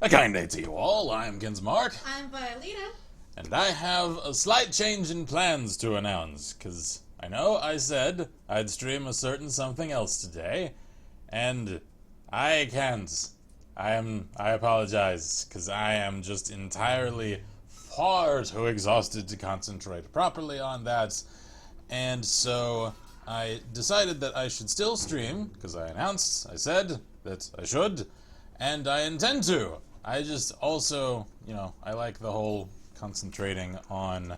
A kind day to you all, I'm Kinsmark. I'm Violeta. And I have a slight change in plans to announce, because I know I said I'd stream a certain something else today, and I can't. I apologize, because I am just entirely far too exhausted to concentrate properly on that, and so I decided that I should still stream, because I said that I should, and I intend to. I just also, I like the whole concentrating on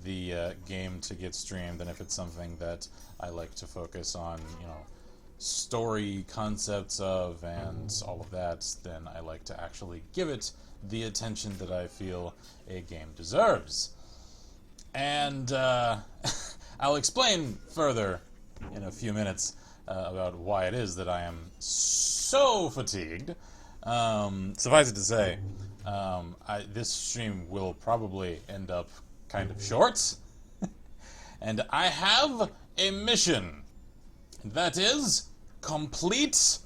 the game to get streamed, and if it's something that I like to focus on, story concepts of and all of that, then I like to actually give it the attention that I feel a game deserves. And I'll explain further in a few minutes about why it is that I am so fatigued. Suffice it to say, this stream will probably end up kind of short. And I have a mission. That is, complete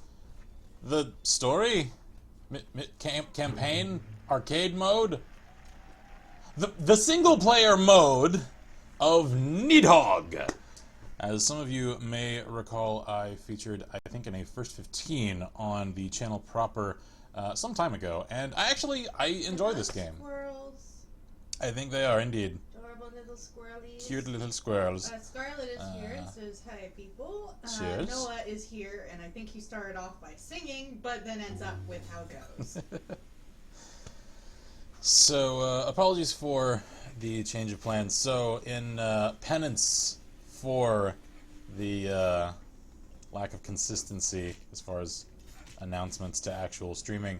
the story, campaign, arcade mode, the single-player mode of Nidhogg. As some of you may recall, I featured, I think, in a first 15 on the channel proper some time ago, and I enjoy this game. Squirrels. I think they are indeed. Adorable little squirrelies. Cute little squirrels. Scarlet is here and says, "Hi, people." Cheers. Noah is here, and I think he started off by singing, but then ends up with how goes. So, apologies for the change of plans. So, in penance for the lack of consistency as far as announcements to actual streaming,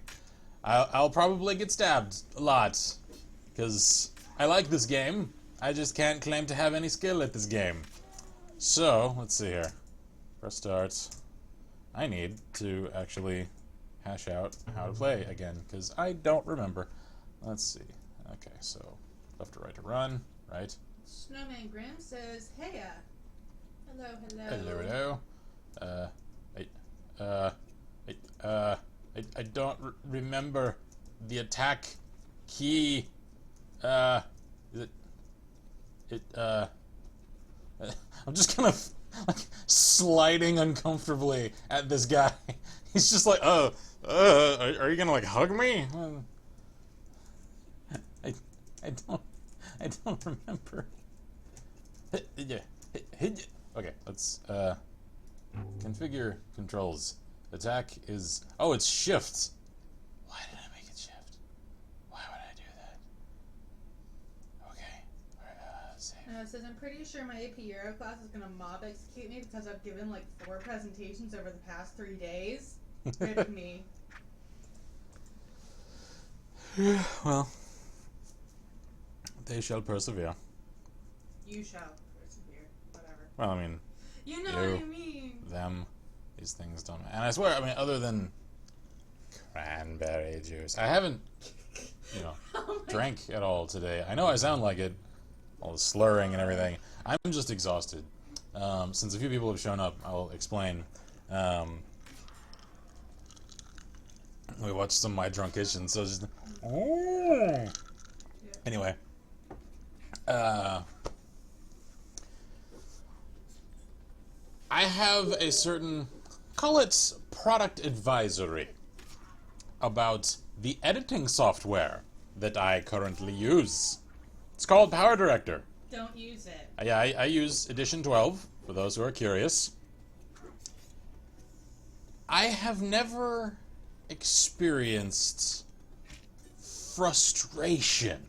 I'll probably get stabbed a lot, because I like this game. I just can't claim to have any skill at this game. So, let's see here. Press start. I need to actually hash out how to play again, because I don't remember. Let's see. Okay, so left to right to run, right? Snowman Grim says, "Hey, hello, hello." Hello, hello. I don't remember the attack key. I'm just kind of like sliding uncomfortably at this guy. He's just like, are you gonna like hug me? I don't remember. Okay, let's configure controls. Attack is it's shift. Why did I make it shift? Why would I do that? Okay, save. It says, "I'm pretty sure my AP Euro class is gonna mob execute me because I've given like 4 presentations over the past 3 days." Rip me. Well, they shall persevere. You shall persevere. Whatever. Well, I mean, You know what I mean. them, these things don't. And I swear, I mean, other than cranberry juice, I haven't, drank at all today. I know I sound like it, all the slurring and everything. I'm just exhausted. Since a few people have shown up, I'll explain. We watched some of my drunk kitchen, so just. Anyway. I have a certain, call it product advisory, about the editing software that I currently use. It's called Power Director. Don't use it. Yeah, I use Edition 12, for those who are curious. I have never experienced frustration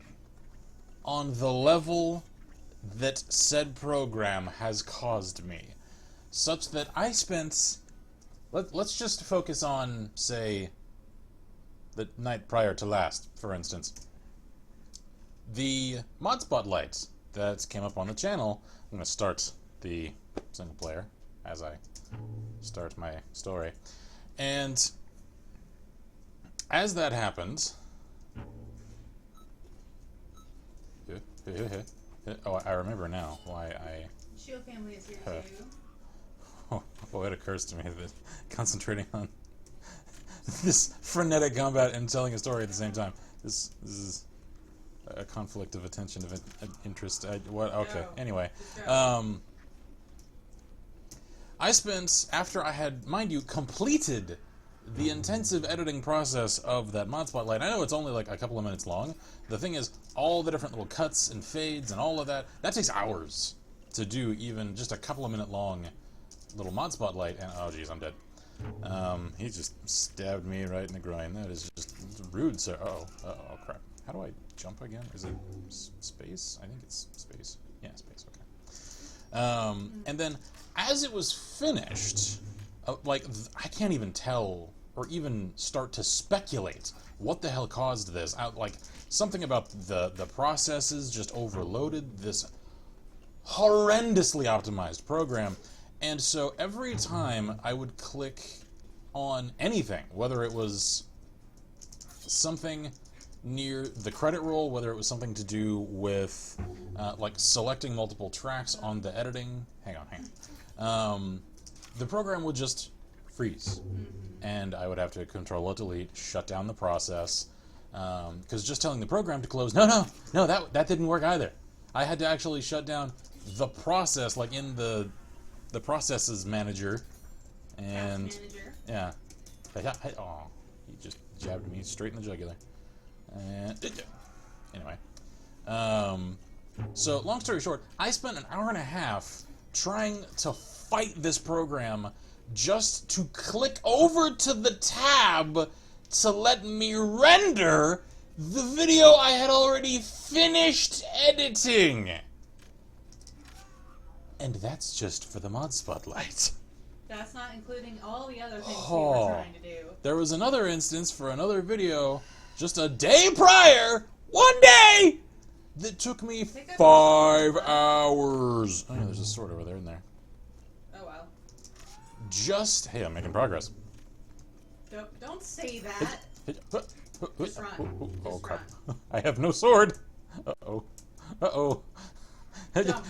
on the level that said program has caused me, such that I spent, let's just focus on, say, the night prior to last, for instance. The mod spotlight that came up on the channel, I'm going to start the single player as I start my story, and as that happened, I remember now why I... Shield family is here too. Oh, it occurs to me that concentrating on this frenetic combat and telling a story at the same time. This is a conflict of attention, of interest. What? Okay. Go. Anyway, Just go. I spent, after I had, mind you, completed the intensive editing process of that mod spotlight. I know it's only like a couple of minutes long. The thing is, all the different little cuts and fades and all of that takes hours to do, even just a couple of minute long little mod spotlight. And oh geez, I'm dead. He just stabbed me right in the groin. That is just rude, sir. Oh crap. How do I jump again? Is it space? I think it's space. Yeah, space, okay. And then, as it was finished, I can't even tell or even start to speculate what the hell caused this. Something about the processes just overloaded this horrendously optimized program. And so every time I would click on anything, whether it was something near the credit roll, whether it was something to do with selecting multiple tracks on the editing, hang on. The program would just freeze, and I would have to Control-Alt-Delete, shut down the process, because just telling the program to close, no, that didn't work either. I had to actually shut down the process, like in the processes manager, and Manager. yeah, oh, he just jabbed me straight in the jugular. And anyway, so long story short, I spent an hour and a half trying to fight this program just to click over to the tab to let me render the video I had already finished editing. And that's just for the mod spotlight. That's not including all the other things we were trying to do. There was another instance for another video just a day prior, one day, that took me 5 hours. Oh, yeah, there's a sword over there, isn't there? Oh, well. Hey, I'm making progress. Don't say that. Just run. Oh, Just crap. run. I have no sword. Uh-oh. Jump.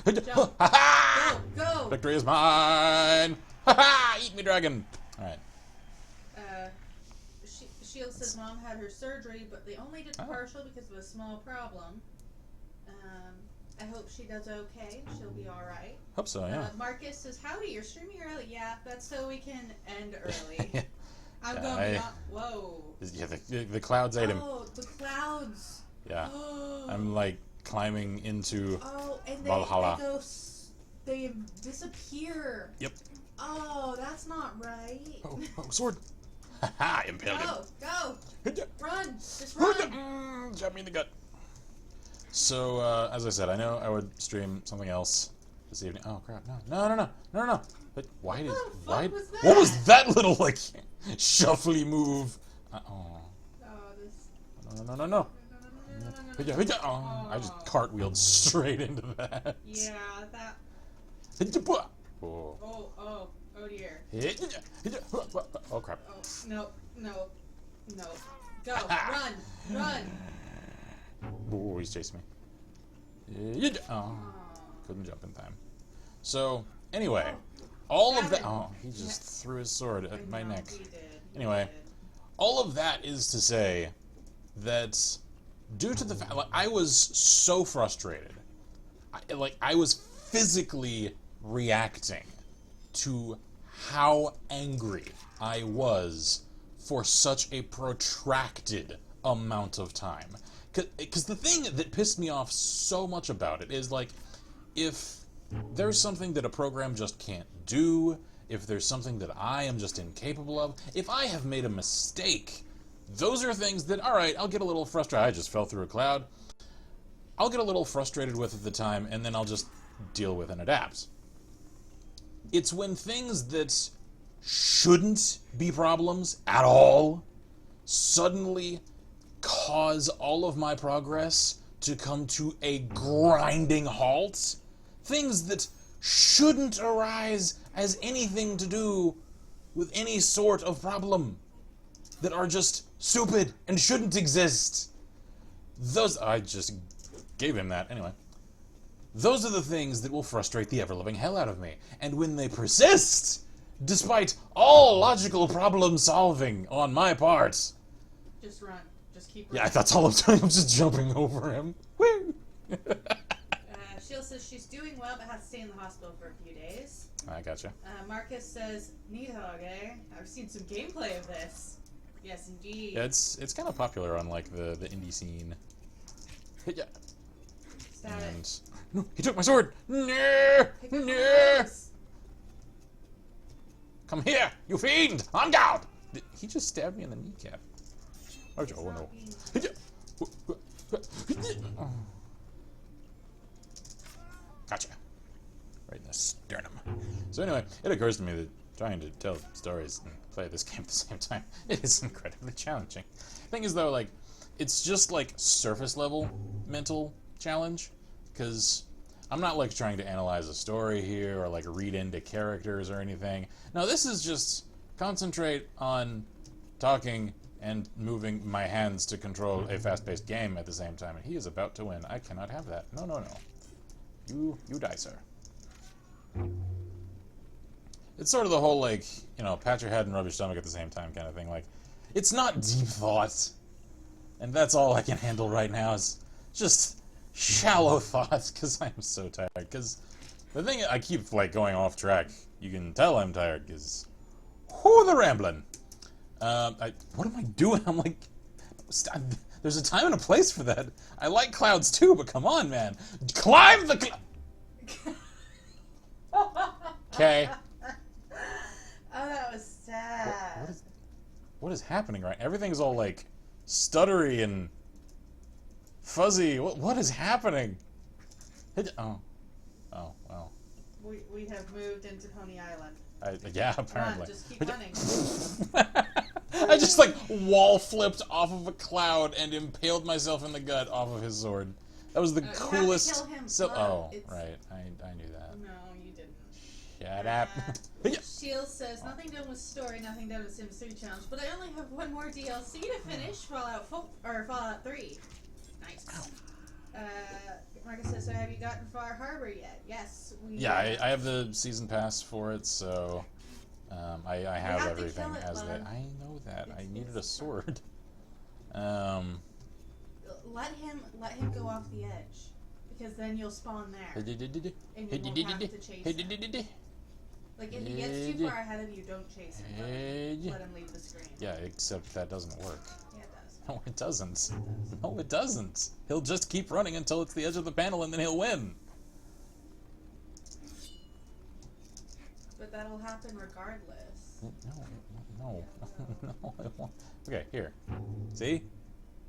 Ha-ha! Go. Victory is mine. Ha-ha! Eat me, dragon. All right. Shield says mom had her surgery, but they only did partial because of a small problem. I hope she does okay. She'll be all right. Hope so, yeah. Marcus says, howdy, you're streaming early. Yeah, that's so we can end early. Yeah. I'm going to whoa. Yeah, the clouds ate him. Oh, the clouds. Yeah. Oh. I'm like climbing into And Valhalla. They disappear. Yep. Oh, that's not right. Oh, sword. Haha, impaled him. Go. Run. Just run. Jab me in the gut. So, as I said, I know I would stream something else this evening. Oh, crap. No. But why was that? What was that little, like, shuffly move? Oh, No. Oh, I just cartwheeled straight into that. Yeah, that. Oh. Oh dear. Oh, crap. Oh, no. Go, run. Oh, he's chasing me. Oh, couldn't jump in time. So, anyway, all of that... Oh, he just threw his sword at my neck. He did. Anyway, all of that is to say that due to the fact... I was so frustrated. I was physically reacting to how angry I was for such a protracted amount of time. Because the thing that pissed me off so much about it is, like, if there's something that a program just can't do, if there's something that I am just incapable of, if I have made a mistake, those are things that, alright, I'll get a little frustrated. I just fell through a cloud. I'll get a little frustrated with at the time, and then I'll just deal with and adapt. It's when things that shouldn't be problems at all suddenly cause all of my progress to come to a grinding halt. Things that shouldn't arise as anything to do with any sort of problem. That are just stupid and shouldn't exist. I just gave him that. Anyway. Those are the things that will frustrate the ever-loving hell out of me. And when they persist, despite all logical problem solving on my part. Just run. Just keep running. Yeah, that's all I'm doing. I'm just jumping over him. Woo! Sheila says she's doing well, but has to stay in the hospital for a few days. I gotcha. Marcus says, Nidhogg, eh? I've seen some gameplay of this. Yes, indeed. Yeah, it's kind of popular on like the indie scene. Yeah. Stab And it. no, he took my sword. No, Pick up no. the rose. Come here, you fiend! On guard! He just stabbed me in the kneecap. Oh, It's no. not being- Gotcha. Right in the sternum. So anyway, it occurs to me that trying to tell stories and play this game at the same time, it is incredibly challenging. Thing is though, like, it's just like surface level mental challenge, because I'm not like trying to analyze a story here or like read into characters or anything. No, this is just concentrate on talking and moving my hands to control a fast-paced game at the same time, and he is about to win. I cannot have that. No, no, no. You die, sir. It's sort of the whole, like, you know, pat your head and rub your stomach at the same time kind of thing. Like, it's not deep thought, and that's all I can handle right now is just shallow thoughts, because I'm so tired. Because the thing, I keep, like, going off track. You can tell I'm tired, because, whoo, the rambling. What am I doing? I'm like, there's a time and a place for that. I like clouds too, but come on, man. Climb the Okay. Oh, that was sad. What is happening right? Everything's all like stuttery and fuzzy. What is happening? Oh, well. We have moved into Pony Island. Yeah, apparently. Run, just keep running. I just like wall flipped off of a cloud and impaled myself in the gut off of his sword. That was the coolest. You have to kill him. Right. I knew that. No, you didn't. Shut up. Shield says, nothing done with story, nothing done with Sims 3 challenge, but I only have one more DLC to finish, Fallout 3. Nice. Marcus says, so have you gotten Far Harbor yet? Yes. Yeah, I have the season pass for it, so I have everything as that. I know that. I needed a sword. Let him go off the edge, because then you'll spawn there, and you won't have to chase him. Like, if he gets too far ahead of you, don't chase him. Let him leave the screen. Yeah, except that doesn't work. Yeah, it does. No, it doesn't. No, it doesn't. He'll just keep running until it's the edge of the panel, and then he'll win. But that'll happen regardless. No, no, I won't. Okay, here. See?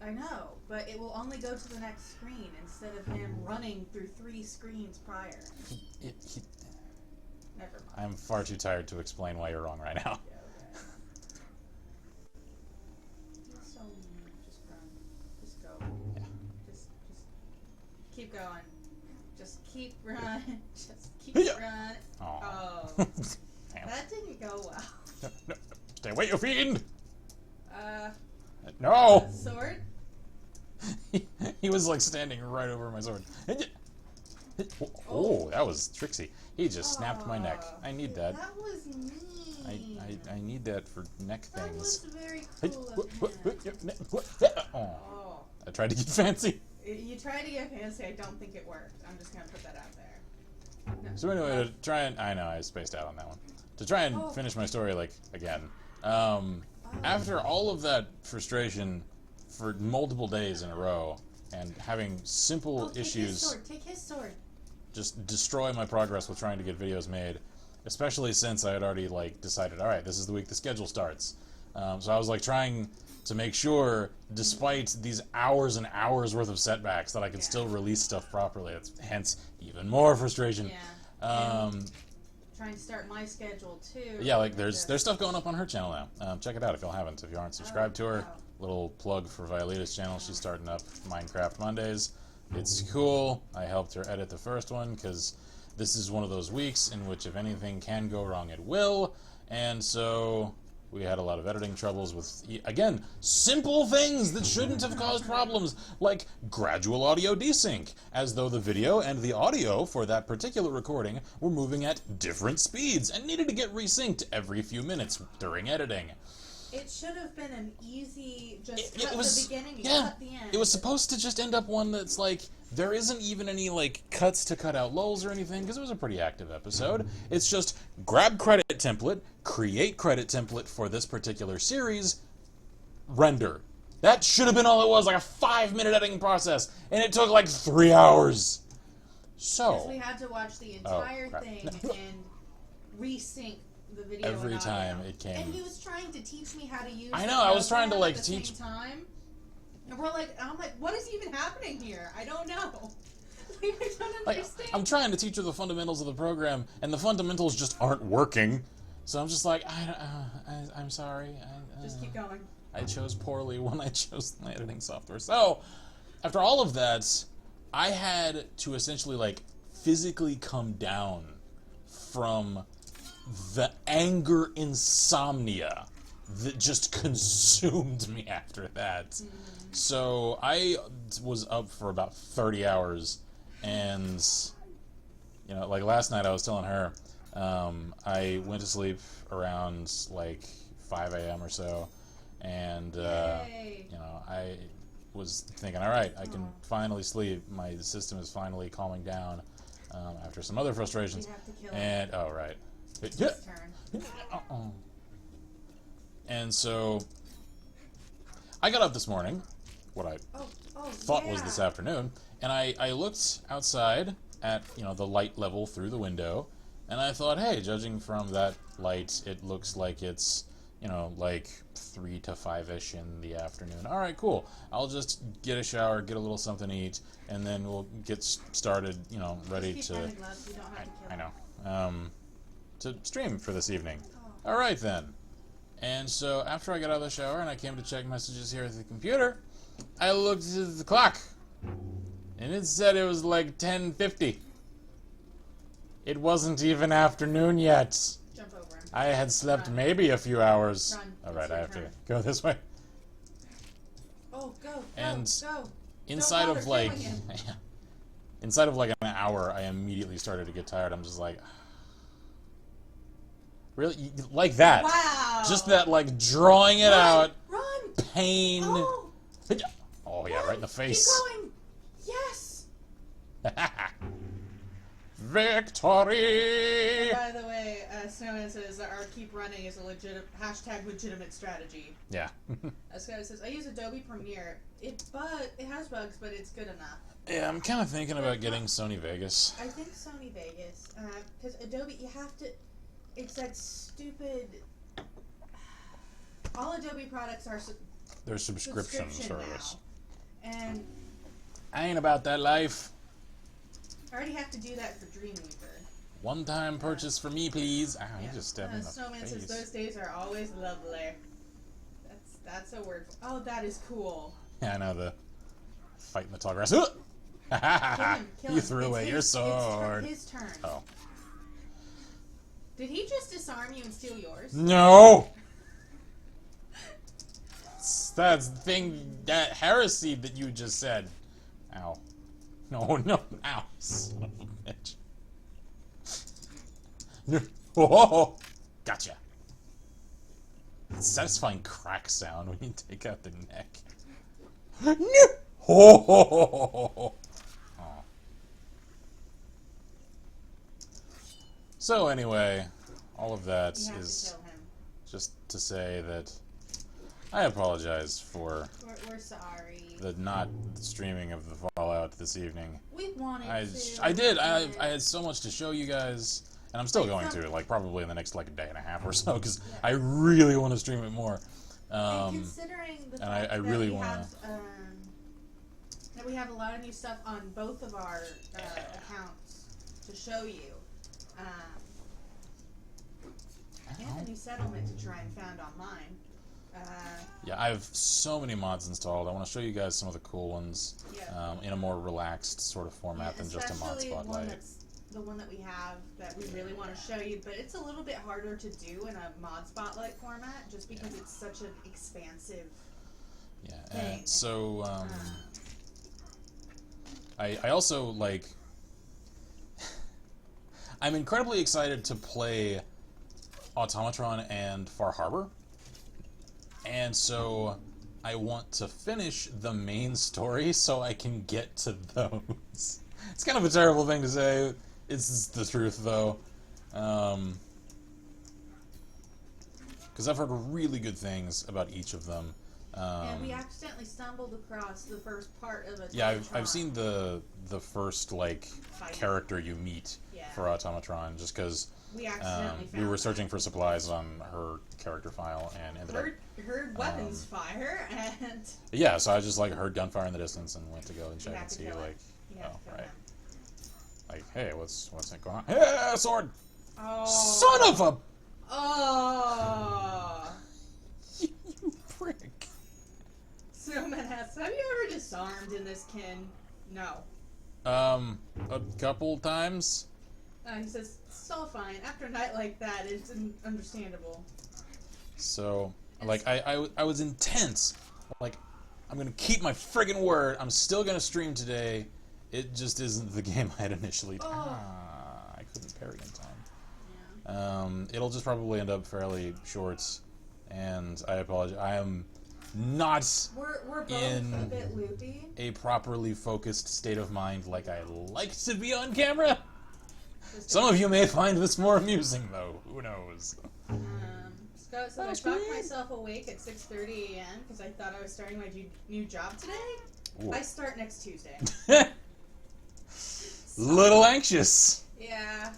I know, but it will only go to the next screen instead of him running through 3 screens prior. Never mind. I'm far too tired to explain why you're wrong right now. Yeah, okay. Just run. Just go. Yeah. Just keep going. Just keep running. Just keep Yeah. running. Oh. Damn. That didn't go well. No. Stay away, you fiend! No! Sword? He was like standing right over my sword. Oh, that was tricksy. He just snapped my neck. I need that. That was mean. I need that for neck That things. was very cool of him. Oh. Oh. I tried to get fancy. You tried to get fancy. I don't think it worked. I'm just gonna put that out there. No. So anyway, to try and I know I spaced out on that one. To try and finish my story like again. After all of that frustration for multiple days in a row and having simple issues Take his sword. just destroy my progress with trying to get videos made, especially since I had already like decided, all right, this is the week the schedule starts. So I was like trying to make sure, despite these hours and hours worth of setbacks, that I could still release stuff properly. It's hence even more frustration. Yeah. Trying to start my schedule too. Yeah, like there's stuff going up on her channel now. Check it out if y'all haven't. If you aren't subscribed to her, little plug for Violeta's channel. She's starting up Minecraft Mondays. It's cool. I helped her edit the first one because this is one of those weeks in which if anything can go wrong, it will. And so We had a lot of editing troubles with, again, simple things that shouldn't have caused problems, like gradual audio desync, as though the video and the audio for that particular recording were moving at different speeds and needed to get resynced every few minutes during editing. It should have been an easy, just cut the beginning and cut the end. It was supposed to just end up one that's like, there isn't even any like cuts to cut out lulls or anything, because it was a pretty active episode. It's just grab credit template, create credit template for this particular series, render. That should have been all it was, like a 5-minute editing process, and it took like 3 hours. So because we had to watch the entire thing and resync the video every time it came. And he was trying to teach me how to use. I know. I was trying to like at the teach. Same time, and I'm like, what is even happening here? I don't know. I don't understand. I'm trying to teach her the fundamentals of the program, and the fundamentals just aren't working. So I'm just like, I'm sorry. Just keep going. I chose poorly when I chose my editing software. So after all of that, I had to essentially like physically come down from the anger insomnia that just consumed me after that. So I was up for about 30 hours, and you know, like last night I was telling her, I went to sleep around like 5 a.m. or so, and you know, I was thinking, all right, I can finally sleep. My system is finally calming down after some other frustrations. We have to kill him. And oh right. It's his turn. And so I got up this morning, what I thought was this afternoon, and I looked outside at, you know, the light level through the window, and I thought, hey, judging from that light, it looks like it's, you know, like 3 to 5-ish in the afternoon. All right, cool. I'll just get a shower, get a little something to eat, and then we'll get started, you know, ready to... Running, love. You don't have to kill I know. To stream for this evening. All right, then. And so after I got out of the shower and I came to check messages here at the computer, I looked at the clock, and it said it was like 10:50. It wasn't even afternoon yet. Jump over him. I had slept maybe a few hours. Run. All right, It's I your have to turn. go this way. Oh, go. And go. Inside Don't of bother like, killing him. inside of like an hour, I immediately started to get tired. I'm just like, really, like that? Wow. Just that, like drawing it out, Run. pain. Oh. Oh yeah, right in the face. Keep going. Yes. Victory! By the way, Snowman says that our keep running is a legitimate strategy. Yeah. Scott says, I use Adobe Premiere. It has bugs, but it's good enough. Yeah, I'm kind of thinking about getting Sony Vegas. I think Sony Vegas, because Adobe, you have to. It's that stupid. All Adobe products are Their subscription subscription service. now, and I ain't about that life. I already have to do that for Dreamweaver. One-time purchase for me, please. Ah, you Yeah. just stabbed me in the Snowman face. says those days are always lovely. That's a word. Oh, that is cool. Yeah, I know, the fight in the tall grass. Kill him. You threw away your sword. It's his turn. Oh. Did he just disarm you and steal yours? No! That's the thing, that heresy that you just said. Ow. No. Ow. Son of a bitch. No. Oh, gotcha. Satisfying crack sound when you take out the neck. No. Oh. So anyway, all of that You have is to kill him. just to say that I apologize for We're sorry. the not streaming of the Fallout this evening. We wanted to. I did. I but- had so much to show you guys, and I'm still going to, like, probably in the next, like, day and a half or so, because I really want to stream it more. And considering the and fact I that really we wanna- have, that we have a lot of new stuff on both of our accounts to show you, and a new settlement to try and found on mine. Yeah, I have so many mods installed. I want to show you guys some of the cool ones Yeah. in a more relaxed sort of format than just a mod especially one spotlight. that's the one that we have that we really want to show you, but it's a little bit harder to do in a mod spotlight format just because it's such an expansive thing. So I also like. I'm incredibly excited to play Automatron and Far Harbor, and so I want to finish the main story so I can get to those. It's kind of a terrible thing to say. It's the truth, though. Because I've heard really good things about each of them. And we accidentally stumbled across the first part of it. Yeah, I've seen the first, like, character you meet for Automatron, just because we were searching for supplies on her character file and ended up... Heard weapons fire, and... Yeah, so I just, like, heard gunfire in the distance and went to go and check and see, like... Oh, right. Like, hey, what's going on? Yeah, sword! Oh. Son of a... Oh. You prick. Snowman asks, have you ever disarmed in this kin? No. A couple times. He says, it's all fine. After a night like that, it's understandable. So, like, I was intense. Like, I'm gonna keep my friggin' word. I'm still gonna stream today. It just isn't the game I had initially... I couldn't parry in time. Yeah. It'll just probably end up fairly short, and I apologize. I am not We're both in a bit loopy. a properly focused state of mind like I like to be on camera. Some of you may find this more amusing, though. Who knows? Scott said, I shocked myself awake at 6:30 a.m. because I thought I was starting my new job today. Ooh. I start next Tuesday. Little anxious. Yeah.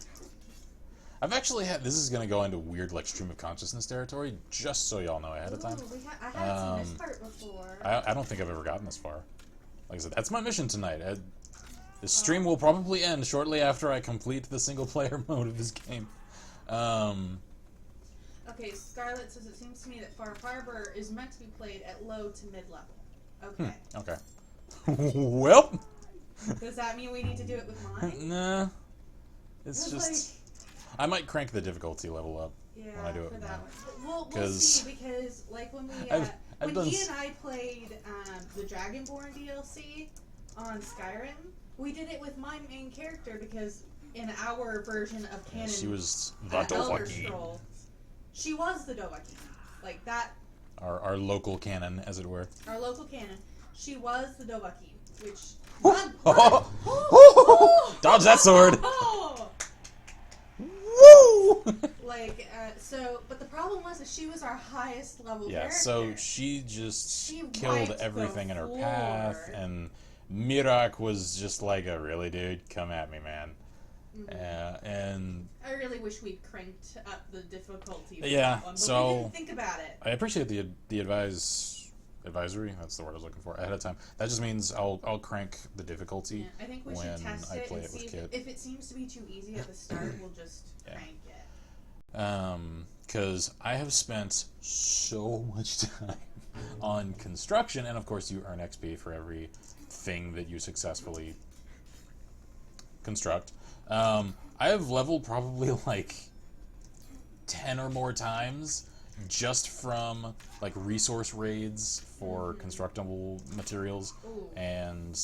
I've actually had... This is going to go into weird, like, stream of consciousness territory, just so y'all know ahead of time. I haven't seen this part before. I don't think I've ever gotten this far. Like I said, that's my mission tonight. This stream will probably end shortly after I complete the single-player mode of this game. Okay, Scarlett says, it seems to me that Far Harbor is meant to be played at low to mid-level. Okay. Okay. Well... Does that mean we need to do it with mine? Nah. It's just... I might crank the difficulty level up when I do it. For that one. We'll see, because like when we when he and I played the Dragonborn DLC on Skyrim, we did it with my main character because in our version of canon, she was the Elder Dovahkiin. Scrolls, she was the Dovahkiin. Like that. Our local canon, as it were. Our local canon. She was the Dovahkiin, which... Run! Dodge that sword! Woo! Like, but the problem was that she was our highest level character. So she just killed wiped everything the in her floor. path, and Mirak was just like, really, dude? Come at me, man. Mm-hmm. And I really wish we cranked up the difficulty. Yeah, but so we didn't think about it. I appreciate the advisory. That's the word I was looking for ahead of time. That just means I'll crank the difficulty. Yeah, I think we when should test I it play and it with see Kit. if it seems to be too easy at the start. We'll just crank it. Because I have spent so much time on construction, and of course you earn XP for every thing that you successfully construct. I have leveled probably like 10 or more times just from like resource raids for constructible materials. Ooh. And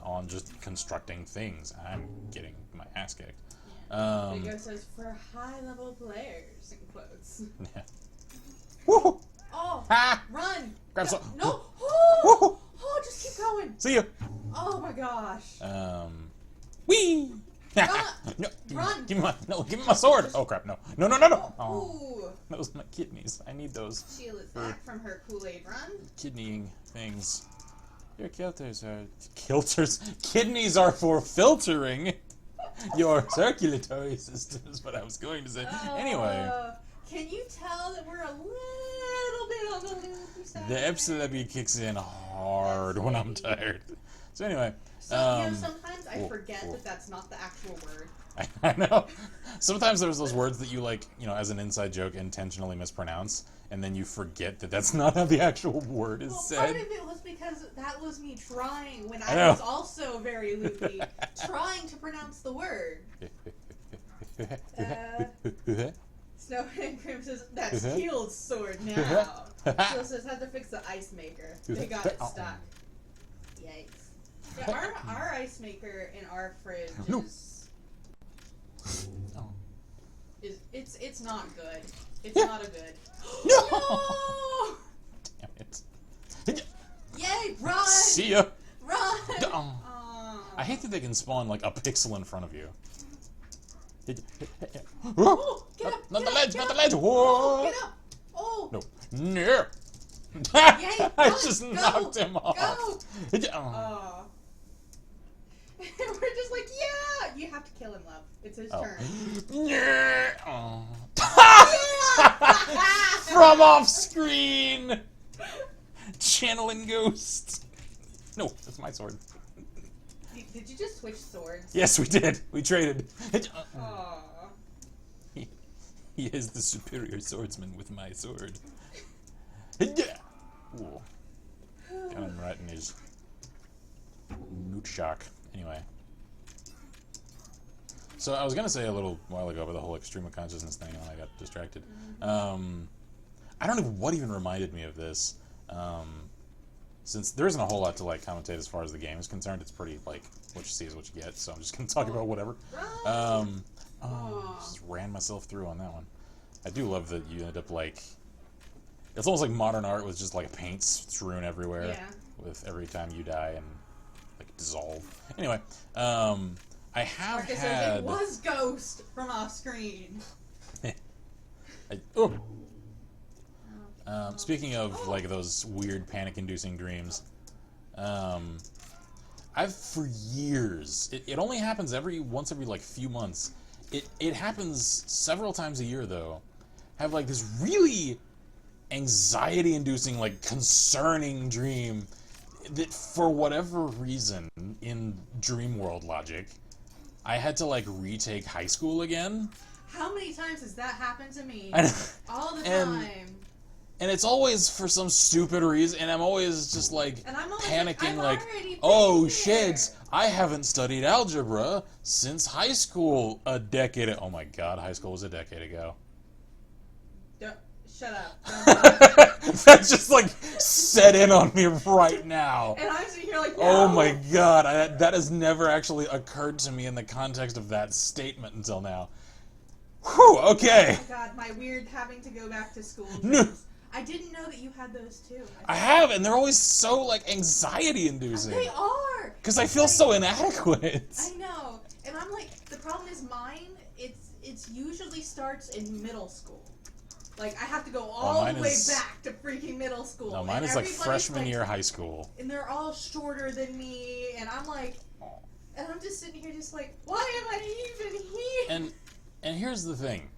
on just constructing things. I'm getting my ass kicked. Video says, for high-level players, in quotes. Yeah. Woo! Oh! Ah! Run! Grab some. No! Oh! Oh, just keep going! See ya! Oh my gosh! Whee! No, Run! Give me my sword! Oh crap, no. No. Ooh! Those are my kidneys. I need those. Sheila is back from her Kool-Aid run. Kidneying things. Your kilters are... Kilters? Kidneys are for filtering your circulatory system is what I was going to say. Anyway. Can you tell that we're a little bit on the loopy side? The epilepsy kicks in hard when I'm tired. So anyway. So, sometimes I forget that that's not the actual word. I know. Sometimes there's those words that you as an inside joke intentionally mispronounce, and then you forget that that's not how the actual word is said. Part of it was because that was me trying when I was also very loopy, trying to pronounce the word. Snow and Grim says, that's Keel's sword now. Keel says, had to fix the ice maker. They got it stuck. Yikes. Yeah, our ice maker in our fridge it's not good. It's not a good. No! Damn it. Yay, run! See ya! Run! I hate that they can spawn like a pixel in front of you. Oh, get up! Not get the ledge! up, Not the get ledge! up. Whoa! Get up! Oh! No. No! Yay, I run, just go, knocked him off. Go! We're just like, yeah! You have to kill him, love. It's his turn. From off screen! Channeling ghost. No, that's my sword. Did you just switch swords? Yes, we did. We traded. Aww. He is the superior swordsman with my sword. Ooh. Got him right in his newt shock. Anyway. So I was going to say a little while ago about the whole extreme of consciousness thing, and I got distracted. I don't know what even reminded me of this. Since there isn't a whole lot to like commentate as far as the game is concerned, it's pretty like what you see is what you get. So I'm just gonna talk about whatever. Just ran myself through on that one. I do love that you end up like it's almost like modern art with just like paints strewn everywhere. Yeah. With every time you die and like dissolve. Anyway, I have Marcus had. Says it was Ghost from off screen. Speaking of like those weird panic-inducing dreams, I've for years. It only happens once every like few months. It happens several times a year though. Have like this really anxiety-inducing, like concerning dream that for whatever reason in dream world logic, I had to like retake high school again. How many times has that happened to me? All the and, time. And it's always for some stupid reason, and I'm always just like panicking, like, oh shit, I haven't studied algebra since high school a decade ago. Oh my god, high school was a decade ago. Shut up. That just like set in on me right now. And I'm sitting here like, no. Oh my god, that has never actually occurred to me in the context of that statement until now. Whew, okay. Oh my god, my weird having to go back to school. No. I didn't know that you had those too. I have, and they're always so like anxiety-inducing. They are. Because I feel so inadequate. I know, and I'm like, the problem is mine. It's usually starts in middle school. Like I have to go all the way back to freaking middle school. No, mine is like freshman year high school. And they're all shorter than me, and I'm like, and I'm just sitting here, just like, why am I even here? And here's the thing.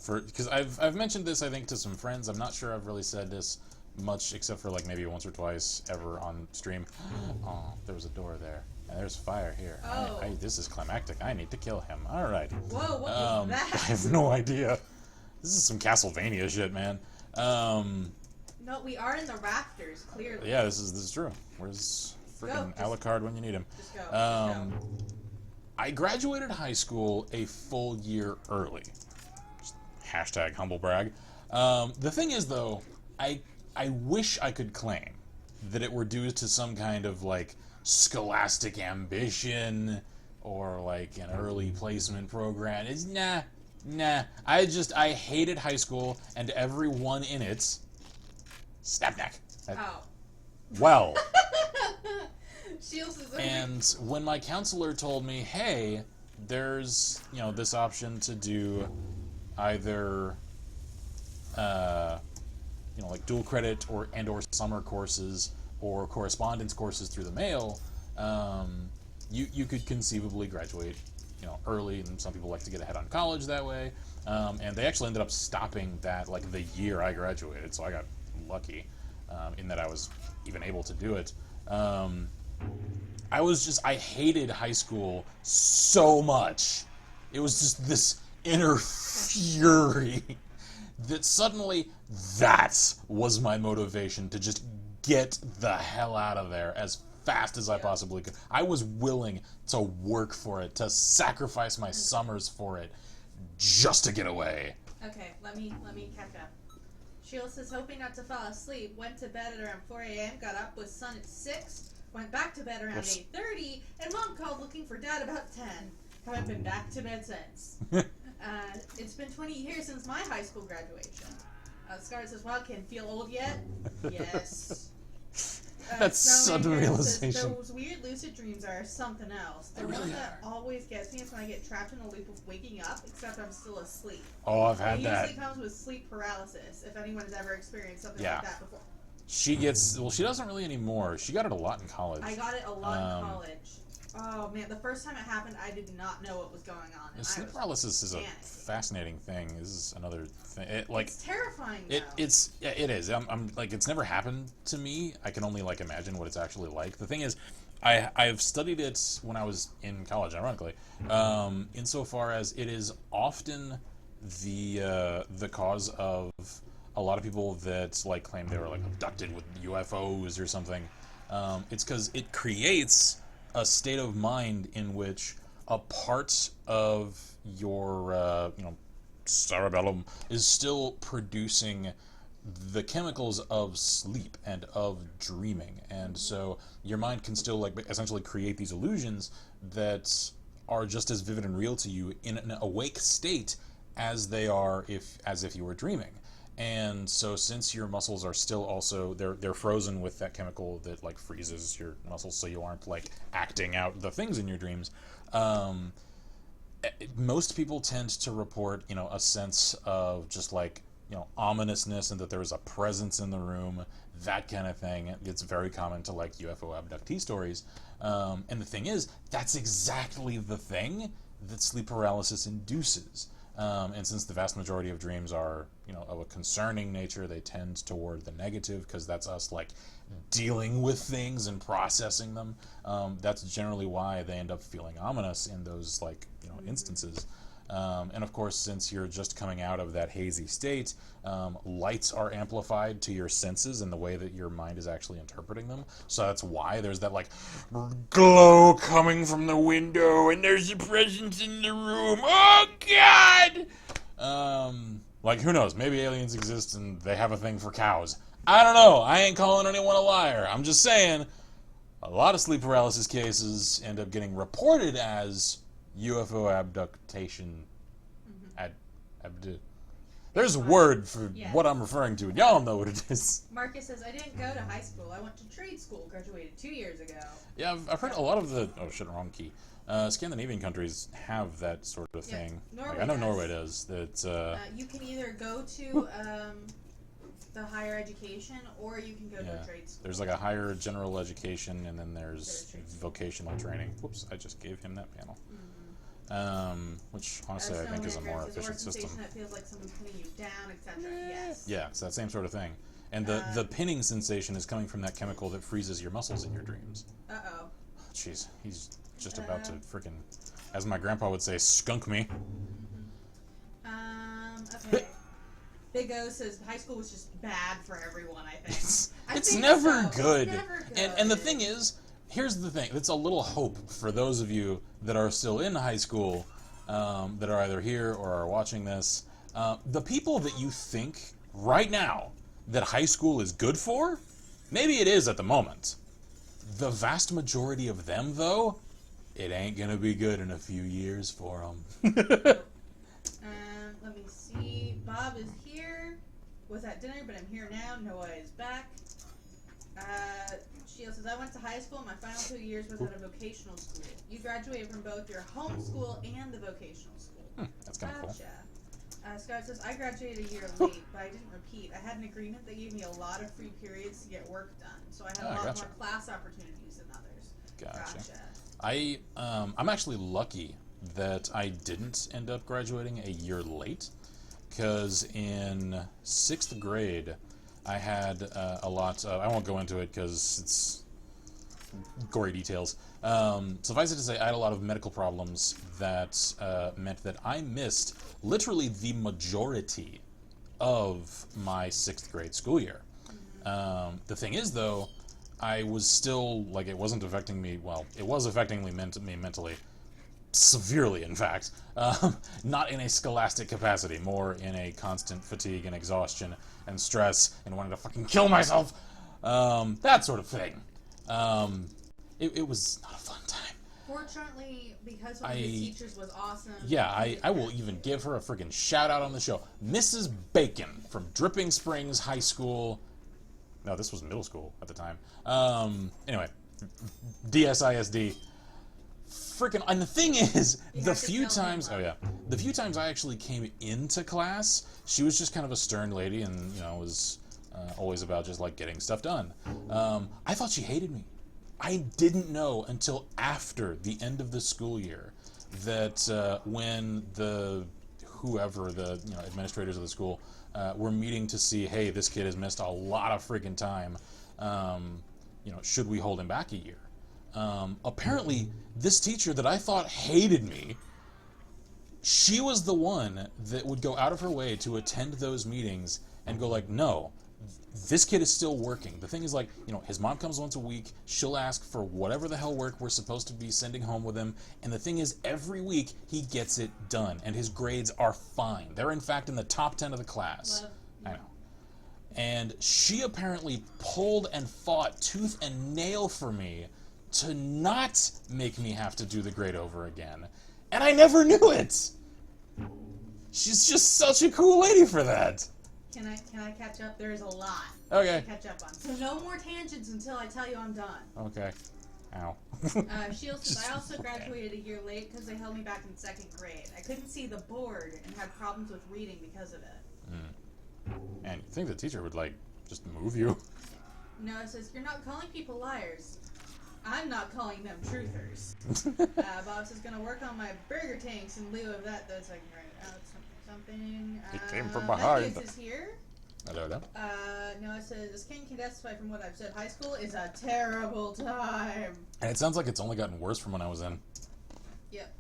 Because I've mentioned this, I think, to some friends. I'm not sure I've really said this much, except for like maybe once or twice ever on stream. Oh, there was a door there, and there's fire here. Oh. This is climactic. I need to kill him. All right. Whoa, what was that? I have no idea. This is some Castlevania shit, man. No, we are in the rafters, clearly. Yeah, this is true. Where's freaking Alucard when you need him? Just go. Just go. I graduated high school a full year early. Hashtag humble brag. The thing is, though, I wish I could claim that it were due to some kind of, like, scholastic ambition or, like, an early placement program. It's, nah. I hated high school and everyone in it. Snapneck. Oh. Well. Shields is and when my counselor told me, hey, there's, this option to do either, like dual credit or summer courses or correspondence courses through the mail, you could conceivably graduate, early, and some people like to get ahead on college that way. And they actually ended up stopping that like the year I graduated, so I got lucky in that I was even able to do it. I hated high school so much. It was just this inner fury that suddenly that was my motivation to just get the hell out of there as fast as I possibly could. I was willing to work for it, to sacrifice my summers for it, just to get away. Okay, let me catch up. Sheila says, hoping not to fall asleep, went to bed at around 4 a.m., got up with sun at 6, went back to bed around 8:30, and Mom called looking for Dad about 10. Haven't been back to bed since. It's been 20 years since my high school graduation. Scarlett says, wow, can feel old yet? Yes. That's sudden realization. Says, those weird lucid dreams are something else. The one that always gets me is when I get trapped in a loop of waking up, except I'm still asleep. Oh, I've had that. It usually comes with sleep paralysis, if anyone's ever experienced something like that before. She gets, well, she doesn't really anymore. She got it a lot in college. I got it a lot in college. Oh, man, the first time it happened, I did not know what was going on. And sleep paralysis is a fascinating thing. This is another thing. It's terrifying, though. It is. I'm like, it's never happened to me. I can only, like, imagine what it's actually like. The thing is, I've studied it when I was in college, ironically, insofar as it is often the cause of a lot of people that, like, claim they were, like, abducted with UFOs or something. It's because it creates a state of mind in which a part of your, cerebellum is still producing the chemicals of sleep and of dreaming, and so your mind can still, like, essentially create these illusions that are just as vivid and real to you in an awake state as they are as if you were dreaming. And so since your muscles are still also, they're frozen with that chemical that, like, freezes your muscles so you aren't, like, acting out the things in your dreams, most people tend to report, a sense of just, like, ominousness, and that there is a presence in the room, that kind of thing. It's very common to, like, UFO abductee stories. And the thing is, that's exactly the thing that sleep paralysis induces. And since the vast majority of dreams are, of a concerning nature, they tend toward the negative, because that's us, like, dealing with things and processing them. That's generally why they end up feeling ominous in those, like, instances. And of course, since you're just coming out of that hazy state, lights are amplified to your senses in the way that your mind is actually interpreting them. So that's why there's that, like, glow coming from the window, and there's a presence in the room. Oh, God! Like, who knows? Maybe aliens exist and they have a thing for cows. I don't know. I ain't calling anyone a liar. I'm just saying, a lot of sleep paralysis cases end up getting reported as UFO abduction. There's a word for what I'm referring to, and y'all know what it is. Marcus says, I didn't go to high school. I went to trade school, graduated 2 years ago. Yeah, I've heard a lot of the, wrong key. Scandinavian countries have that sort of thing. Norway I know Norway does. That you can either go to the higher education, or you can go to a trade school. There's, like, a higher general education, and then there's vocational training. Whoops, I just gave him that panel. Which, honestly, I think is a more efficient system. That feels like someone's pinning you down, etc. Yes. Yeah, it's that same sort of thing. And the pinning sensation is coming from that chemical that freezes your muscles in your dreams. Uh-oh. Jeez, he's just about to freaking, as my grandpa would say, skunk me. Okay. Big O says high school was just bad for everyone, I think. It's never good. It's never good. And the thing is, here's the thing. It's a little hope for those of you that are still in high school, that are either here or are watching this. The people that you think right now that high school is good for, maybe it is at the moment. The vast majority of them, though, it ain't gonna be good in a few years for them. Let me see. Bob is here. Was at dinner, but I'm here now. Noah is back. Sheila says, I went to high school. My final 2 years was at a vocational school. You graduated from both your home school and the vocational school. That's kind of cool. Scott says, I graduated a year late, but I didn't repeat. I had an agreement that gave me a lot of free periods to get work done, so I had a lot more class opportunities than others. Gotcha. I'm actually lucky that I didn't end up graduating a year late, because in 6th grade, I had a lot of, I won't go into it because it's gory details. Suffice it to say, I had a lot of medical problems that meant that I missed literally the majority of my 6th grade school year. The thing is, though, I was still, like, it wasn't affecting me, well, it was affecting me mentally, severely, in fact. Not in a scholastic capacity, more in a constant fatigue and exhaustion and stress and wanting to fucking kill myself. That sort of thing. It was not a fun time. Fortunately, because one of his teachers was awesome. Yeah, I will even give her a friggin' shout out on the show. Mrs. Bacon from Dripping Springs High School. No, this was middle school at the time. Anyway, DSISD. Freaking, and the thing is, the few times I actually came into class, she was just kind of a stern lady and, was always about just, like, getting stuff done. I thought she hated me. I didn't know until after the end of the school year that when the administrators of the school were meeting to see, hey, this kid has missed a lot of freaking time, should we hold him back a year? Apparently, this teacher that I thought hated me, she was the one that would go out of her way to attend those meetings and go like, no, this kid is still working. The thing is, like, his mom comes once a week, she'll ask for whatever the hell work we're supposed to be sending home with him, and the thing is, every week, he gets it done, and his grades are fine. They're, in fact, in the top 10 of the class. I know. And she apparently pulled and fought tooth and nail for me to not make me have to do the grade over again. And I never knew it! She's just such a cool lady for that. Can I catch up? There's a lot okay. to catch up on. So no more tangents until I tell you I'm done. Okay. Ow. Shield says, I also graduated a year late because they held me back in 2nd grade. I couldn't see the board and had problems with reading because of it. And you think the teacher would, like, just move you? Noah says, you're not calling people liars. I'm not calling them truthers. Bob says, gonna work on my burger tanks in lieu of that. That's like, right out something. It came from behind. Is here. Hello. Noah says, this king can testify from what I've said. High school is a terrible time. And it sounds like it's only gotten worse from when I was in. Yep.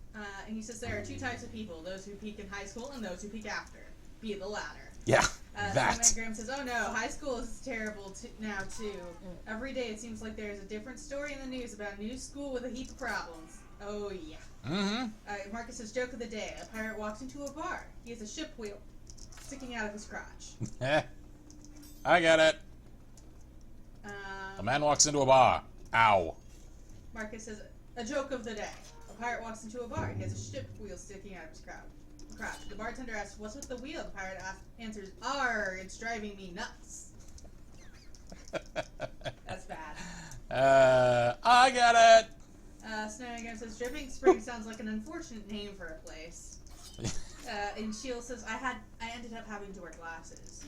And he says there are 2 types of people: those who peak in high school and those who peak after. Be the latter. Yeah, that. So Graham says, oh no, high school is terrible now too. Every day it seems like there's a different story in the news about a new school with a heap of problems. Oh yeah. Mm-hmm. Marcus says, joke of the day. A pirate walks into a bar. He has a ship wheel sticking out of his crotch. I get it. A man walks into a bar. Ow. Marcus says, a joke of the day. A pirate walks into a bar. He has a ship wheel sticking out of his crotch. The bartender asks, what's with the wheel? The pirate answers, arr, it's driving me nuts. That's bad. I get it. Snowman says, Dripping Spring sounds like an unfortunate name for a place. And Shield says, I ended up having to wear glasses.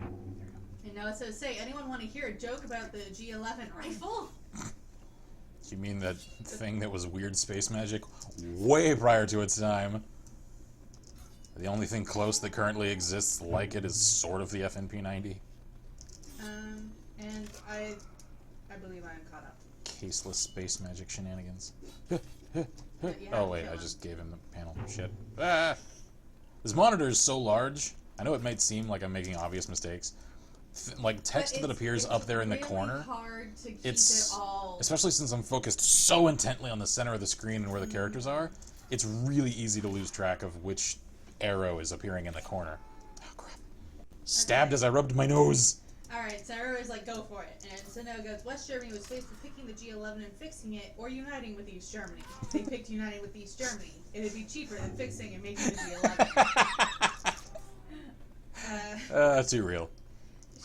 And Noah says, say, anyone want to hear a joke about the G11 rifle? You mean that thing that was weird space magic way prior to its time? The only thing close that currently exists like it is sort of the FNP-90. And I believe I am caught up. Caseless space magic shenanigans. Yeah, Oh wait, I just gave him the panel. Shit. Ah! This monitor is so large, I know it might seem like I'm making obvious mistakes. Like text that appears up there in the corner. Hard to keep it's it all. Especially since I'm focused so intently on the center of the screen and where the characters are, it's really easy to lose track of which arrow is appearing in the corner. Oh crap. Stabbed as I rubbed my nose. Alright, so Sarah is like, go for it. And Sino goes, West Germany was faced with picking the G11 and fixing it, or uniting with East Germany. They picked uniting with East Germany. It would be cheaper than fixing and making the G11. Too real.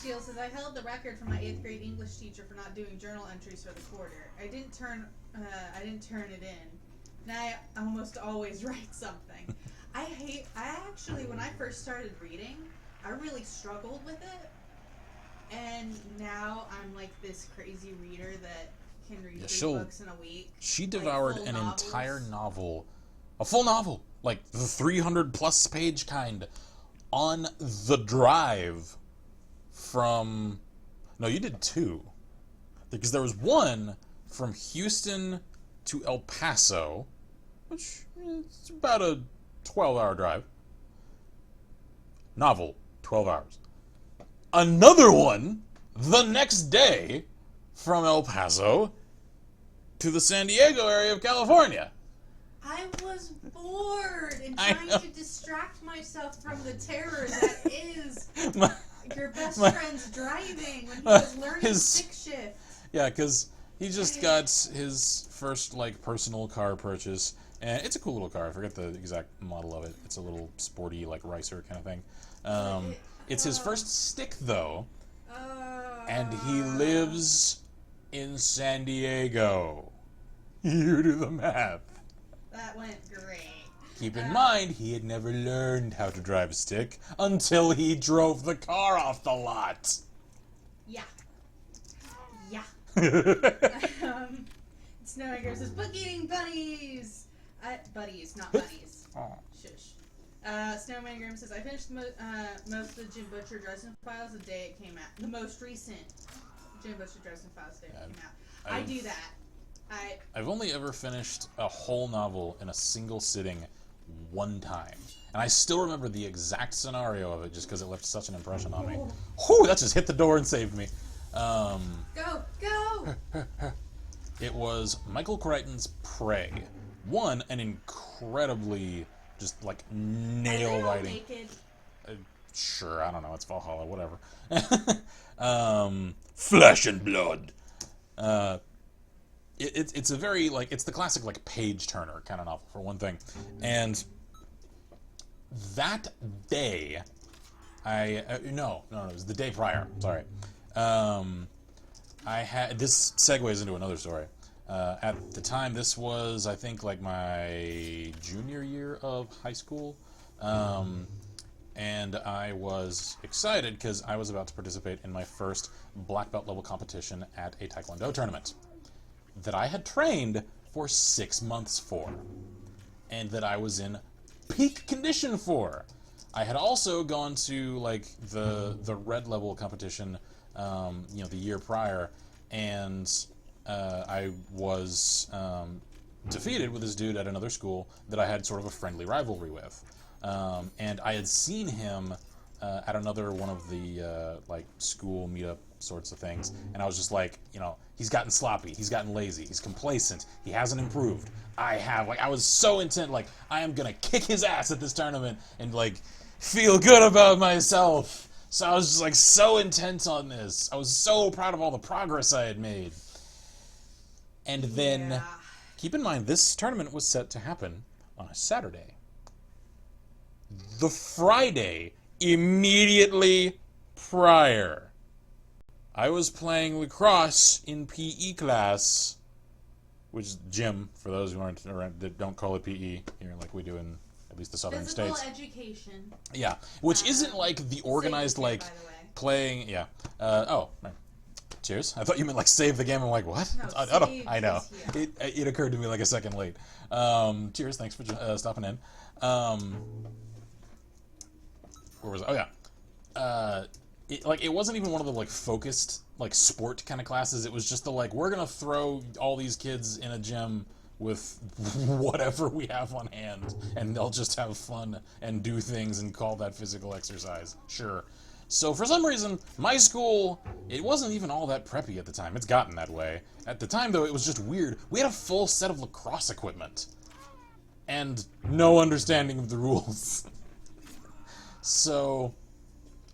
Shield says, I held the record for my 8th grade English teacher for not doing journal entries for the quarter. I didn't turn it in. Now I almost always write something. I actually, when I first started reading, I really struggled with it. And now I'm like this crazy reader that can read 3 books in a week. She devoured an entire novel. A full novel. Like the 300+ page kind. On the drive from... No, you did 2. Because there was one from Houston to El Paso, which is about a 12-hour drive. Novel, 12 hours. Another one the next day from El Paso to the San Diego area of California. I was bored and I trying know. to distract myself from the terror that is My- your best my- friend's driving when he was learning his- stick shift. Yeah, because he just got his first, like, personal car purchase. And it's a cool little car. I forget the exact model of it. It's a little sporty, like, ricer kind of thing. It's his first stick, though. And he lives in San Diego. You do the math. That went great. Keep in mind, he had never learned how to drive a stick until he drove the car off the lot. Yeah. Yeah. Snowmaker says, book eating bunnies! Buddies, not bunnies. Oh. Shush. Snowman Grim says, I finished most of the Jim Butcher Dresden Files the day it came out. The most recent Jim Butcher Dresden Files the day it came out. I do that. I've only ever finished a whole novel in a single sitting one time. And I still remember the exact scenario of it just because it left such an impression on me. Whew, that just hit the door and saved me. Go! It was Michael Crichton's Prey. One, an incredibly just like nail-biting. Naked. Sure, I don't know. It's Valhalla, whatever. Flesh and blood. It's a very like it's the classic like page turner kind of novel for one thing, and that day, no, it was the day prior. Sorry, I had this segues into another story. At the time, this was, I think, like my junior year of high school. And I was excited because I was about to participate in my first black belt level competition at a Taekwondo tournament that I had trained for 6 months for, and that I was in peak condition for. I had also gone to like the red level competition, the year prior, and I was defeated with this dude at another school that I had sort of a friendly rivalry with. And I had seen him at another one of the like school meetup sorts of things, and I was just like, he's gotten sloppy, he's gotten lazy, he's complacent, he hasn't improved. I was so intent, like, I am gonna kick his ass at this tournament and like feel good about myself. So I was just like so intent on this. I was so proud of all the progress I had made. And then, keep in mind, this tournament was set to happen on a Saturday. The Friday immediately prior, I was playing lacrosse in PE class, which is gym, for those who aren't around, that don't call it PE here like we do in at least the southern Physical states. education. Yeah, which isn't like the organized, like, by the way. playing, yeah. Cheers. I thought you meant like save the game. I'm like, what? No, I know. save, It occurred to me like a second late. Cheers. Thanks for stopping in. Where was I? Oh yeah. It wasn't even one of the like focused like sport kind of classes. It was just the like, we're gonna throw all these kids in a gym with whatever we have on hand, and they'll just have fun and do things and call that physical exercise. Sure. So for some reason, my school, it wasn't even all that preppy at the time. It's gotten that way. At the time, though, it was just weird. We had a full set of lacrosse equipment. And no understanding of the rules. So,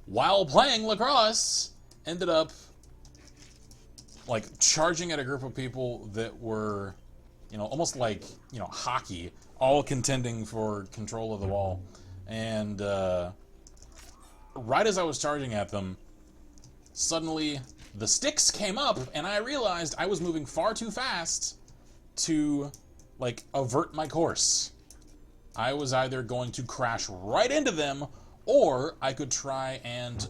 while playing lacrosse, ended up, like, charging at a group of people that were, almost like, hockey, all contending for control of the ball. And, right as I was charging at them, suddenly the sticks came up, and I realized I was moving far too fast to, like, avert my course. I was either going to crash right into them, or I could try and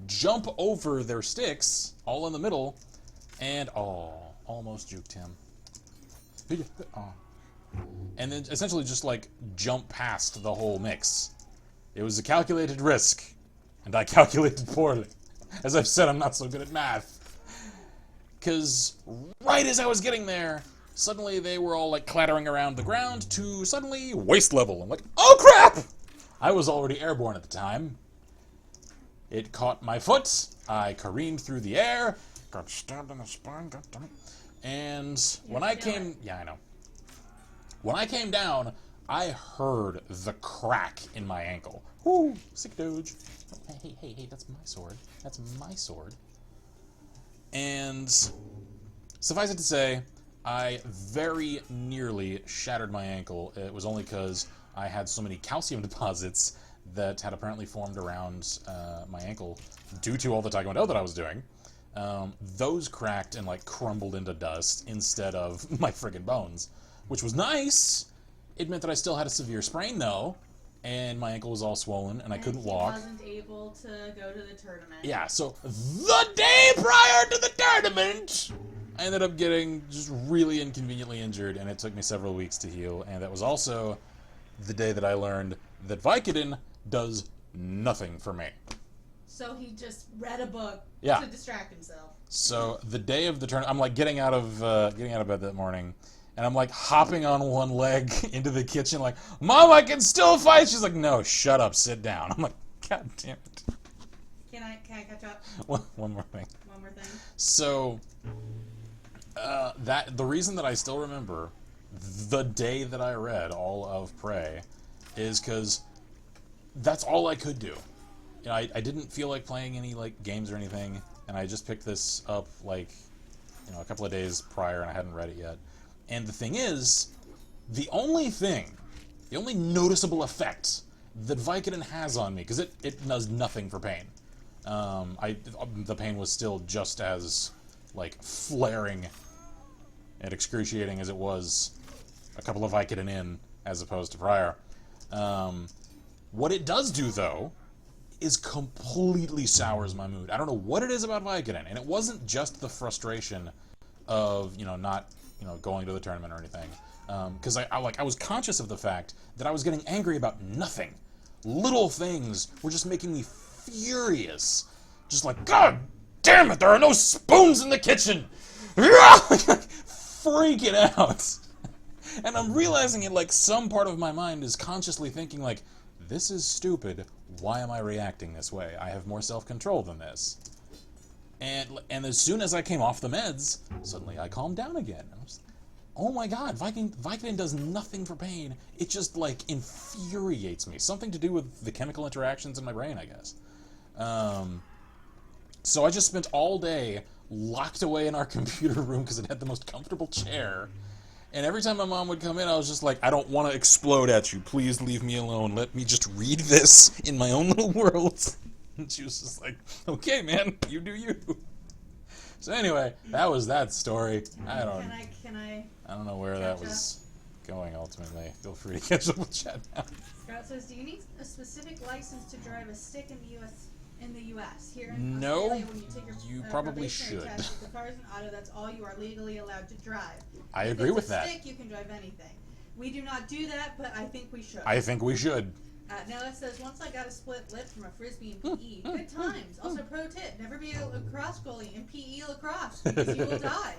jump over their sticks, all in the middle, and, almost juked him. And then essentially just, like, jump past the whole mix. It was a calculated risk. And I calculated poorly. As I've said, I'm not so good at math. Because right as I was getting there, suddenly they were all like clattering around the ground to suddenly waist level. I'm like, oh crap! I was already airborne at the time. It caught my foot. I careened through the air. Got stabbed in the spine. And when I came... Yeah, I know. When I came down, I heard the crack in my ankle. Whoo! Sick doge. Oh, hey, that's my sword. That's my sword. And suffice it to say, I very nearly shattered my ankle. It was only because I had so many calcium deposits that had apparently formed around my ankle due to all the Taekwondo that I was doing. Those cracked and like crumbled into dust instead of my friggin' bones, which was nice. It meant that I still had a severe sprain though, and my ankle was all swollen and I couldn't walk. I wasn't able to go to the tournament. Yeah, so the day prior to the tournament, I ended up getting just really inconveniently injured, and it took me several weeks to heal. And that was also the day that I learned that Vicodin does nothing for me. So he just read a book to distract himself. So the day of the tournament, I'm like getting out of bed that morning, and I'm like hopping on one leg into the kitchen, like, Mom, I can still fight. She's like, No, shut up, sit down. I'm like, God damn it. Can I catch up? One more thing. One more thing. So the reason that I still remember the day that I read all of Prey is because that's all I could do. You know, I didn't feel like playing any like games or anything, and I just picked this up like, you know, a couple of days prior, and I hadn't read it yet. And the thing is, the only noticeable effect that Vicodin has on me, because it does nothing for pain. The pain was still just as like flaring and excruciating as it was a couple of Vicodin in, as opposed to prior. What it does do though is completely sours my mood. I don't know what it is about Vicodin, and it wasn't just the frustration of, you know, not, you know, going to the tournament or anything, because I was conscious of the fact that I was getting angry about nothing. Little things were just making me furious. Just like, God damn it, there are no spoons in the kitchen! Freaking out. And I'm realizing it, like, some part of my mind is consciously thinking, like, this is stupid. Why am I reacting this way? I have more self-control than this. And as soon as I came off the meds, suddenly I calmed down again. I was like, oh my God, Vicodin does nothing for pain. It just, like, infuriates me. Something to do with the chemical interactions in my brain, I guess. So I just spent all day locked away in our computer room because it had the most comfortable chair. And every time my mom would come in, I was just like, I don't want to explode at you. Please leave me alone. Let me just read this in my own little world. And she was just like, okay, man, you do you. So anyway, that was that story. I don't know where that was going ultimately. Feel free to catch up with chat now. Scott says, do you need a specific license to drive a stick in the U.S.? Here in no, Australia, when you take your probably should. Test, if the car is an auto, that's all you are legally allowed to drive. I agree with that. Stick, you can drive anything. We do not do that, but I think we should. I think we should. Now it says, once I got a split lip from a frisbee in PE. Good times. Also, pro tip, never be a lacrosse goalie in PE lacrosse, because you will die.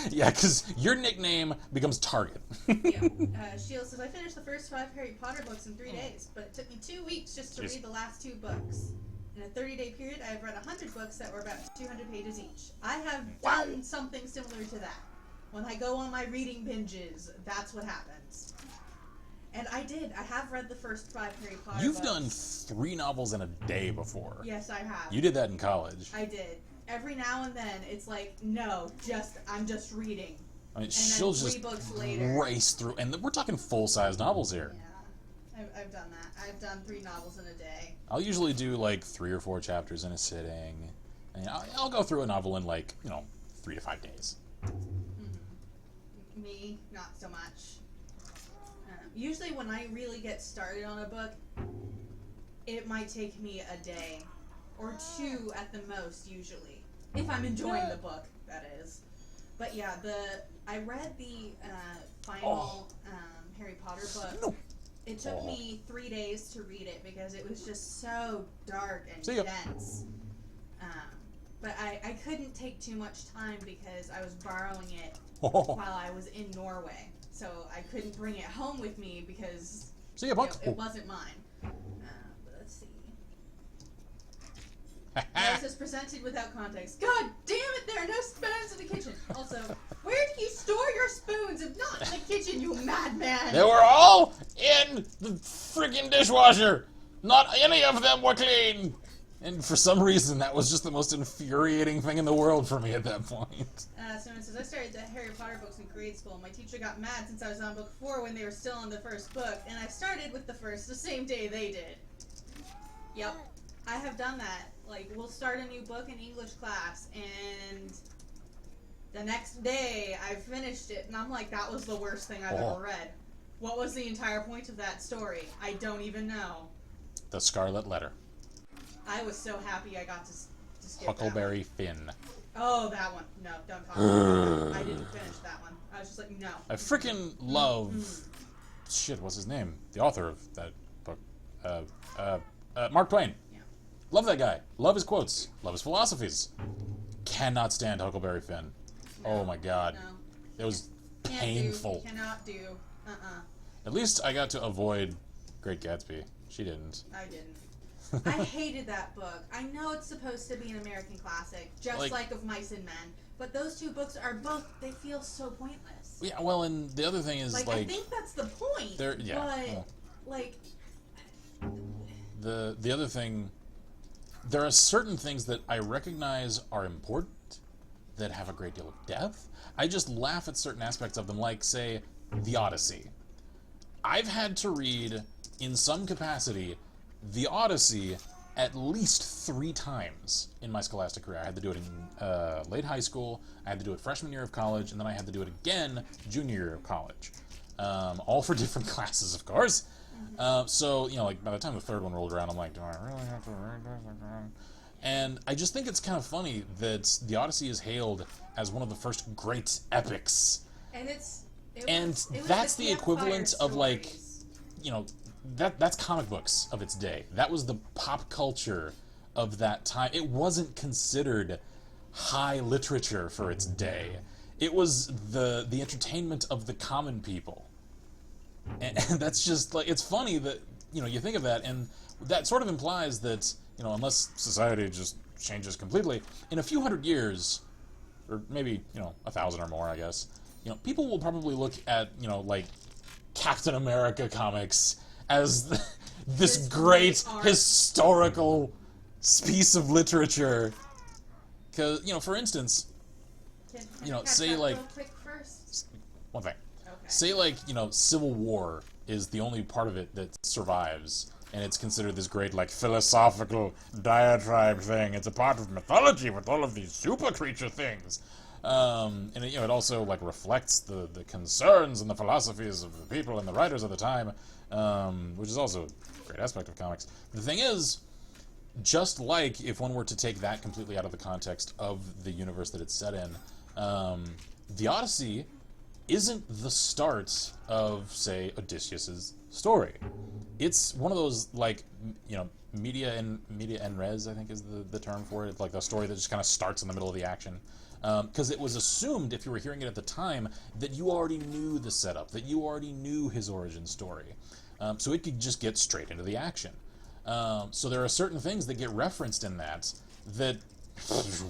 Yeah, because your nickname becomes Target. Yeah. Shield says, I finished the first 5 Harry Potter books in 3 days, but it took me 2 weeks just to read the last 2 books. In a 30-day period, I have read 100 books that were about 200 pages each. I have done something similar to that. When I go on my reading binges, that's what happens. And I have read the first 5 Harry Potter You've books. done 3 novels in a day before. Yes, I have. You did that in college. I did. Every now and then, it's like, no, I'm just reading. I mean, and she'll then 3 just books later. race through, and we're talking full-size novels here. Yeah, I've done that. I've done 3 novels in a day. I'll usually do like 3 or 4 chapters in a sitting, and I'll go through a novel in like, 3 to 5 days. Mm-hmm. Me, not so much. Usually when I really get started on a book, it might take me a day or 2 at the most, usually. If I'm enjoying the book, that is. But yeah, I read the final Harry Potter book. No. It took me 3 days to read it because it was just so dark and dense. But I couldn't take too much time because I was borrowing it while I was in Norway. So I couldn't bring it home with me because it wasn't mine. But let's see. It says presented without context. God damn it, there are no spoons in the kitchen. Also, where do you store your spoons if not in the kitchen, you madman? They were all in the freaking dishwasher. Not any of them were clean. And for some reason, that was just the most infuriating thing in the world for me at that point. Someone says, I started the Harry Potter books in grade school. My teacher got mad since I was on book 4 when they were still on the first book, and I started with the first the same day they did. Yep. I have done that. Like, we'll start a new book in English class, and the next day I finished it, and I'm like, that was the worst thing I've ever read. What was the entire point of that story? I don't even know. The Scarlet Letter. I was so happy I got to skip Huckleberry Finn. Oh, that one. No, don't talk about that. I didn't finish that one. I was just like, no. I freaking love... Shit, what's his name? The author of that book. Mark Twain. Yeah. Love that guy. Love his quotes. Love his philosophies. Cannot stand Huckleberry Finn. No, Oh my god. no. It was Can't painful. Do, cannot do. At least I got to avoid Great Gatsby. She didn't. I didn't. I hated that book. I know it's supposed to be an American classic, just like Of Mice and Men, but those two books are both, they feel so pointless. Yeah, well, and the other thing is, I think that's the point, but, like... The other thing, there are certain things that I recognize are important, that have a great deal of depth. I just laugh at certain aspects of them, like, say, The Odyssey. I've had to read, in some capacity, The Odyssey at least 3 times in my scholastic career. I had to do it in late high school, I had to do it freshman year of college, and then I had to do it again junior year of college. All for different classes, of course. So, you know, like, by the time the third one rolled around, I'm like, do I really have to read this again? And I just think it's kind of funny that The Odyssey is hailed as one of the first great epics. And that's the equivalent of, like, you know, that's comic books of its day. That was the pop culture of that time. It wasn't considered high literature for its day. It was the entertainment of the common people. And that's just, like, it's funny that, you know, you think of that, and that sort of implies that, you know, unless society just changes completely, in a few hundred years, or maybe, you know, 1,000 or more, I guess, you know, people will probably look at, you know, like, Captain America comics as this great historical piece of literature. Because, you know, for instance, you know, say, like, one thing. Okay. Say, like, you know, Civil War is the only part of it that survives, and it's considered this great, like, philosophical diatribe thing. It's a part of mythology with all of these super creature things. And it, you know, it also, like, reflects the concerns and the philosophies of the people and the writers of the time, which is also a great aspect of comics. The thing is, just like if one were to take that completely out of the context of the universe that it's set in, the Odyssey isn't the start of, say, Odysseus's story. It's one of those, like, you know, media en res, I think is the term for it, like a story that just kind of starts in the middle of the action. Because it was assumed, if you were hearing it at the time, that you already knew the setup, that you already knew his origin story. So it could just get straight into the action. So there are certain things that get referenced in that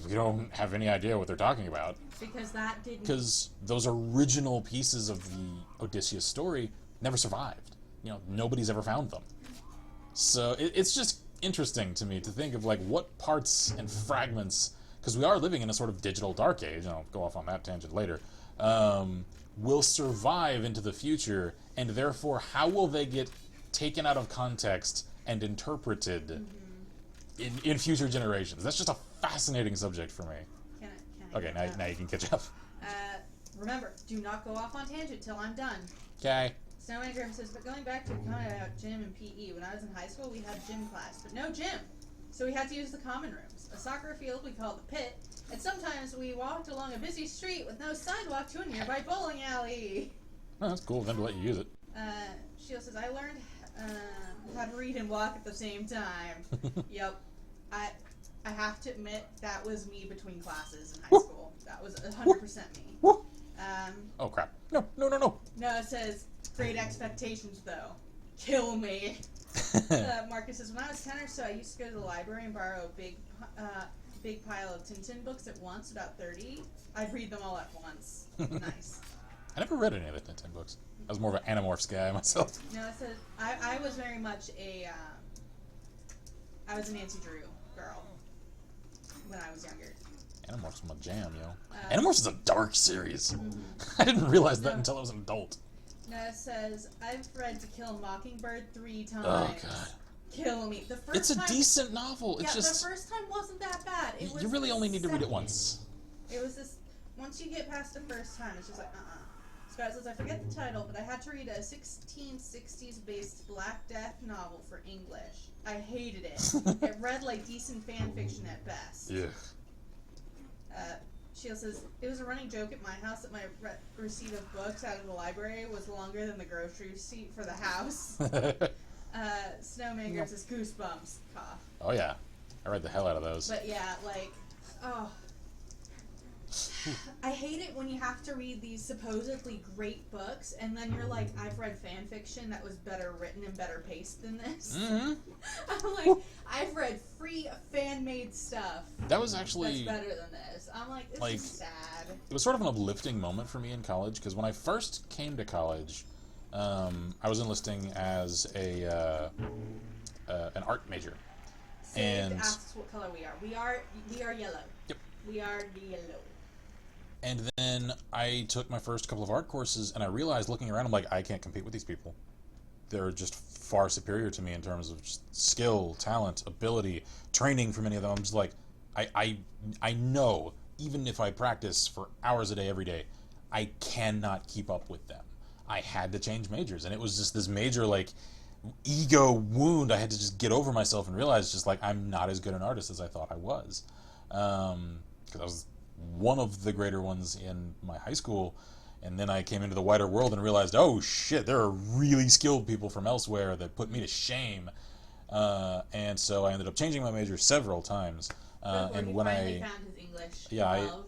we don't have any idea what they're talking about. Because those original pieces of the Odysseus story never survived. You know, nobody's ever found them. So it's just interesting to me to think of, like, what parts and fragments, because we are living in a sort of digital dark age, and I'll go off on that tangent later, will survive into the future, and therefore how will they get taken out of context and interpreted in future generations? That's just a fascinating subject for me. Can I okay, now you can catch up. Remember, do not go off on tangent till I'm done. Okay. Snowman Grimm says, but going back to gym and PE, when I was in high school, we had gym class, but no gym. So we had to use the common rooms. A soccer field we called the pit, and sometimes we walked along a busy street with no sidewalk to a nearby bowling alley. Oh, that's cool of them to let you use it. Sheila says, I learned how to read and walk at the same time. Yep. I have to admit, that was me between classes in high school. That was 100% me. Oh, crap. No. No, it says, great expectations, though. Kill me. Marcus says, when I was 10 or so, I used to go to the library and borrow a big pile of Tintin books at once, about 30. I'd read them all at once. Nice. I never read any of the Tintin books. I was more of an Animorphs guy myself. No, I was very much I was a Nancy Drew girl when I was younger. Animorphs was my jam, yo. Animorphs is a dark series. I didn't realize that until I was an adult. No, it says, I've read To Kill a Mockingbird 3 times. Oh, God. Kill me. The first It's a decent novel. It's just... the first time wasn't that bad. It was you really only need to read it once. It was this... Once you get past the first time, it's just like, Scott says, I forget the title, but I had to read a 1660s-based Black Death novel for English. I hated it. It read like decent fan fiction at best. Yeah. Sheila says, it was a running joke at my house that my receipt of books out of the library was longer than the grocery receipt for the house. Snowmaker says, goosebumps. Cough. Oh, yeah. I read the hell out of those. But yeah, like, oh. I hate it when you have to read these supposedly great books, and then you're like, I've read fan fiction that was better written and better paced than this. Mm-hmm. I'm like, I've read free fan-made stuff. That was actually... that's better than this. I'm like, this is sad. It was sort of an uplifting moment for me in college, because when I first came to college, I was enlisting as an art major. And asks what color we are. We are yellow. Yep. We are yellow. And then I took my first couple of art courses, and I realized, looking around, I'm like, I can't compete with these people. They're just far superior to me in terms of just skill, talent, ability, training for many of them. I'm just like, I know, even if I practice for hours a day, every day, I cannot keep up with them. I had to change majors, and it was just this major, like, ego wound I had to just get over myself and realize, just like, I'm not as good an artist as I thought I was. Because I was one of the greater ones in my high school, and then I came into the wider world and realized, oh shit, there are really skilled people from elsewhere that put me to shame. And so I ended up changing my major several times. And when I found his English,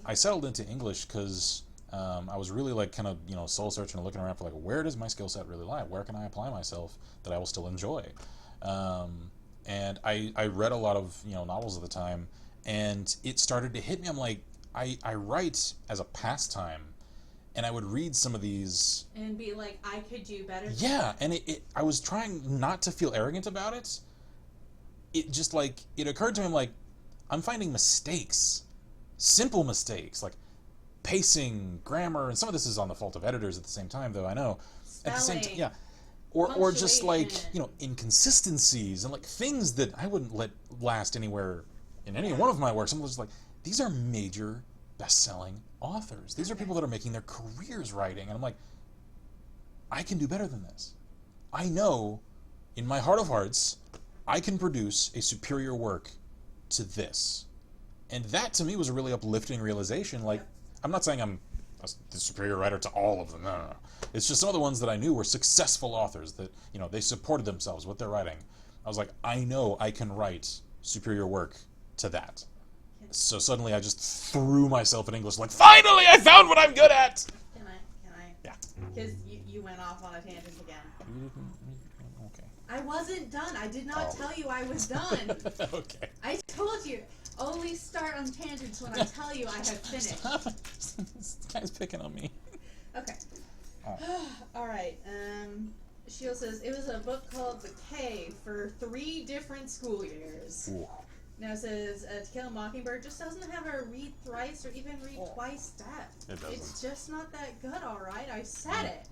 I settled into English because I was really like kind of soul searching and looking around for like, where does my skill set really lie? Where can I apply myself that I will still enjoy? And I read a lot of novels at the time, and it started to hit me. I'm like, I write as a pastime, and I would read some of these and be like, I could do better. Yeah, and I was trying not to feel arrogant about it. It just like it occurred to me, I'm like, I'm finding mistakes, simple mistakes like pacing, grammar, and some of this is on the fault of editors at the same time, though I know. Spelling, at the same time, yeah, or just like inconsistencies and like things that I wouldn't let last anywhere in any one of my works. I'm just like, these are major best-selling authors. These are people that are making their careers writing. And I'm like, I can do better than this. I know, in my heart of hearts, I can produce a superior work to this. And that, to me, was a really uplifting realization. Like, I'm not saying I'm the superior writer to all of them. No. It's just some of the ones that I knew were successful authors that, they supported themselves with their writing. I was like, I know I can write superior work to that. So suddenly I just threw myself in English, like, finally I found what I'm good at! Can I? Yeah. Because you went off on a tangent again. Okay. I wasn't done. I did not tell you I was done. Okay. I told you. Only start on tangents when I tell you I have finished. Stop it. This guy's picking on me. Okay. Alright. Sheila says, it was a book called The K for 3 different school years. Ooh. Now it says, To Kill a Mockingbird just doesn't have a read thrice or even read twice depth. It doesn't. It's just not that good, alright? I said it.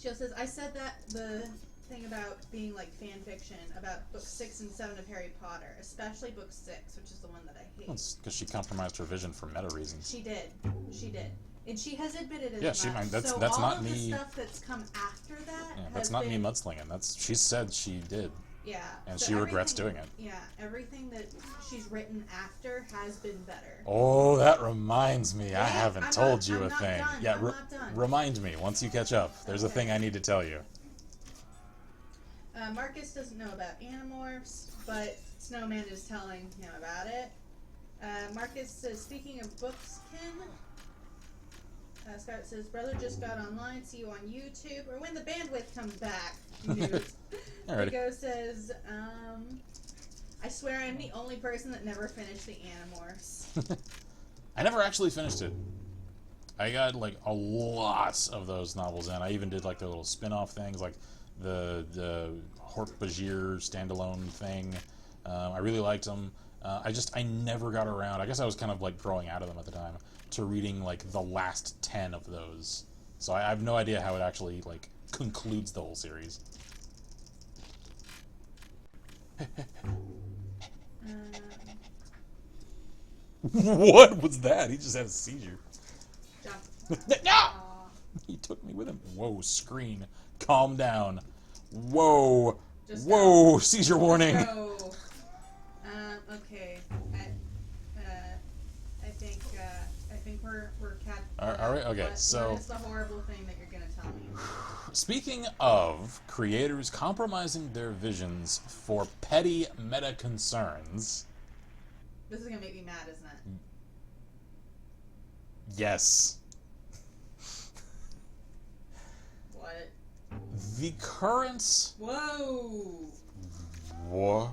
Sheila says, I said that the thing about being like fan fiction about books 6 and 7 of Harry Potter, especially book 6, which is the one that I hate. It's because she compromised her vision for meta reasons. She did. And she has admitted as Yeah, much. that's so not all of me. The stuff that's come after that. Yeah, that's not me mudslinging. She said she did. Yeah. And she regrets doing it. Yeah, everything that she's written after has been better. Oh, that reminds me. I haven't told you a thing. Done. Yeah, I'm not done. Remind me once you catch up. There's a thing I need to tell you. Marcus doesn't know about Animorphs, but Snowman is telling him about it. Marcus says, speaking of books, Ken, Scott says, brother just got online, see you on YouTube, or when the bandwidth comes back. News. Alrighty. Rico says, I swear I'm the only person that never finished the Animorphs. I never actually finished it. I got like a lot of those novels in. I even did like the little spin-off things, like the Hort Bajir standalone thing. I really liked them. I never got around. I guess I was kind of like growing out of them at the time, to reading like the last 10 of those. So I have no idea how it actually like concludes the whole series. What was that? He just had a seizure. No! He took me with him. Whoa, screen. Calm down. Whoa. Whoa, go. Seizure warning. Okay. I think we're cat. Are we? Okay, so. What is the horrible thing that you're gonna tell me? Speaking of creators compromising their visions for petty meta concerns. This is gonna make me mad, isn't it? Yes. What? The current. Whoa. What?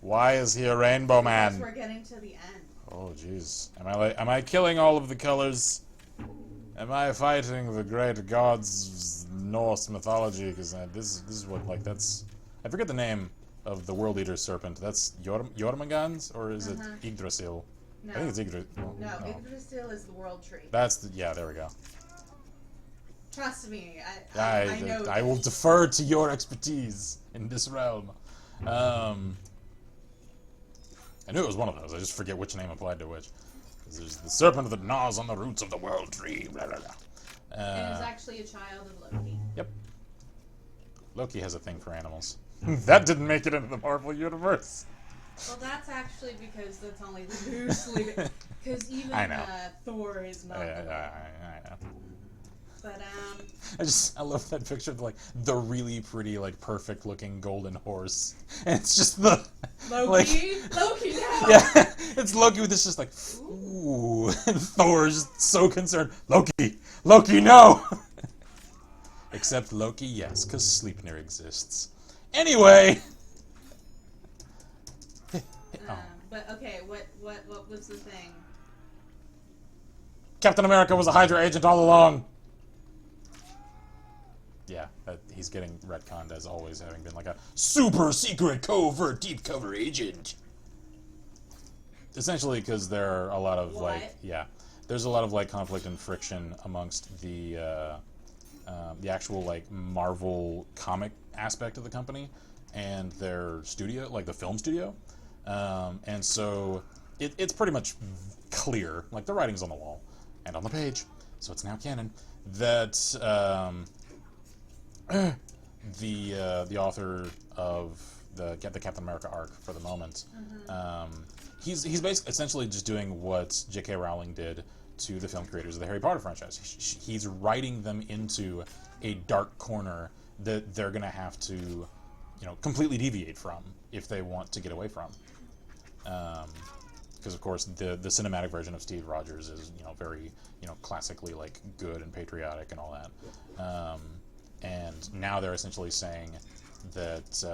Why is he a rainbow man? Because we're getting to the end. Oh, jeez. Am I killing all of the colors? Am I fighting the great gods of Norse mythology? Because this is what, like, that's... I forget the name of the World Eater Serpent. That's Jormungand's? Or is it Yggdrasil? No. I think it's Yggdrasil. No, Yggdrasil is the World Tree. That's the... Yeah, there we go. Trust me, I know. I will defer to your expertise in this realm. I knew it was one of those. I just forget which name applied to which. Because there's the serpent that gnaws on the roots of the world tree. Blah, blah, blah. And it's actually a child of Loki. Yep. Loki has a thing for animals. That didn't make it into the Marvel Universe. Well, that's actually because that's only loosely... Because even Thor is not the one. I know. But, I love that picture of, like, the really pretty, like, perfect-looking golden horse. And it's just the... Loki? Like, Loki, no! Yeah, it's Loki with this just like, ooh. And Thor's so concerned. Loki, no! Except Loki, yes, because Sleipnir exists. Anyway! But, okay, what was the thing? Captain America was a Hydra agent all along! Yeah, he's getting retconned as always, having been like a super secret covert deep cover agent. Essentially, because there are a lot of there's a lot of like conflict and friction amongst the actual like Marvel comic aspect of the company and their studio, like the film studio, and so it's pretty much clear, like the writing's on the wall and on the page, so it's now canon that. The author of the Captain America arc for the moment, he's basically essentially just doing what J.K. Rowling did to the film creators of the Harry Potter franchise. He's writing them into a dark corner that they're going to have to, completely deviate from if they want to get away from. Because of course the cinematic version of Steve Rogers is very classically like good and patriotic and all that. And now they're essentially saying that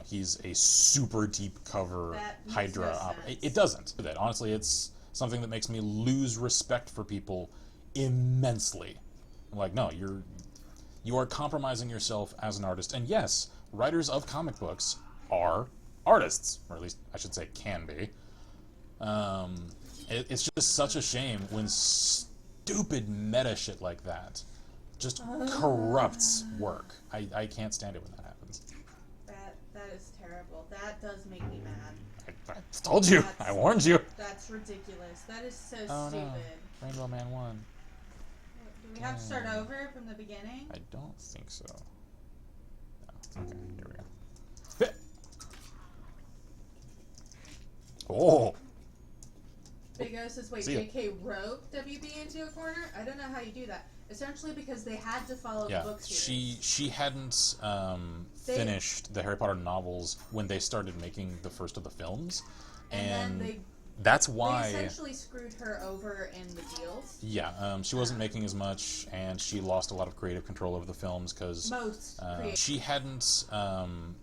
he's a super deep cover Hydra. It doesn't. That honestly, it's something that makes me lose respect for people immensely. I'm like, no, you are compromising yourself as an artist. And yes, writers of comic books are artists, or at least I should say can be. It's just such a shame when stupid meta shit like that just corrupts work. I can't stand it when that happens. That is terrible. That does make me mad. I told you. I warned you. That's ridiculous. That is so oh, stupid. No. Rainbow Man won. Do we have to start over from the beginning? I don't think so. No. Okay, here we go. Oh! Big O says, wait, JK wrote WB into a corner? I don't know how you do that. Essentially because they had to follow the book series. She hadn't finished the Harry Potter novels when they started making the first of the films. And then That's They why... essentially screwed her over in the deals. Yeah, she wasn't making as much, and she lost a lot of creative control over the films because she hadn't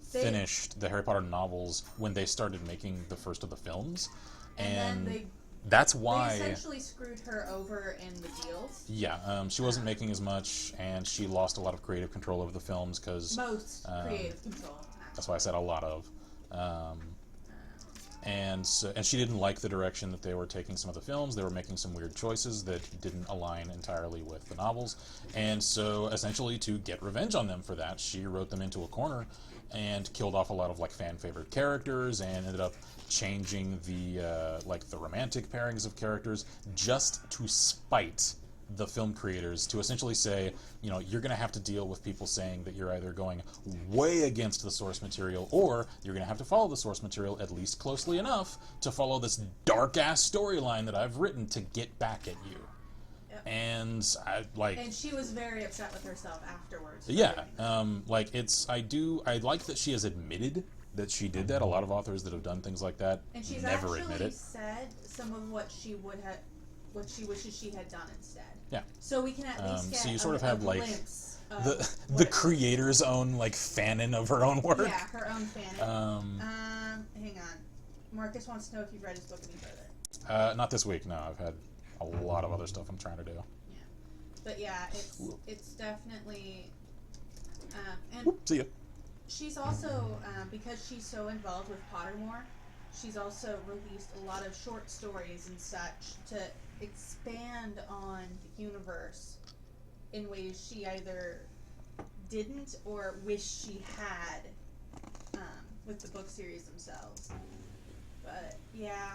finished the Harry Potter novels when they started making the first of the films, and that's why... They essentially screwed her over in the deals. Yeah, she wasn't making as much, and she lost a lot of creative control over the films because... creative control. That's why I said a lot of. And she didn't like the direction that they were taking some of the films. They were making some weird choices that didn't align entirely with the novels. And so, essentially, to get revenge on them for that, she wrote them into a corner and killed off a lot of like fan-favorite characters and ended up changing the the romantic pairings of characters just to spite the film creators, to essentially say, you know, you're going to have to deal with people saying that you're either going way against the source material, or you're going to have to follow the source material at least closely enough to follow this dark-ass storyline that I've written to get back at you. Yep. And and she was very upset with herself afterwards. Yeah, I like that she has admitted that she did that. A lot of authors that have done things like that and she's never admit it. Said some of what she wishes she had done instead. Yeah. So we can at least get so you sort of have like the creator's own like fanon of her own work. Yeah, her own fanon. Hang on. Marcus wants to know if you've read his book any further. Not this week. No, I've had a lot of other stuff I'm trying to do. Yeah, but yeah, it's definitely. And Whoop, see ya. she's also because she's so involved with Pottermore. She's also released a lot of short stories and such to expand on the universe in ways she either didn't or wish she had with the book series themselves. But yeah,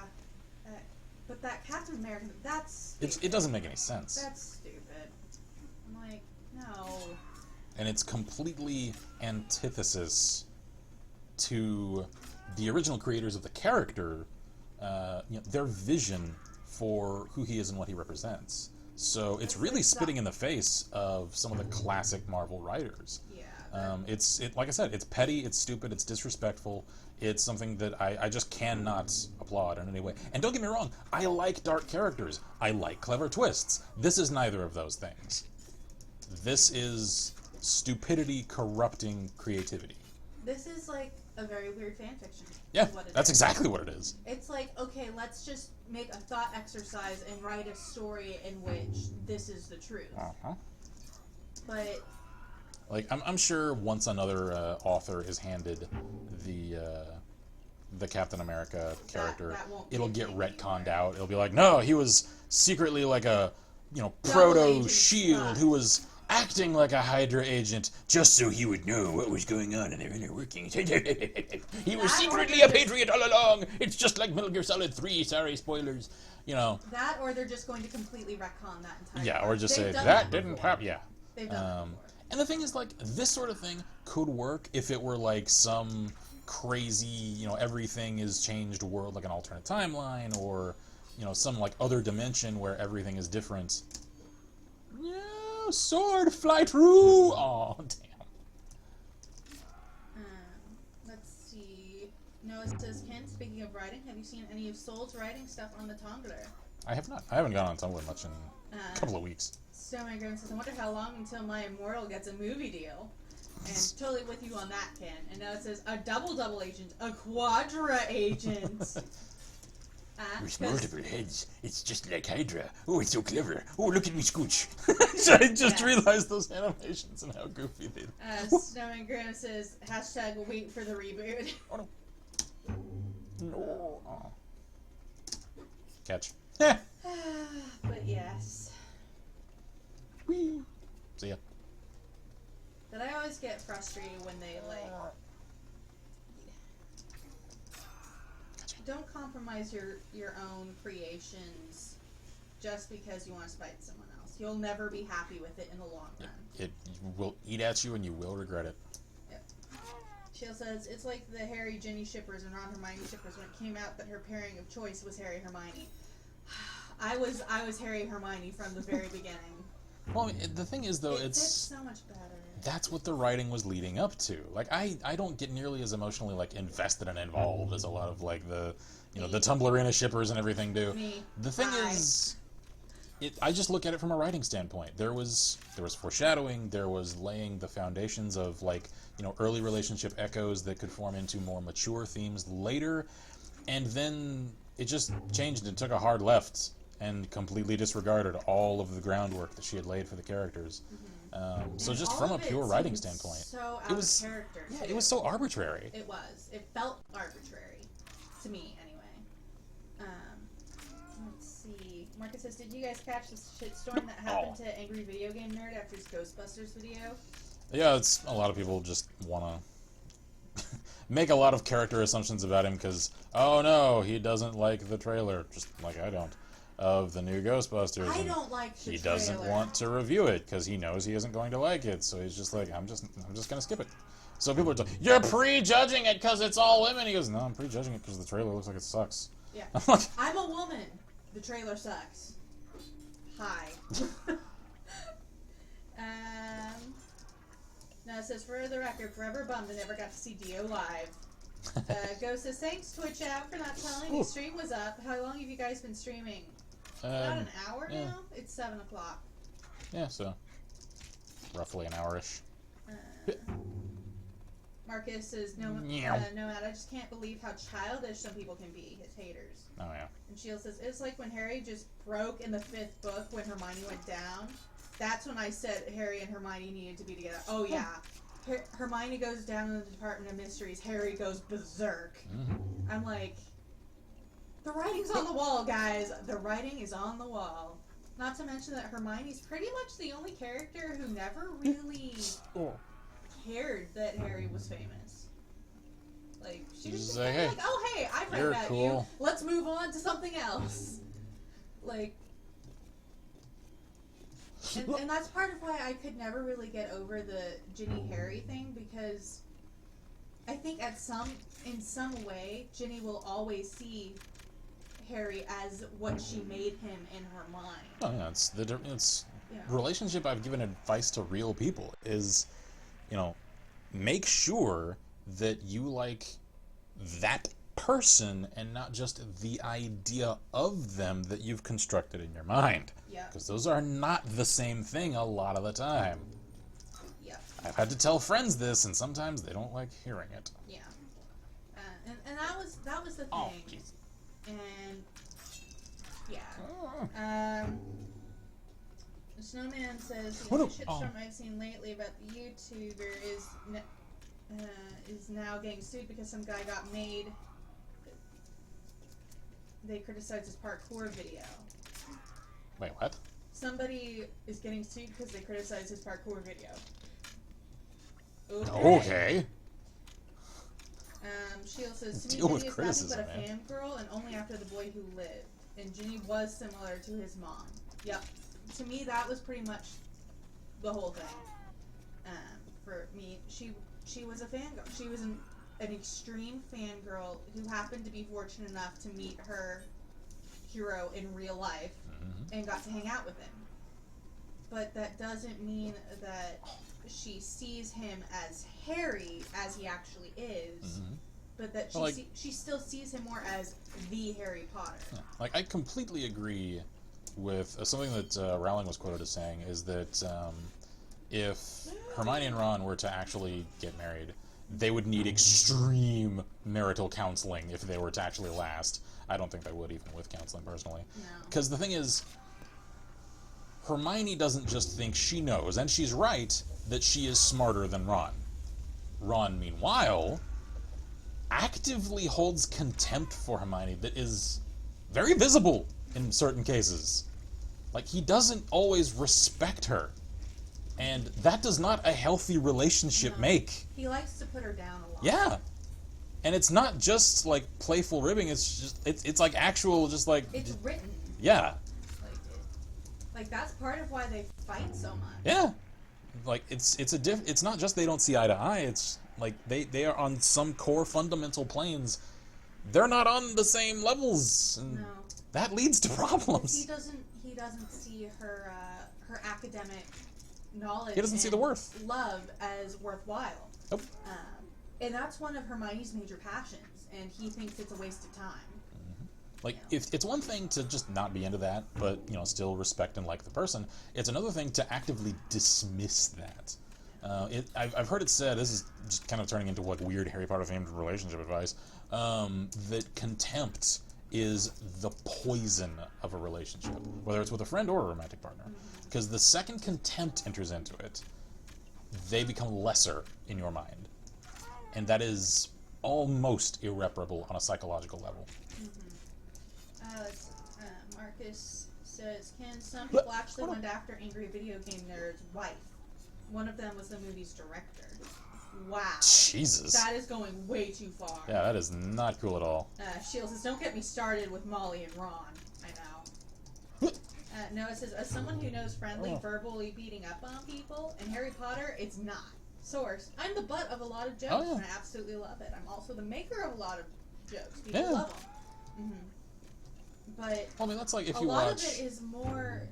but that Captain America, that's stupid. It doesn't make any sense. That's stupid. I'm like, no. And it's completely antithesis to the original creators of the character, their vision for who he is and what he represents. So it's really spitting in the face of some of the classic Marvel writers. Yeah. Like I said, it's petty, it's stupid, it's disrespectful. It's something that I just cannot applaud in any way. And don't get me wrong, I like dark characters. I like clever twists. This is neither of those things. This is stupidity corrupting creativity. This is like a very weird fanfiction. Yeah, that's exactly what it is. It's like, okay, let's just make a thought exercise and write a story in which this is the truth. Uh-huh. But like, I'm sure once another author is handed the Captain America character, it'll get retconned out. It'll be like, no, he was secretly like a, proto-Shield who was acting like a Hydra agent just so he would know what was going on in their inner workings. He was secretly a patriot all along. It's just like Metal Gear Solid 3. Sorry, spoilers. That, or they're just going to completely retcon that entire. Yeah, or just say that didn't happen. Yeah. They've done that before. And the thing is, like, this sort of thing could work if it were like some crazy, everything is changed world, like an alternate timeline, or some like other dimension where everything is different. Yeah. Sword fly through. Oh, damn. Let's see. Noah says, Ken, speaking of writing, have you seen any of Soul's writing stuff on the Tumblr? I have not. I haven't gone on Tumblr much in a couple of weeks. Snowman says, I wonder how long until my Immortal gets a movie deal. And totally with you on that, Ken. And now it says, a double agent, a quadra agent. With multiple heads, it's just like Hydra. Oh, it's so clever. Oh, look at me scooch. I just realized those animations and how goofy they are. Snowman Graham says, hashtag wait for the reboot. Oh, no. No. Oh. Catch. Yeah. But yes. Whee. See ya. But I always get frustrated when they, don't compromise your own creations just because you want to spite someone else. You'll never be happy with it in the long run. It will eat at you and you will regret it. Yep. Shield says, it's like the Harry Ginny shippers and Ron Hermione shippers when it came out that her pairing of choice was Harry Hermione. I was Harry Hermione from the very beginning. Well, the thing is, though, it's so much better. that's what the writing was leading up to. Like, I don't get nearly as emotionally, like, invested and involved as a lot of, like, the, you know, the Tumblr Arena shippers and everything do. Me. The thing is, I just look at it from a writing standpoint. There was foreshadowing, there was laying the foundations of, like, you know, early relationship echoes that could form into more mature themes later, and then it just changed and took a hard left and completely disregarded all of the groundwork that she had laid for the characters. So And just all from a of it pure writing seemed standpoint, so out it was of character. yeah, too. it was so arbitrary. It was. It felt arbitrary to me, anyway. Let's see. Marcus says, "Did you guys catch the shitstorm that happened to Angry Video Game Nerd after his Ghostbusters video?" Yeah, it's a lot of people just want to make a lot of character assumptions about him because, oh no, he doesn't like the trailer, just like I don't, of the new Ghostbusters. I don't like the He trailer. doesn't want to review it because he knows he isn't going to like it, so he's just like, I'm just gonna skip it. So people are like, you're prejudging it because it's all women. He goes, no, I'm prejudging it because the trailer looks like it sucks. Yeah. I'm like, I'm a woman. The trailer sucks. Hi. Now it says, for the record, forever bummed I never got to see Dio live. Ghost says, thanks Twitch out for not telling me stream was up. How long have you guys been streaming? About an hour yeah. now? It's 7 o'clock. Yeah, so roughly an hour-ish. Marcus says, no, Matt, I just can't believe how childish some people can be, his haters. Oh yeah. And Shield says, it's like when Harry just broke in the 5th book when Hermione went down. That's when I said Harry and Hermione needed to be together. Oh yeah. Hermione goes down in the Department of Mysteries. Harry goes berserk. Mm-hmm. I'm like, the writing's on the wall, guys. The writing is on the wall. Not to mention that Hermione's pretty much the only character who never really cared that Harry was famous. Like, she was just like, like, oh hey, I've read you're about cool. you. Let's move on to something else. Like, and that's part of why I could never really get over the Ginny Harry thing, because I think in some way, Ginny will always see Harry as what she made him in her mind. Oh yeah, it's relationship I've given advice to real people is, you know, make sure that you like that person and not just the idea of them that you've constructed in your mind. Yeah. Because those are not the same thing a lot of the time. Yeah. I've had to tell friends this, and sometimes they don't like hearing it. Yeah. And that was the thing. Oh, jeez. And yeah. Snowman says the shitstorm I've seen lately about the YouTuber is now getting sued because some guy got made. They criticized his parkour video. Wait, what? Somebody is getting sued because they criticized his parkour video. Okay. Shield says, to me, Deal with Ginny is criticism, nothing but a fangirl, and only after the boy who lived. And Ginny was similar to his mom. Yep. To me, that was pretty much the whole thing. For me, she was a fangirl. She was an extreme fangirl who happened to be fortunate enough to meet her hero in real life and got to hang out with him. But that doesn't mean that she sees him as Harry as he actually is, but that she still sees him more as the Harry Potter. Yeah. Like, I completely agree with something that Rowling was quoted as saying is that if Hermione and Ron were to actually get married, they would need extreme marital counseling if they were to actually last. I don't think they would, even with counseling, personally. Because the thing is, Hermione doesn't just think she knows, and she's right, that she is smarter than Ron. Ron, meanwhile, actively holds contempt for Hermione that is very visible in certain cases. Like, he doesn't always respect her. And that does not a healthy relationship make. He likes to put her down a lot. Yeah. And it's not just, like, playful ribbing, it's just, it's like actual, just like... It's written. Yeah. Like, that's part of why they fight so much. Yeah. Like, it's not just they don't see eye to eye, it's, like, they are on some core fundamental planes. They're not on the same levels. And that leads to problems. He doesn't see her academic knowledge. He doesn't see the worth. Love as worthwhile. Nope. And that's one of Hermione's major passions, and he thinks it's a waste of time. Like, if it's one thing to just not be into that, but, you know, still respect and like the person, it's another thing to actively dismiss that. I've heard it said, this is just kind of turning into like weird Harry Potter themed relationship advice, that contempt is the poison of a relationship, whether it's with a friend or a romantic partner. Because the second contempt enters into it, they become lesser in your mind. And that is almost irreparable on a psychological level. Marcus says, can some people actually went after angry video game nerd's wife? One of them was the movie's director. Wow. Jesus. That is going way too far. Yeah, that is not cool at all. Shield says, don't get me started with Molly and Ron. I know. Noah says, as someone who knows friendly, verbally beating up on people, in Harry Potter, it's not. Source, I'm the butt of a lot of jokes, and I absolutely love it. I'm also the maker of a lot of jokes. People love them. But I mean, that's like if a you lot watch... of it is more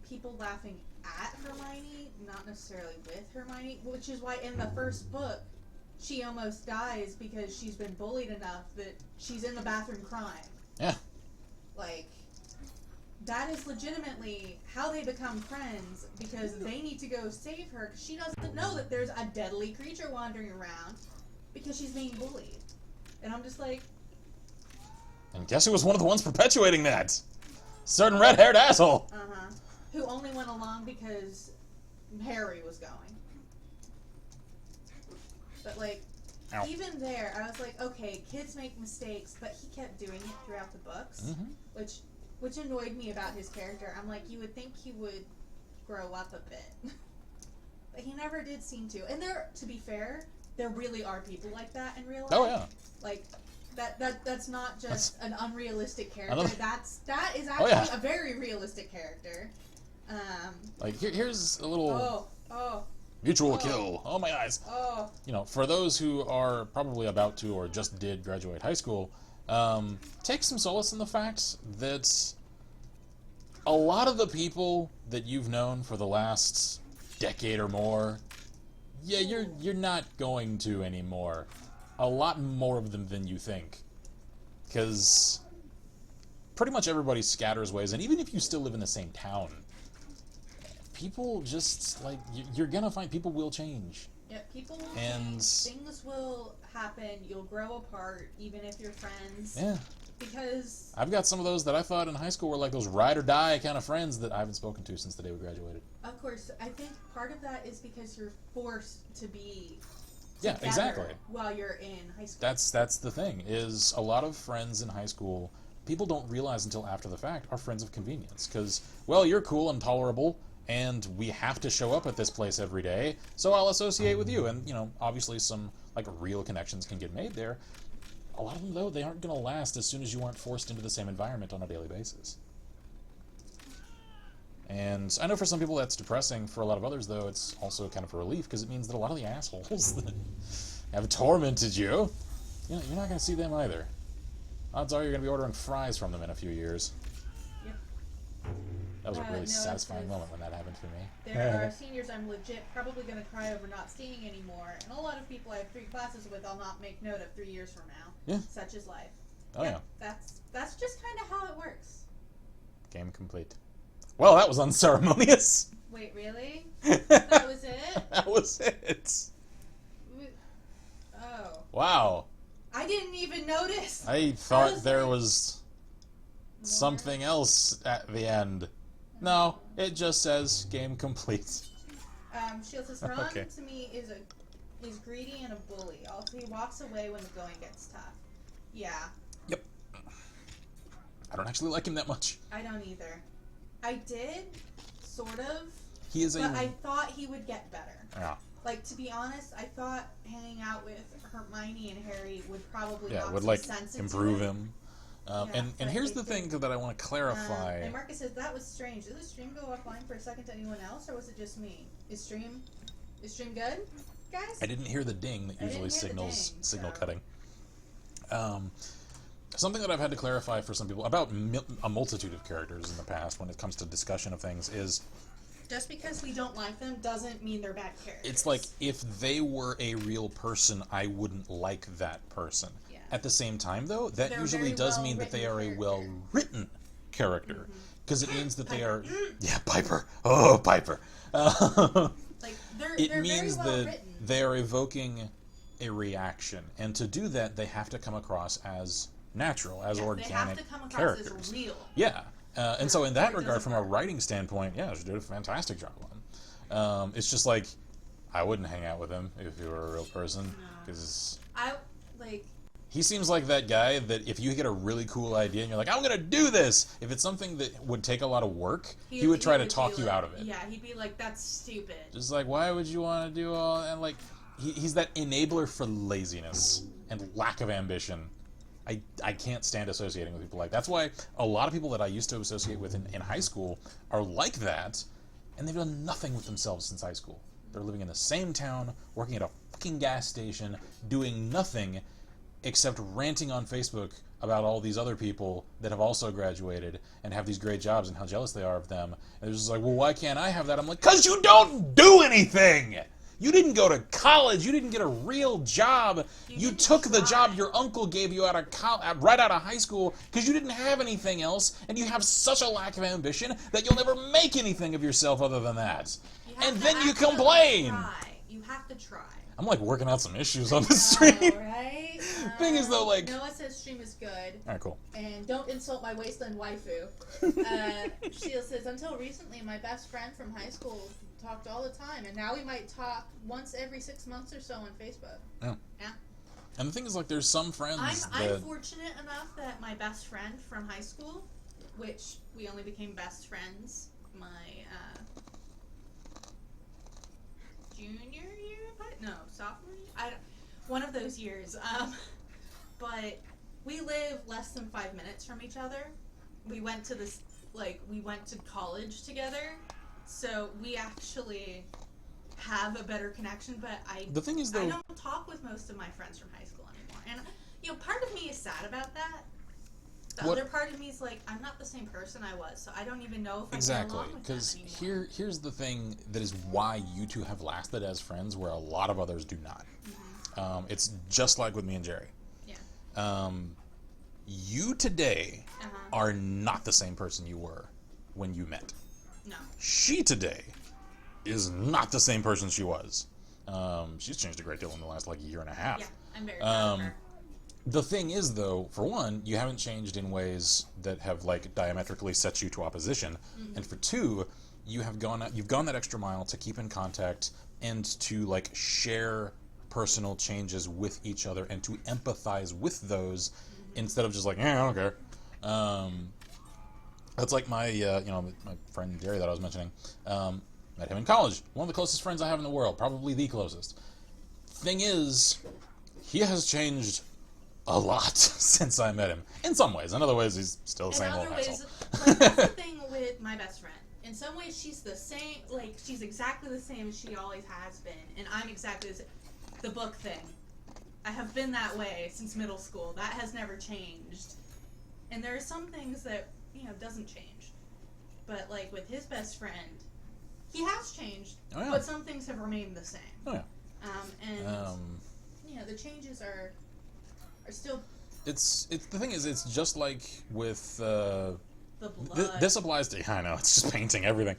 people laughing at Hermione, not necessarily with Hermione, which is why in the first book, she almost dies because she's been bullied enough that she's in the bathroom crying. Yeah. Like, that is legitimately how they become friends, because they need to go save her, because she doesn't know that there's a deadly creature wandering around because she's being bullied. And I'm just like... And guess who was one of the ones perpetuating that? Certain red-haired asshole! Who only went along because Harry was going. But, like, even there, I was like, okay, kids make mistakes, but he kept doing it throughout the books, which annoyed me about his character. I'm like, you would think he would grow up a bit. But he never did seem to. And to be fair, there really are people like that in real life. Oh, yeah. Like... That's not just an unrealistic character. That is actually a very realistic character. Like here's a little mutual kill. Oh my eyes. You know, for those who are probably about to or just did graduate high school, take some solace in the fact that a lot of the people that you've known for the last decade or more, you're not going to anymore. A lot more of them than you think. Because pretty much everybody scatters ways, and even if you still live in the same town, people just, like, you're gonna find people will change. Yeah, people will change, things will happen, you'll grow apart, even if you're friends. Yeah. Because... I've got some of those that I thought in high school were like those ride or die kind of friends that I haven't spoken to since the day we graduated. Of course, I think part of that is because you're forced to be... Yeah, exactly. While you're in high school. That's the thing, is a lot of friends in high school, people don't realize until after the fact, are friends of convenience. Because, well, you're cool and tolerable, and we have to show up at this place every day, so I'll associate with you. And, you know, obviously some, like, real connections can get made there. A lot of them, though, they aren't going to last as soon as you aren't forced into the same environment on a daily basis. And I know for some people that's depressing. For a lot of others, though, it's also kind of a relief, because it means that a lot of the assholes that have tormented you, you're not going to see them either. Odds are you're going to be ordering fries from them in a few years. Yep. That was a really satisfying moment when that happened for me. There are seniors I'm legit probably going to cry over not seeing anymore, and a lot of people I have 3 classes with I'll not make note of 3 years from now. Yeah. Such is life. Oh, yeah. That's just kind of how it works. Game complete. Well, that was unceremonious. Wait, really? That was it? That was it. Oh. Wow. I didn't even notice. I thought there was something else at the end. No, it just says game complete. Shield says, Ron to me is greedy and a bully. Also, he walks away when the going gets tough. Yeah. Yep. I don't actually like him that much. I don't either. I did, sort of. He is but I thought he would get better. Yeah. Like, to be honest, I thought hanging out with Hermione and Harry would probably would like improve him. And here's the thing that I want to clarify. And Marcus says that was strange. Did the stream go offline for a second to anyone else, or was it just me? Is stream good, guys? I didn't hear the ding that usually signals signal cutting. Something that I've had to clarify for some people about a multitude of characters in the past when it comes to discussion of things is Just because we don't like them doesn't mean they're bad characters. It's like, if they were a real person, I wouldn't like that person. Yeah. At the same time, though, that They're usually very does mean that they are a well-written character. Because it means that they are... Yeah, Piper! Oh, Piper! Like, it they're means very well that written. they are evoking a reaction. And to do that, they have to come across as natural, as organic they have to come across characters. as real. Yeah. And so in that It regard, doesn't from a work. writing standpoint, yeah, she did a fantastic job on him. It's just like, I wouldn't hang out with him if he were a real person, because he seems like that guy that if you get a really cool idea and you're like, I'm gonna do this, if it's something that would take a lot of work, he would try to talk you out of it. Yeah, he'd be like, that's stupid. Just like, why would you want to do all, and like, he's that enabler for laziness and lack of ambition. I can't stand associating with people like that. That's why a lot of people that I used to associate with in high school are like that, and they've done nothing with themselves since high school. They're living in the same town, working at a fucking gas station, doing nothing except ranting on Facebook about all these other people that have also graduated and have these great jobs and how jealous they are of them. And they're just like, well, why can't I have that? I'm like, 'cause you don't do anything! You didn't go to college. You didn't get a real job. You took the job your uncle gave you right out of high school because you didn't have anything else, and you have such a lack of ambition that you'll never make anything of yourself other than that. And then you complain. You have to try. I'm like working out some issues on the stream. Right? Thing is though, like, Noah says stream is good. Alright, cool. And don't insult my wasteland waifu. Sheila says, until recently, my best friend from high school talked all the time, and now we might talk once every 6 months or so on Facebook. Yeah. Yeah. And the thing is, like, there's some friends I'm fortunate enough that my best friend from high school, which we only became best friends my junior year? No, sophomore year? One of those years. But we live less than 5 minutes from each other. We went to we went to college together. So we actually have a better connection, but the thing is, though, I don't talk with most of my friends from high school anymore. And, part of me is sad about that. The other part of me is like, I'm not the same person I was, so I don't even know if I get along with them anymore. Here's the thing that is why you two have lasted as friends where a lot of others do not. It's just like with me and Jerry. Yeah. You today are not the same person you were when you met. No. She today is not the same person she was. She's changed a great deal in the last year and a half. Yeah, I'm very proud of her. The thing is, though, for one, you haven't changed in ways that have diametrically set you to opposition, and for two, you've gone that extra mile to keep in contact and to share personal changes with each other and to empathize with those instead of just I don't care. That's like my my friend Jerry that I was mentioning. Met him in college. One of the closest friends I have in the world, probably the closest. Thing is, he has changed a lot since I met him. In some ways. In other ways, he's still the same old asshole. That's the thing with my best friend. In some ways, she's the same. She's exactly the same as she always has been, and I'm exactly the same. The book thing. I have been that way since middle school. That has never changed. And there are some things that doesn't change. But with his best friend, he has changed. Oh, yeah. But some things have remained the same. Oh yeah. The changes are still. It's the thing is, it's just like with The blood. this applies to. I know, it's just painting everything.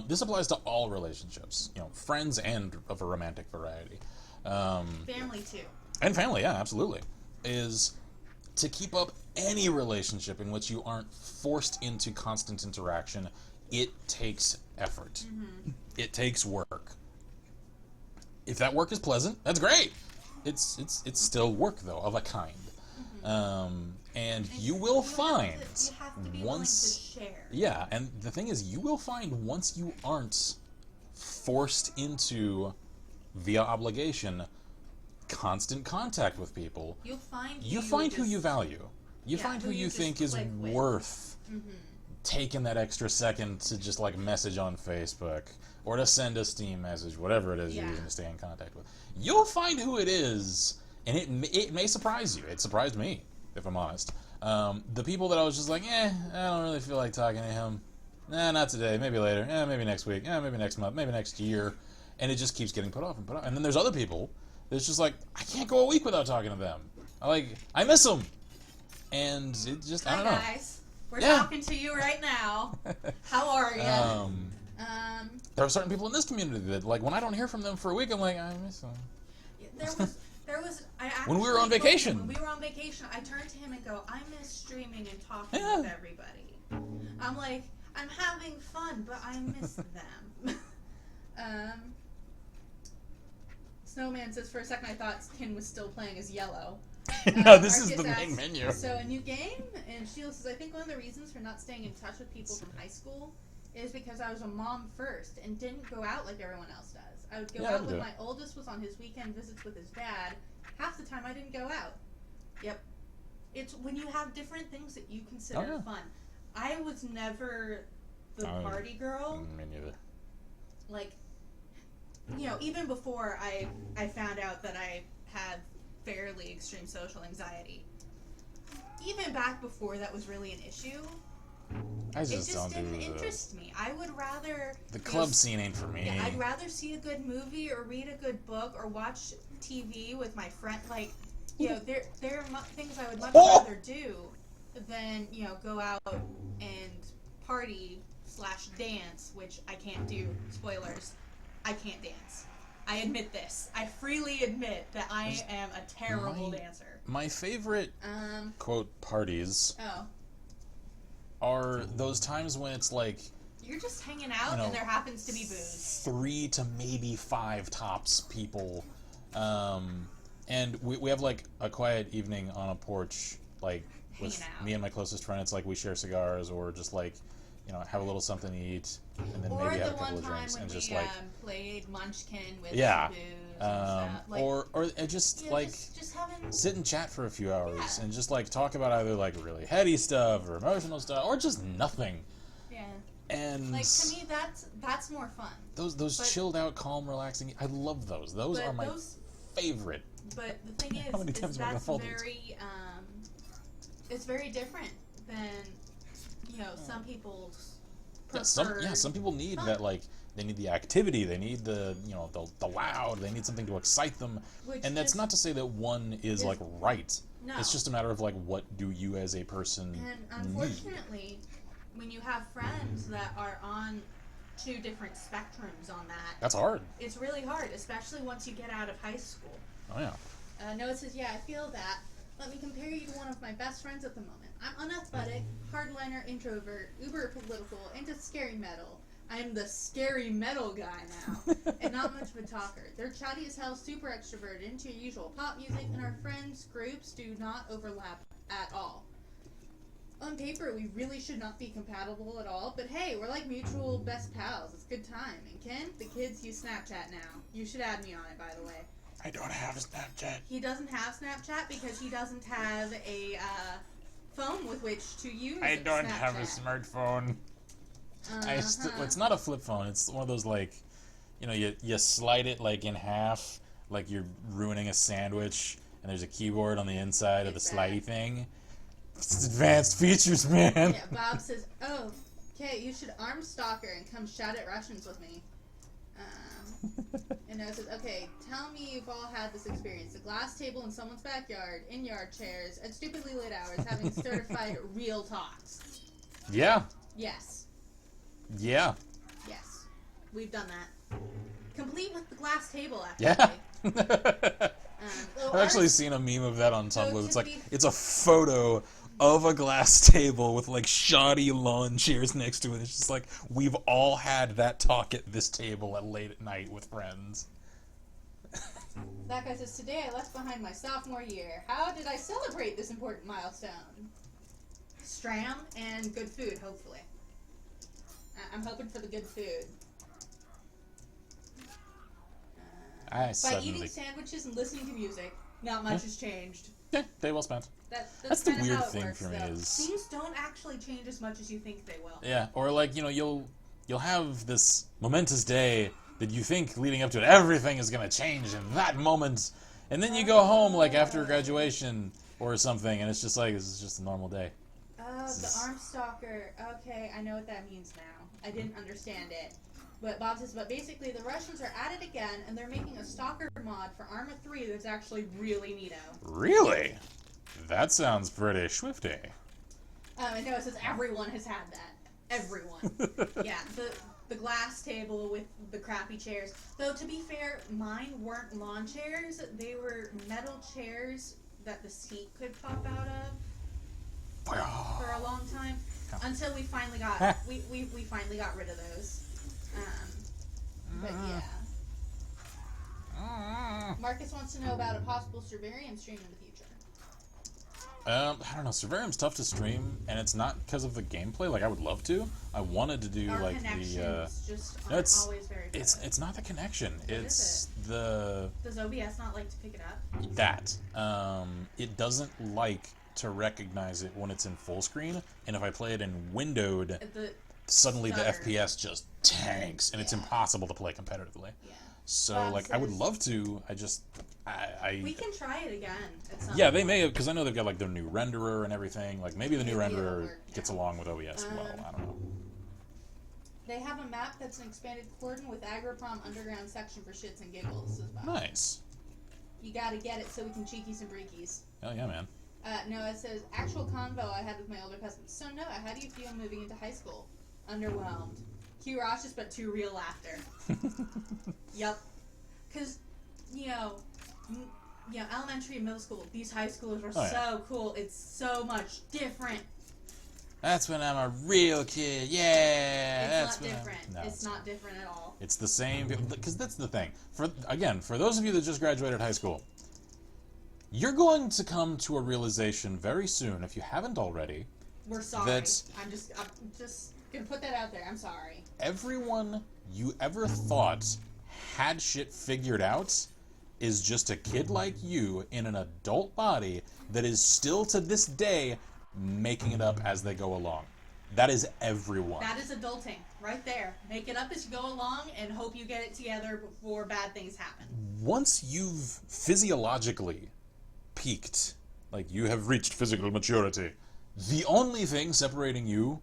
This applies to all relationships. Friends and of a romantic variety. Family too. And family, yeah, absolutely. Is to keep up any relationship in which you aren't forced into constant interaction, it takes effort. It takes work. If that work is pleasant, that's great. It's still work though, of a kind. And you will find You have to be once willing to share. yeah, and the thing is, you will find once you aren't forced into via obligation constant contact with people, You find who you value. You find who you think is worth taking that extra second to just message on Facebook or to send a Steam message, whatever it is you're using to stay in contact with. You'll find who it is, and it may surprise you. It surprised me, if I'm honest. The people that I was just I don't really feel like talking to him. Nah, not today. Maybe later. Yeah, maybe next week. Yeah, maybe next month. Maybe next year. And it just keeps getting put off and put off. And then there's other people that's just like, I can't go a week without talking to them. I miss them. And it just, I don't know. Hi guys, we're talking to you right now. How are you? There are certain people in this community that, like, when I don't hear from them for a week, I'm like, I miss them. There was. I actually, when we were on vacation. When we were on vacation, I turned to him and go, I miss streaming and talking with everybody. I'm like, I'm having fun, but I miss them. Snowman says, for a second I thought Kin was still playing as Yellow. No, this is the main menu. So a new game, and Sheila says, I think one of the reasons for not staying in touch with people from high school is because I was a mom first and didn't go out like everyone else does. I would go out when my oldest was on his weekend visits with his dad. Half the time I didn't go out. Yep. It's when you have different things that you consider fun. I was never the party girl. Me neither. Like, you know, even before I found out that I had fairly extreme social anxiety. Even back before that was really an issue. It just didn't interest me. I would rather... The club scene ain't for me. Yeah, I'd rather see a good movie or read a good book or watch TV with my friend. Like, you know, there are things I would much rather do than, you know, go out and party/dance, which I can't do. Spoilers. I can't dance. I admit this. I freely admit that I am a terrible dancer. My favorite, quote, parties are those times when it's like... You're just hanging out and there happens to be booze. 3 to maybe 5 tops people. And we have like a quiet evening on a porch, like with me and my closest friend. It's like we share cigars or just like, you know, have a little something to eat and then maybe have a couple of drinks and just like played Munchkin with booze and stuff. Like, or just like just having... sit and chat for a few hours and just like talk about either like really heady stuff or emotional stuff or just nothing. Yeah. And like to me that's more fun. Those chilled out, calm, relaxing. I love those. Those are my favorite. But the thing is that's very it's very different than, you know, some people's some people need that, like they need the activity, they need the, you know, the loud, they need something to excite them. And that's not to say that one is like right. No. It's just a matter of like what do you as a person And unfortunately, when you have friends that are on 2 different spectrums on that, that's hard. It's really hard, especially once you get out of high school. Oh yeah. Noah says, yeah, I feel that. Let me compare you to one of my best friends at the moment. I'm unathletic, hardliner, introvert, uber political, into scary metal. I'm the scary metal guy now, and not much of a talker. They're chatty as hell, super extroverted, into your usual pop music, and our friends' groups do not overlap at all. On paper, we really should not be compatible at all, but hey, we're like mutual best pals. It's a good time. And Ken, the kids use Snapchat now. You should add me on it, by the way. I don't have Snapchat. He doesn't have Snapchat because he doesn't have a phone with which to use I don't Snapchat. have a smartphone. It's not a flip phone. It's one of those, like, you know, you slide it like in half, like you're ruining a sandwich, and there's a keyboard on the inside of the slidey thing. It's advanced features, man. Yeah, Bob says, oh, okay, you should arm stalker and come shout at Russians with me. And Noah says, okay, tell me you've all had this experience. A glass table in someone's backyard, in yard chairs, at stupidly late hours, having certified real talks. Yeah. Yes. Yeah. Yes. We've done that. Complete with the glass table, actually. Yeah. I've actually seen a meme of that on Tumblr. It's like, it's a photo of a glass table with like shoddy lawn chairs next to it. It's just like, we've all had that talk at this table at late at night with friends. That guy says, today I left behind my sophomore year. How did I celebrate this important milestone? Stram and good food, hopefully. I'm hoping for the good food. By eating sandwiches and listening to music, not much has changed. Yeah, day well spent. That's the weird thing for me is things don't actually change as much as you think they will. Yeah, or like, you know, you'll have this momentous day that you think leading up to it, everything is gonna change in that moment, and then you go home like after graduation or something, and it's just like, this is just a normal day. Oh, the arm stalker. Okay, I know what that means now. I didn't understand it. But Bob says, but basically the Russians are at it again, and they're making a stalker mod for Arma 3 that's actually really neato. Really? That sounds pretty swifty. I know, it says everyone has had that. Everyone. Yeah, the glass table with the crappy chairs. Though, to be fair, mine weren't lawn chairs. They were metal chairs that the seat could pop out of for a long time. Until we finally got we finally got rid of those. But yeah. Marcus wants to know about a possible Servarium stream in the future. I don't know. Servarium's tough to stream, and it's not because of the gameplay. Like, I would love to. I wanted to do Our like connections just aren't always very good. It's not the connection. It's Does OBS not like to pick it up? That. It doesn't like to recognize it when it's in full screen, and if I play it in windowed, suddenly the FPS just tanks, and it's impossible to play competitively. Yeah. So, Bob like, says, I would love to. we can try it again at some Yeah, point. they may have, because I know they've got, like, their new renderer and everything. Like, maybe the new renderer gets along with OBS well. I don't know. They have a map that's an expanded Cordon with Agroprom underground section for shits and giggles, says Bob. Nice. You gotta get it so we can cheeky some breakies. Hell yeah, man. No, it says, actual convo I had with my older cousin. So, Noah, how do you feel moving into high school? Underwhelmed. Q Raucous, but too real laughter. Yep. Because, elementary and middle school, these high schoolers are so cool. It's so much different. That's when I'm a real kid. Yeah. It's not different. It's not different at all. It's the same, because that's the thing. For those of you that just graduated high school, you're going to come to a realization very soon, if you haven't already. We're sorry. I'm just gonna put that out there. I'm sorry. Everyone you ever thought had shit figured out is just a kid like you in an adult body that is still to this day making it up as they go along. That is everyone. That is adulting right there. Make it up as you go along and hope you get it together before bad things happen. Once you've physiologically peaked, like you have reached physical maturity, the only thing separating you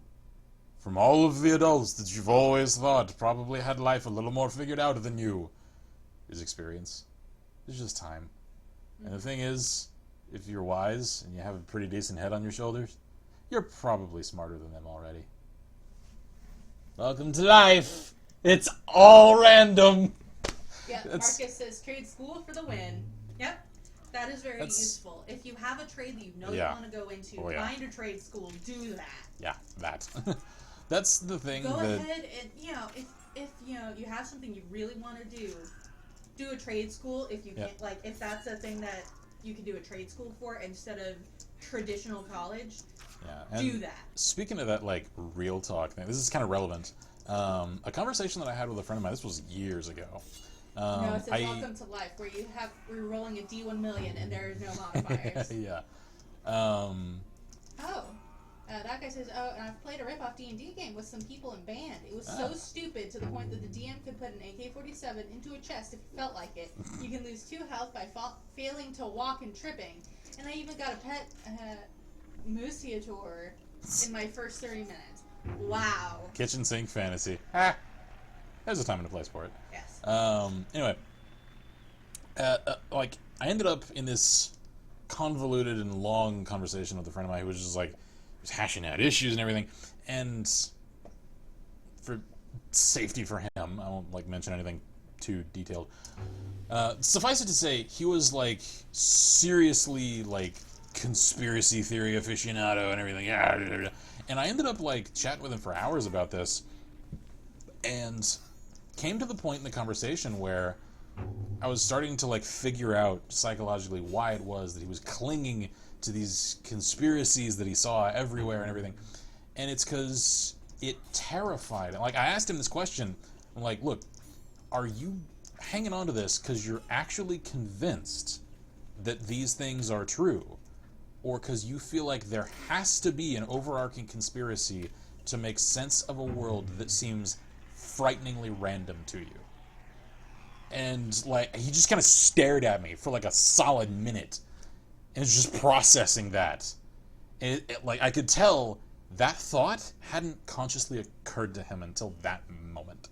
from all of the adults that you've always thought probably had life a little more figured out than you is experience. It's just time. And the thing is, if you're wise and you have a pretty decent head on your shoulders, you're probably smarter than them already. Welcome to life. It's all random. Yep, Marcus says trade school for the win. Yep, that is very useful. If you have a trade that you know you want to go into, find a trade school, do that. Yeah, that. That's the thing. Go ahead and, if you have something you really want to do a trade school. If you can't, like, if that's a thing that you can do a trade school for instead of traditional college, do that. Speaking of that, like, real talk thing, this is kind of relevant. A conversation that I had with a friend of mine, this was years ago. No, it says welcome to life, where we're rolling a D1 million and there is no modifiers. Yeah. That guy says, and I've played a rip-off D&D game with some people in band. It was so stupid to the point that the DM could put an AK-47 into a chest if he felt like it. You can lose 2 health by failing to walk and tripping. And I even got a pet Moosiator in my first 30 minutes. Wow. Kitchen sink fantasy. There's a time and a place for it. Yes. Anyway, like, I ended up in this convoluted and long conversation with a friend of mine who was just like, was hashing out issues and everything, and for safety for him, I won't like mention anything too detailed. Suffice it to say, he was like seriously like conspiracy theory aficionado and everything. Yeah, and I ended up like chatting with him for hours about this, and came to the point in the conversation where I was starting to like figure out psychologically why it was that he was clinging to these conspiracies that he saw everywhere and everything. And it's because it terrified him. Like, I asked him this question. I'm like, look, are you hanging on to this because you're actually convinced that these things are true? Or because you feel like there has to be an overarching conspiracy to make sense of a world that seems frighteningly random to you? And, like, he just kind of stared at me for, like, a solid minute. And was just processing that. Like, I could tell that thought hadn't consciously occurred to him until that moment.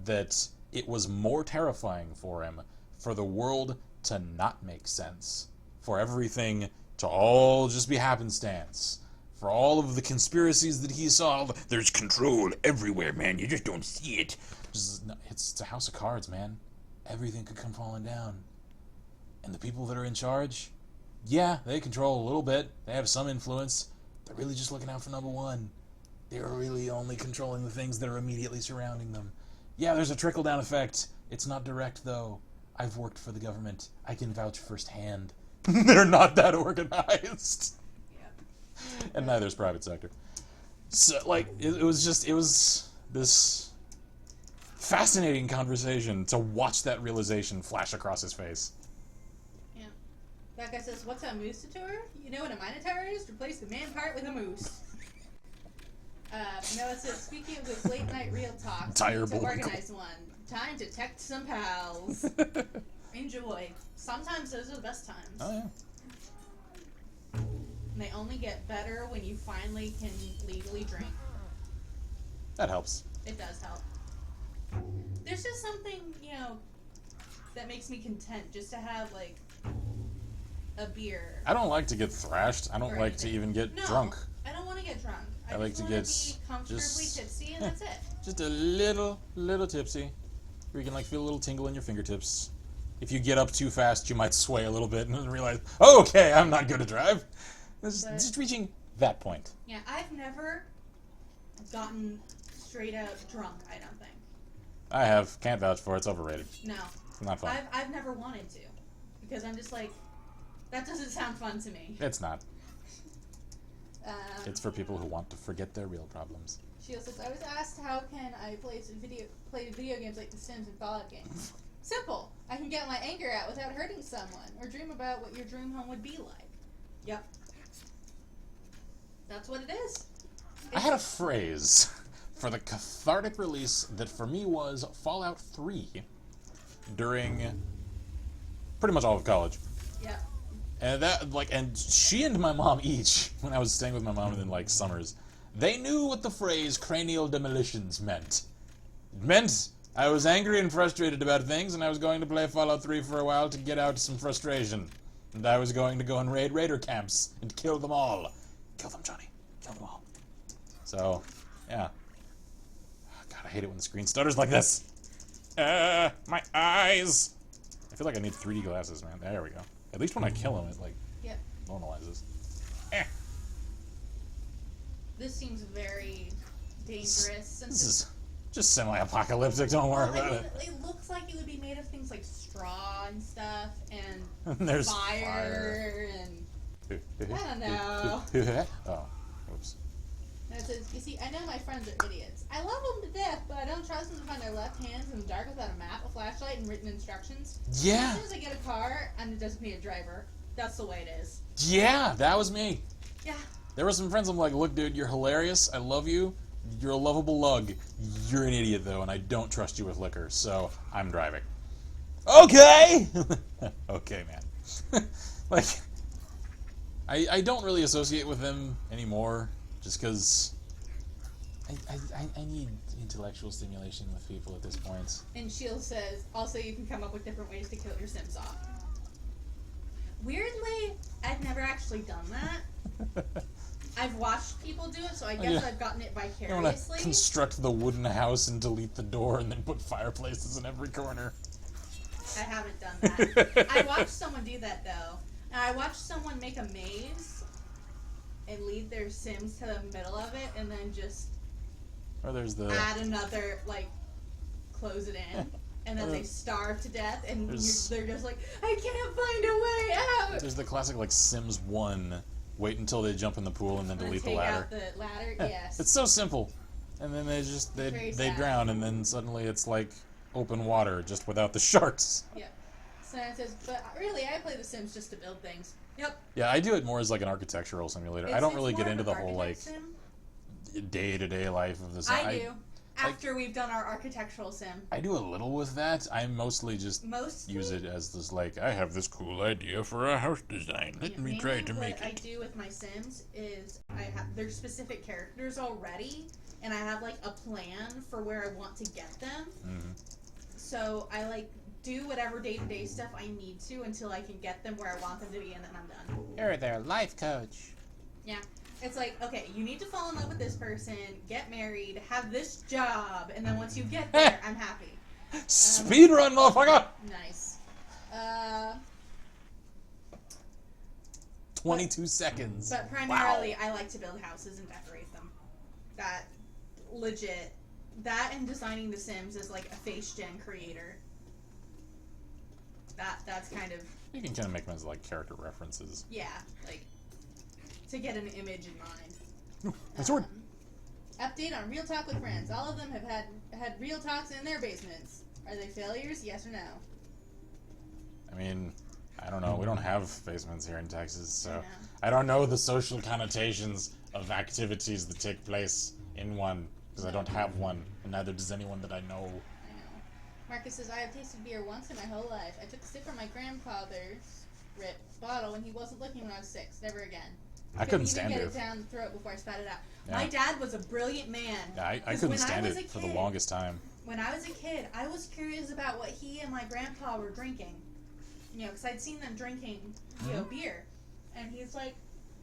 That it was more terrifying for him for the world to not make sense. For everything to all just be happenstance. For all of the conspiracies that he saw, there's control everywhere, man. You just don't see it. It's a house of cards, man. Everything could come falling down. And the people that are in charge, yeah, they control a little bit. They have some influence. They're really just looking out for number one. They're really only controlling the things that are immediately surrounding them. Yeah, there's a trickle-down effect. It's not direct, though. I've worked for the government. I can vouch firsthand. They're not that organized. Yeah. And neither is private sector. So, like, it was this fascinating conversation to watch that realization flash across his face. Yeah. That guy says, what's a moose tour? You know what a minotaur is? Replace the man part with a moose. Noah says, speaking of this late night real talk, to organize one. Time to text some pals. Enjoy. Sometimes those are the best times. Oh, yeah. And they only get better when you finally can legally drink. That helps. It does help. There's just something, you know, that makes me content just to have, like, a beer. I don't like to get thrashed. I don't like to even get drunk. I don't want to get drunk. I like to get be comfortably tipsy, and that's it. Just a little tipsy. Where you can, like, feel a little tingle in your fingertips. If you get up too fast, you might sway a little bit and then realize, oh, okay, I'm not good to drive. Just reaching that point. Yeah, I've never gotten straight out drunk, I don't think. I have. Can't vouch for it. It's overrated. No. It's not fun. I've never wanted to. Because I'm just like, that doesn't sound fun to me. It's not. It's for people who want to forget their real problems. Shield says, I was asked how can I play video games like The Sims and Fallout games. Simple. I can get my anger out without hurting someone, or dream about what your dream home would be like. Yep. That's what it is. I had a phrase for the cathartic release that for me was Fallout 3 during pretty much all of college. Yeah. And and she and my mom each, when I was staying with my mom in, like, summers, they knew what the phrase cranial demolitions meant. It meant I was angry and frustrated about things, and I was going to play Fallout 3 for a while to get out some frustration. And I was going to go and raid raider camps and kill them all. Kill them, Johnny. Kill them all. So, yeah. God, I hate it when the screen stutters like this. My eyes. I feel like I need 3D glasses, man. There we go. At least when I kill him, it, like, normalizes. This seems very dangerous. This is just semi-apocalyptic, don't worry about it. It looks like it would be made of things like straw and stuff, and there's fire, and I don't know. Oh, oops. And it says, you see, I know my friends are idiots. I love them to death, but I don't trust them to find their left hands in the dark without a map, a flashlight, and written instructions. Yeah. As soon as I get a car, I'm a designated driver. That's the way it is. Yeah, that was me. Yeah. There were some friends I'm like, look, dude, you're hilarious. I love you. You're a lovable lug. You're an idiot, though, and I don't trust you with liquor, so I'm driving. Okay! Okay, man. Like, I don't really associate with them anymore, just because I need intellectual stimulation with people at this point. And Shield says, also you can come up with different ways to kill your Sims off. Weirdly, I've never actually done that. I've watched people do it, so I guess I've gotten it vicariously. You want to construct the wooden house and delete the door and then put fireplaces in every corner. I haven't done that. I watched someone do that, though. And I watched someone make a maze and lead their Sims to the middle of it and then just add another, like, close it in. And then they starve to death, and they're just like, I can't find a way out! There's the classic, like, Sims 1, wait until they jump in the pool and then delete the ladder. Take out the ladder, yes. It's so simple. And then they drown, and then suddenly it's like open water, just without the sharks. Yeah. So it says, but really, I play The Sims just to build things. Yep. Yeah, I do it more as like an architectural simulator. I don't really get into the whole, like, day-to-day life of this. I do. After we've done our architectural sim. I do a little with that. I mostly just use it as this, like, I have this cool idea for a house design. Let me try to make it. What I do with my sims is there's specific characters already, and I have like a plan for where I want to get them. Mm-hmm. So I like do whatever day-to-day stuff I need to until I can get them where I want them to be, and then I'm done. You're their life coach. Yeah. It's like, okay, you need to fall in love with this person, get married, have this job, and then once you get there, I'm happy. Speedrun, motherfucker! Nice. 22 seconds. But primarily, I like to build houses and decorate them. That, legit. That and designing the Sims as like a face gen creator. That's kind of... You can kind of make them as like character references. Yeah, like... to get an image in mind. Ooh, my sword. Update on Real Talk with Friends. All of them have had real talks in their basements. Are they failures? Yes or no? I mean, I don't know. We don't have basements here in Texas, so I don't know the social connotations of activities that take place in one, because I don't have one, and neither does anyone that I know. I know. Marcus says, I have tasted beer once in my whole life. I took a sip from my grandfather's bottle when he wasn't looking when I was 6. Never again. I couldn't stand get it. it down the throat before I spat it out. Yeah. My dad was a brilliant man. Yeah, I couldn't stand it for the longest time. When I was a kid, I was curious about what he and my grandpa were drinking. You know, because I'd seen them drinking, you know, beer. And he's like,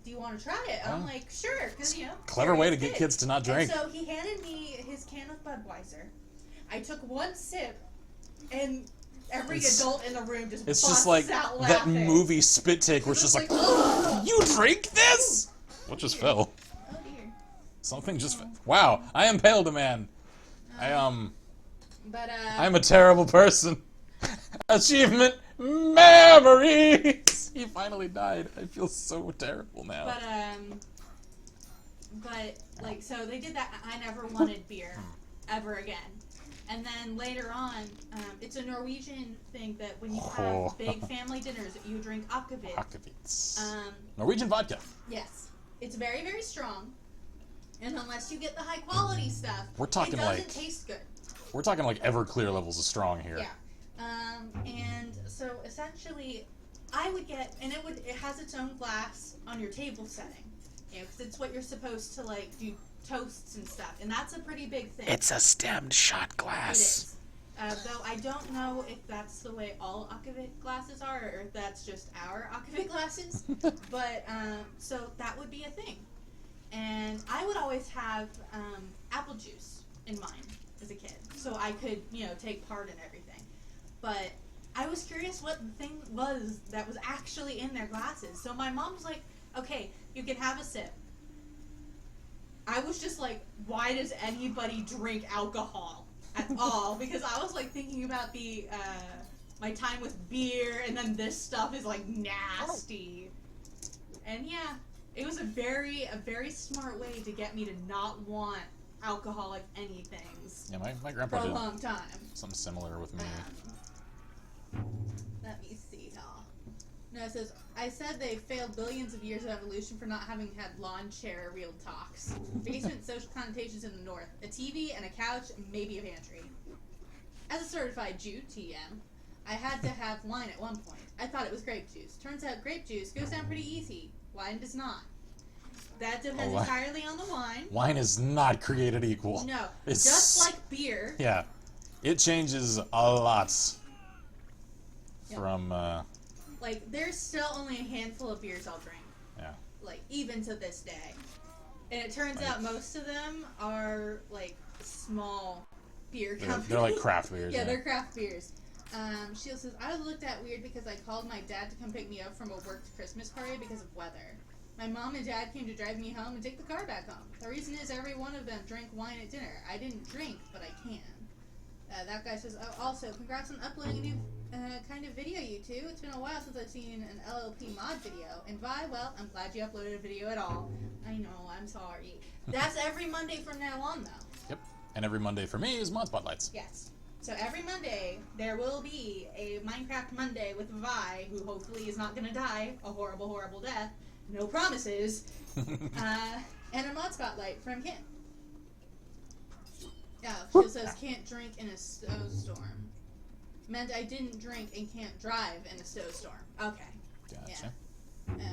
do you want to try it? I'm like, sure, because, you know. Clever way to get kids to not drink. And so he handed me his can of Budweiser. I took one sip, and every adult in the room just It's busts just like out that laughing. movie Spit Take where it's just like, you drink this? What just fell? Oh dear. Something just fell. Wow, I impaled a man. But I'm a terrible person. Achievement memories. He finally died. I feel so terrible now. But like, so they did that. I never wanted beer ever again. And then later on, it's a Norwegian thing that when you have big family dinners, you drink akavit. Akavits. Norwegian vodka. Yes, it's very, very strong. And unless you get the high quality stuff, We're talking it doesn't like taste good. We're talking like Everclear levels of strong here. Yeah. And so essentially, I would get, and it has its own glass on your table setting, you know, because it's what you're supposed to like do toasts and stuff, and that's a pretty big thing. It's a stemmed shot It glass. is. Though I don't know if that's the way all akavit glasses are, or if that's just our akavit glasses. But so that would be a thing, and I would always have apple juice in mine as a kid, so I could, you know, take part in everything. But I was curious what the thing was that was actually in their glasses. So my mom was like, "Okay, you can have a sip." I was just like, "Why does anybody drink alcohol at all?" Because I was like thinking about the my time with beer, and then this stuff is like nasty. And yeah, it was a very smart way to get me to not want alcoholic anythings. Yeah, my grandpa for a did long time. something similar with me. Let me see. No, it says, I said they failed billions of years of evolution for not having had lawn chair real talks. Basement social connotations in the north. A TV and a couch, maybe a pantry. As a certified Jew, TM, I had to have wine at one point. I thought it was grape juice. Turns out grape juice goes down pretty easy. Wine does not. That depends entirely on the wine. Wine is not created equal. No, It's just like beer. Yeah, it changes a lot from. Like, there's still only a handful of beers I'll drink. Yeah. Like, even to this day. And it turns out most of them are, like, small beer companies. They're like craft beers. Yeah, they're craft beers. Sheila says, I was looked at weird because I called my dad to come pick me up from a worked Christmas party because of weather. My mom and dad came to drive me home and take the car back home. The reason is every one of them drank wine at dinner. I didn't drink, but I can. That guy says, oh, also, congrats on uploading a new kind of video, you two. It's been a while since I've seen an LLP mod video. And Vi, well, I'm glad you uploaded a video at all. I know, I'm sorry. That's every Monday from now on, though. Yep. And every Monday for me is Mod Spotlights. Yes. So every Monday, there will be a Minecraft Monday with Vi, who hopefully is not going to die a horrible, horrible death. No promises. And a Mod Spotlight from Kim. Oh, she says can't drink in a snowstorm. Meant I didn't drink and can't drive in a snowstorm. Okay. Gotcha. Yeah.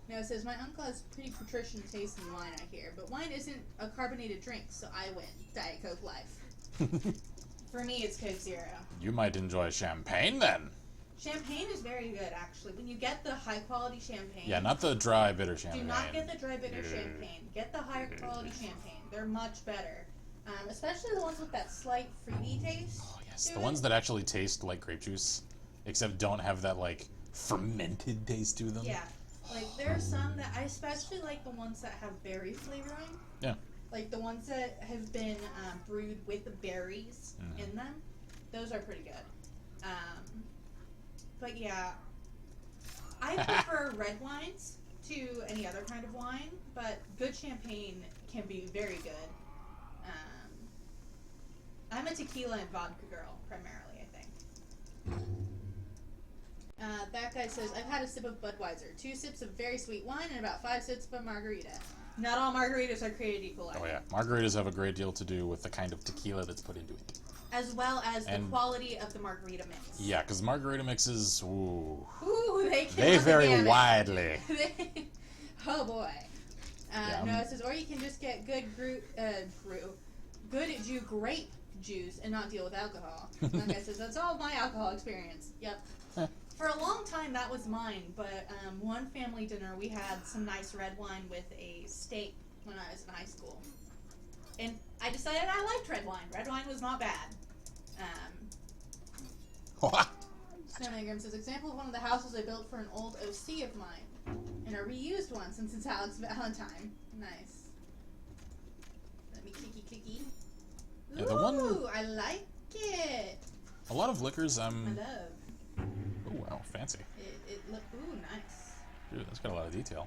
No, it says my uncle has pretty patrician taste in wine, I hear, but wine isn't a carbonated drink, so I win. Diet Coke life. For me, it's Coke Zero. You might enjoy champagne then. Champagne is very good, actually. When you get the high quality champagne. Yeah, not the dry bitter champagne. Do not get the dry bitter champagne. Get the higher quality champagne. They're much better. Especially the ones with that slight fruity taste. Oh yes, the ones that actually taste like grape juice, except don't have that like fermented taste to them. Yeah, like there are some that I especially like the ones that have berry flavoring. Yeah. Like the ones that have been brewed with the berries in them. Those are pretty good. But yeah, I prefer red wines to any other kind of wine, but good champagne can be very good. I'm a tequila and vodka girl, primarily, I think. That guy says, I've had a sip of Budweiser, 2 sips of very sweet wine, and about 5 sips of margarita. Not all margaritas are created equal. Oh yeah, margaritas have a great deal to do with the kind of tequila that's put into it. As well as the quality of the margarita mix. Yeah, because margarita mixes, ooh, they vary widely. Oh boy. Yeah, no, it says, or you can just get good grape juice and not deal with alcohol. That guy says, that's all my alcohol experience. Yep. For a long time, that was mine, but one family dinner, we had some nice red wine with a steak when I was in high school. And I decided I liked red wine. Red wine was not bad. Snowman Grim says, example of one of the houses I built for an old OC of mine. And a reused one since it's Alex Valentine. Nice. Let me clicky. Yeah, the one. Ooh, I like it. A lot of liquors, I love. Oh wow, fancy. Ooh, nice. Dude, that's got a lot of detail.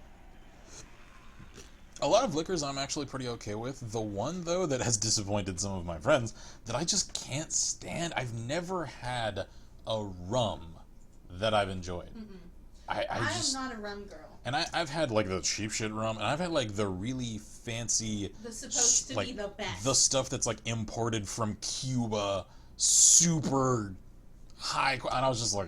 A lot of liquors I'm actually pretty okay with. The one, though, that has disappointed some of my friends that I just can't stand, I've never had a rum that I've enjoyed. I'm not a rum girl. And I've had, like, the cheap shit rum, and I've had, like, the really fancy... The supposed to be the best. The stuff that's, like, imported from Cuba, super high... And I was just like...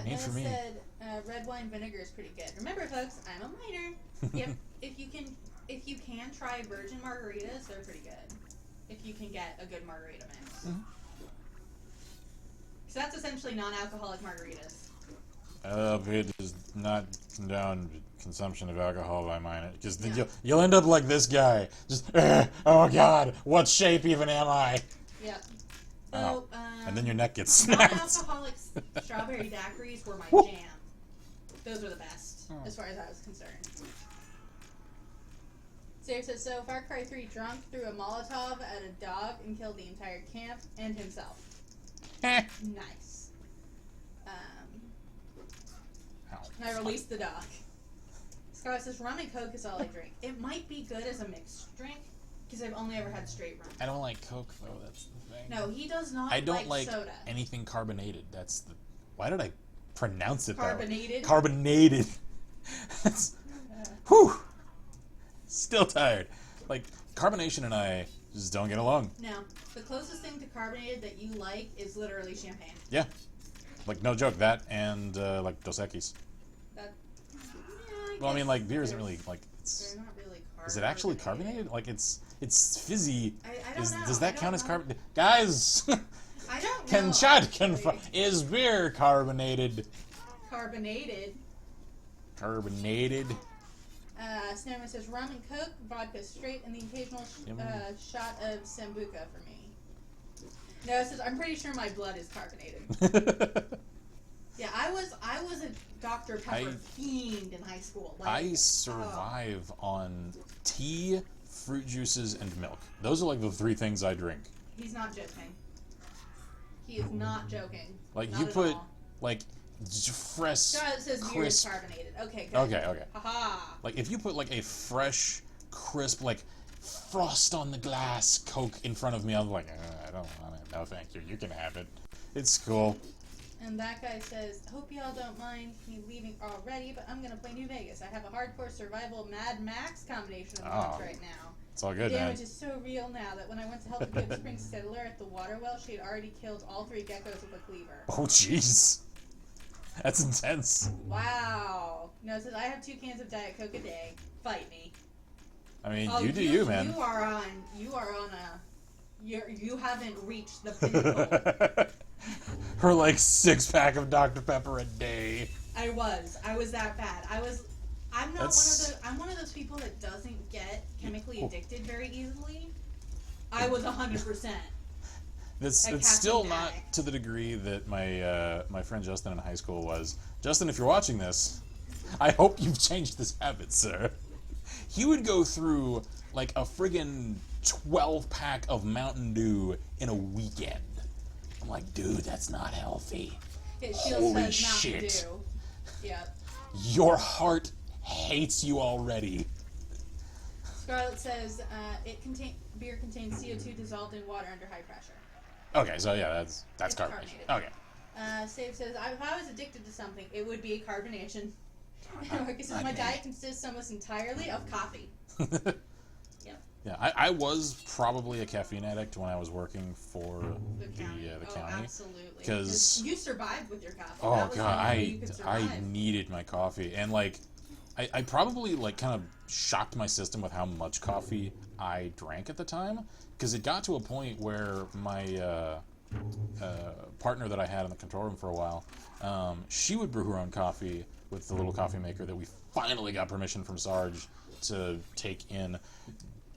ain't for me. Said, red wine vinegar is pretty good. Remember, folks, I'm a minor. Yep. If you can try virgin margaritas, they're pretty good. If you can get a good margarita mix. So that's essentially non-alcoholic margaritas. It does not condone consumption of alcohol by minors, because then you'll end up like this guy. Just, oh god, what shape even am I? Yeah. So, and then your neck gets snapped. Non-alcoholic strawberry daiquiris were my jam. Those were the best, as far as I was concerned. Sarah says, so Far Cry 3 drunk threw a Molotov at a dog and killed the entire camp and himself. Nice. And I released the dog. Scarlett says, rum and Coke is all I drink. It might be good as a mixed drink, because I've only ever had straight rum. I don't like Coke, though, that's the thing. No, he does not I don't like soda. anything carbonated. That's the... Why did I pronounce it Carbonated? that way? Carbonated. That's... Whew! Still tired. Like, carbonation and I just don't get along. No. The closest thing to carbonated that you like is literally champagne. Yeah. Like, no joke, that and, like, Dos Equis. Well, I mean, like, beer isn't really, like, they're not really carbonated. Is it actually carbonated? Like, it's fizzy. I don't know. Does that count as carbonated? Guys! I don't know. Can Chad confirm? Is beer carbonated? Carbonated. Carbonated. Snowman says rum and Coke, vodka straight, and the occasional shot of Sambuca for me. No, it says I'm pretty sure my blood is carbonated. Yeah, I was a Dr. Pepper fiend in high school. Like, I survive on tea, fruit juices, and milk. Those are like the 3 things I drink. He's not joking. He is not joking. Like not you at put all. like fresh, it says beer is crisp. carbonated. Okay, good. Okay. Haha. Like if you put like a fresh, crisp, like frost on the glass Coke in front of me, I'm like, I don't want it. No, thank you. You can have it. It's cool. And that guy says, hope y'all don't mind me leaving already, but I'm going to play New Vegas. I have a hardcore survival Mad Max combination of mods right now. It's all good, The man. damage is so real now that when I went to help the Good Spring Settler at the water well, she had already killed all 3 geckos with a cleaver. Oh, jeez. That's intense. Wow. No, it says I have 2 cans of Diet Coke a day. Fight me. I mean, Oh, you do you, man. You are on a... You haven't reached the pinnacle. Her, like, 6-pack of Dr. Pepper a day. I was that bad. I'm one of those people that doesn't get chemically addicted very easily. I was 100%. It's still not to the degree that my friend Justin in high school was. Justin, if you're watching this, I hope you've changed this habit, sir. He would go through like a friggin' 12-pack of Mountain Dew in a weekend. I'm like, dude, that's not healthy. It shields Holy says Mountain shit. Dew. Yep. Your heart hates you already. Scarlett says beer contains CO2 dissolved in water under high pressure. Okay, so yeah, that's It's carbonation. carbonated. Okay. Save says, if I was addicted to something, it would be carbonation. Marcus says, my diet consists almost entirely of coffee. Yep. Yeah, I was probably a caffeine addict when I was working for The county. the Oh, county. absolutely. 'Cause- you survived with your coffee. Oh That was the god, only way you could I survive. needed my coffee, and like I probably like kind of shocked my system with how much coffee I drank at the time, because it got to a point where my partner that I had in the control room for a while, she would brew her own coffee with the little coffee maker that we finally got permission from Sarge to take in.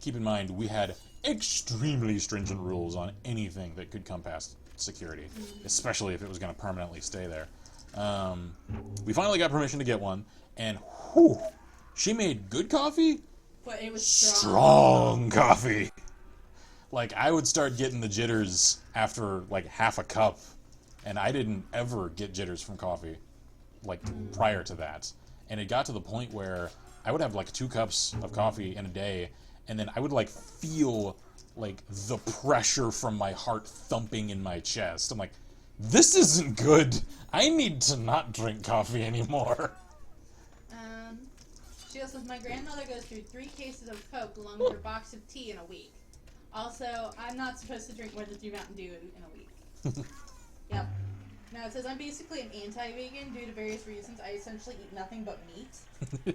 Keep in mind, we had extremely stringent rules on anything that could come past security, especially if it was going to permanently stay there. We finally got permission to get one, and whew, she made good coffee. But it was Strong coffee. Like, I would start getting the jitters after like half a cup, and I didn't ever get jitters from coffee like prior to that. And it got to the point where I would have like 2 cups of coffee in a day, and then I would like feel like the pressure from my heart thumping in my chest. I'm like, this isn't good. I need to not drink coffee anymore. She also says, my grandmother goes through 3 cases of Coke along with her box of tea in a week. Also, I'm not supposed to drink more than 3 Mountain Dew in a week. Yep. Now it says, I'm basically an anti-vegan due to various reasons. I essentially eat nothing but meat.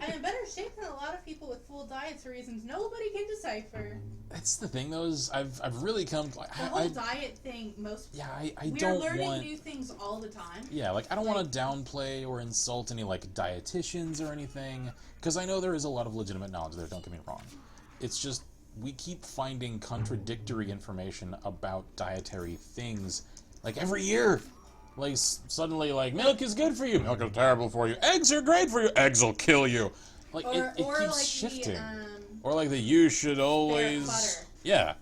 I'm in better shape than a lot of people with full diets for reasons nobody can decipher. That's the thing, though, is I've really come to, like, The whole diet thing, I we're don't learning want new things all the time. Yeah, like, I don't want to downplay or insult any, like, dietitians or anything, because I know there is a lot of legitimate knowledge there, don't get me wrong. It's just, we keep finding contradictory information about dietary things, like, every year. Like, suddenly, like, milk is good for you, milk is terrible for you, eggs are great for you, eggs will kill you. Like, it keeps like shifting. Or Or like the you should always... butter. Yeah.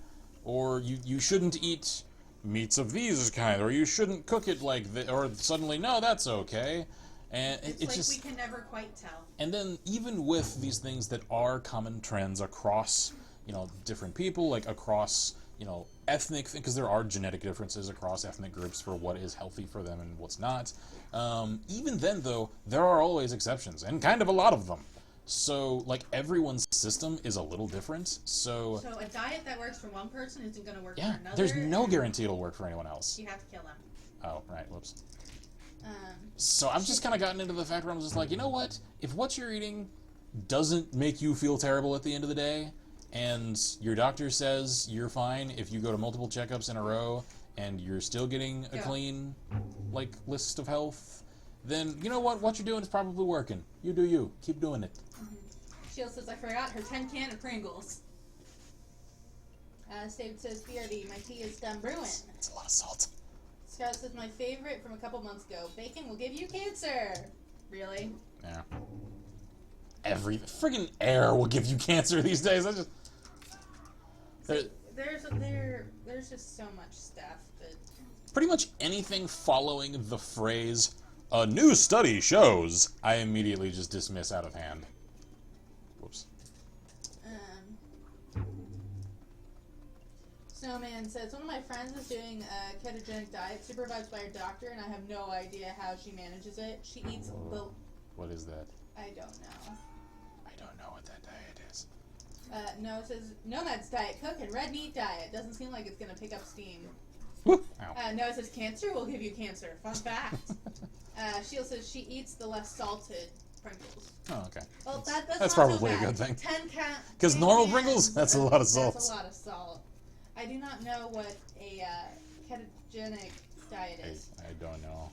Or you shouldn't eat meats of these kind, or you shouldn't cook it like this, or suddenly, no, that's okay. And it's it like just... we can never quite tell. And then even with these things that are common trends across, you know, different people, like across, you know, ethnic, because there are genetic differences across ethnic groups for what is healthy for them and what's not. Even then, though, there are always exceptions, and kind of a lot of them. So, like, everyone's system is a little different, so So a diet that works for one person isn't going to work yeah, for another. there's no guarantee it'll work for anyone else. You have to kill them. Oh, right, whoops. Um, So I've just kind of gotten into the fact where I'm just like, you know what? If what you're eating doesn't make you feel terrible at the end of the day, and your doctor says you're fine if you go to multiple checkups in a row, and you're still getting a clean, like, list of health, then you know what? What you're doing is probably working. You do you. Keep doing it. Shield says, I forgot her 10 can of Pringles. David says, BRD, my tea is done brewing. It's a lot of salt. Scarlett says, my favorite from a couple months ago, bacon will give you cancer. Really? Yeah. Every friggin' air will give you cancer these days. I just... There's just so much stuff that... Pretty much anything following the phrase, a new study shows, I immediately just dismiss out of hand. Whoops. Snowman says, one of my friends is doing a ketogenic diet supervised by her doctor, and I have no idea how she manages it. She eats the... What is that? I don't know. I don't know what that diet is. No, it says Nomad's Diet Coke and Red Meat Diet. Doesn't seem like it's gonna pick up steam. Ow. No, it says cancer will give you cancer. Fun fact. Sheila says she eats the less salted Pringles. Oh, okay. Well, that's That's not probably so a bad. good thing. 10 'Cause normal Pringles, that's a lot of salt. That's a lot of salt. I do not know what a ketogenic diet is. I don't know.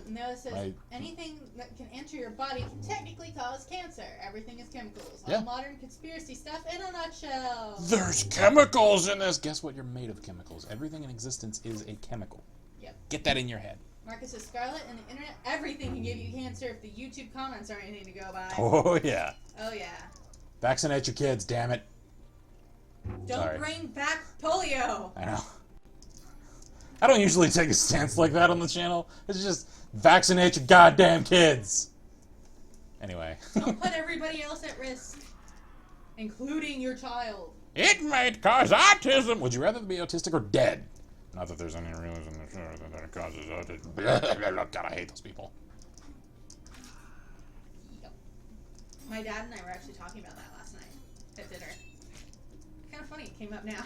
No, it says anything that can enter your body can technically cause cancer. Everything is chemicals. Yeah. All modern conspiracy stuff in a nutshell. There's chemicals in this! Guess what? You're made of chemicals. Everything in existence is a chemical. Yep. Get that in your head. Marcus says Scarlet and the internet, everything can give you cancer if the YouTube comments are anything to go by. Oh, yeah. Oh, yeah. Vaccinate your kids, damn it. Don't Sorry. bring back polio. I know. I don't usually take a stance like that on the channel. It's just vaccinate your goddamn kids. Anyway. Don't put everybody else at risk, including your child. It might cause autism. Would you rather be autistic or dead? Not that there's any reason that it causes autism. God, I hate those people. Yep. My dad and I were actually talking about that last night at dinner. Kind of funny, it came up now.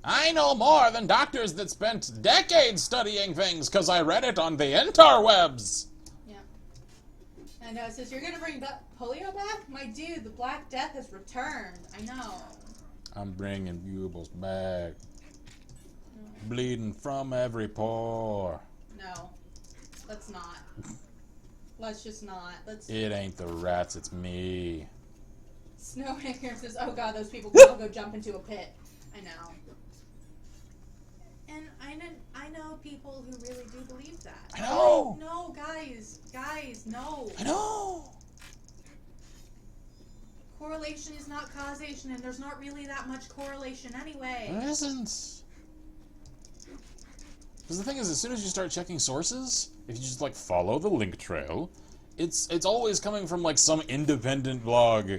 I know more than doctors that spent decades studying things because I read it on the interwebs. Yeah. I know, it says, you're gonna bring polio back? My dude, the Black Death has returned. I know. I'm bringing bugles back. Bleeding from every pore. No. Let's not. Let's just not. Let's... It ain't the rats, it's me. Snowhanger says, oh god, those people can all go jump into a pit. I know. And I know people who really do believe that. I know! No, guys, no. I know! Correlation is not causation, and there's not really that much correlation anyway. There isn't. Because the thing is, as soon as you start checking sources, if you just, like, follow the link trail, it's always coming from, like, some independent blog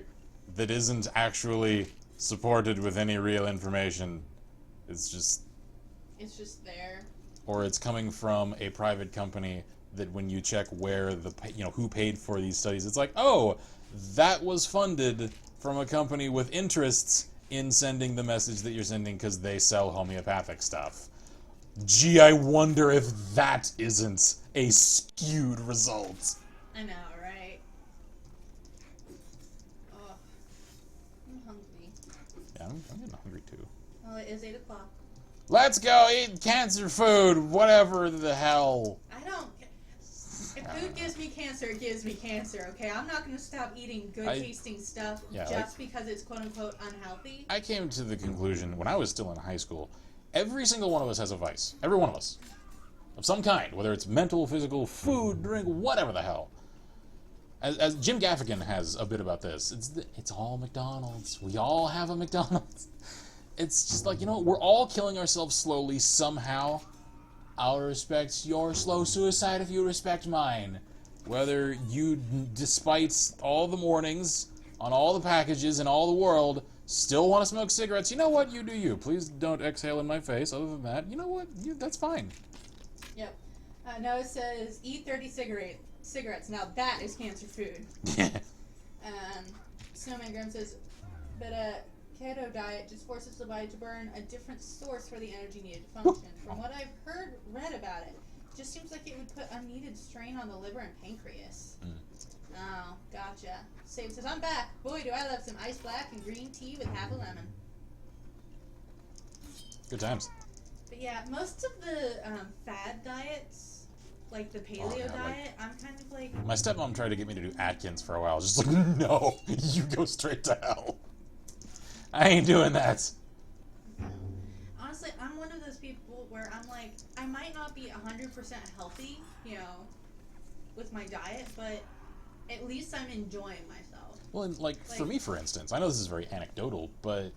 that isn't actually supported with any real information. It's just there. Or it's coming from a private company that when you check where the, who paid for these studies, it's like, oh, that was funded from a company with interests in sending the message that you're sending because they sell homeopathic stuff. Gee, I wonder if that isn't a skewed result. I know, right? Oh, I'm hungry. Yeah, I'm getting hungry too. Well, it is 8 o'clock. Let's go eat cancer food, whatever the hell. I don't... If food gives me cancer, it gives me cancer, okay? I'm not going to stop eating good-tasting stuff just because it's quote-unquote unhealthy. I came to the conclusion, when I was still in high school, every single one of us has a vice. Every one of us. Of some kind. Whether it's mental, physical, food, drink, whatever the hell. As Jim Gaffigan has a bit about this. It's all McDonald's. We all have a McDonald's. It's just like, we're all killing ourselves slowly somehow. I'll respect your slow suicide if you respect mine. Whether you, despite all the warnings on all the packages in all the world, still want to smoke cigarettes, you know what? You do you. Please don't exhale in my face. Other than that, you know what? That's fine. Yep. Noah says, eat 30 cigarettes. Now that is cancer food. Snowman Grim says, but keto diet just forces the body to burn a different source for the energy needed to function. From what I've read about it, just seems like it would put unneeded strain on the liver and pancreas. Oh, gotcha. Save says, I'm back. Boy, do I love some ice black and green tea with half a lemon. Good times. But yeah, most of the fad diets, like the paleo diet, I'm kind of like... My stepmom tried to get me to do Atkins for a while. I was just like, no, you go straight to hell. I ain't doing that. Honestly, I'm one of those people where I'm like, I might not be 100% healthy, with my diet, but at least I'm enjoying myself. Well, and like for me, for instance, I know this is very anecdotal, but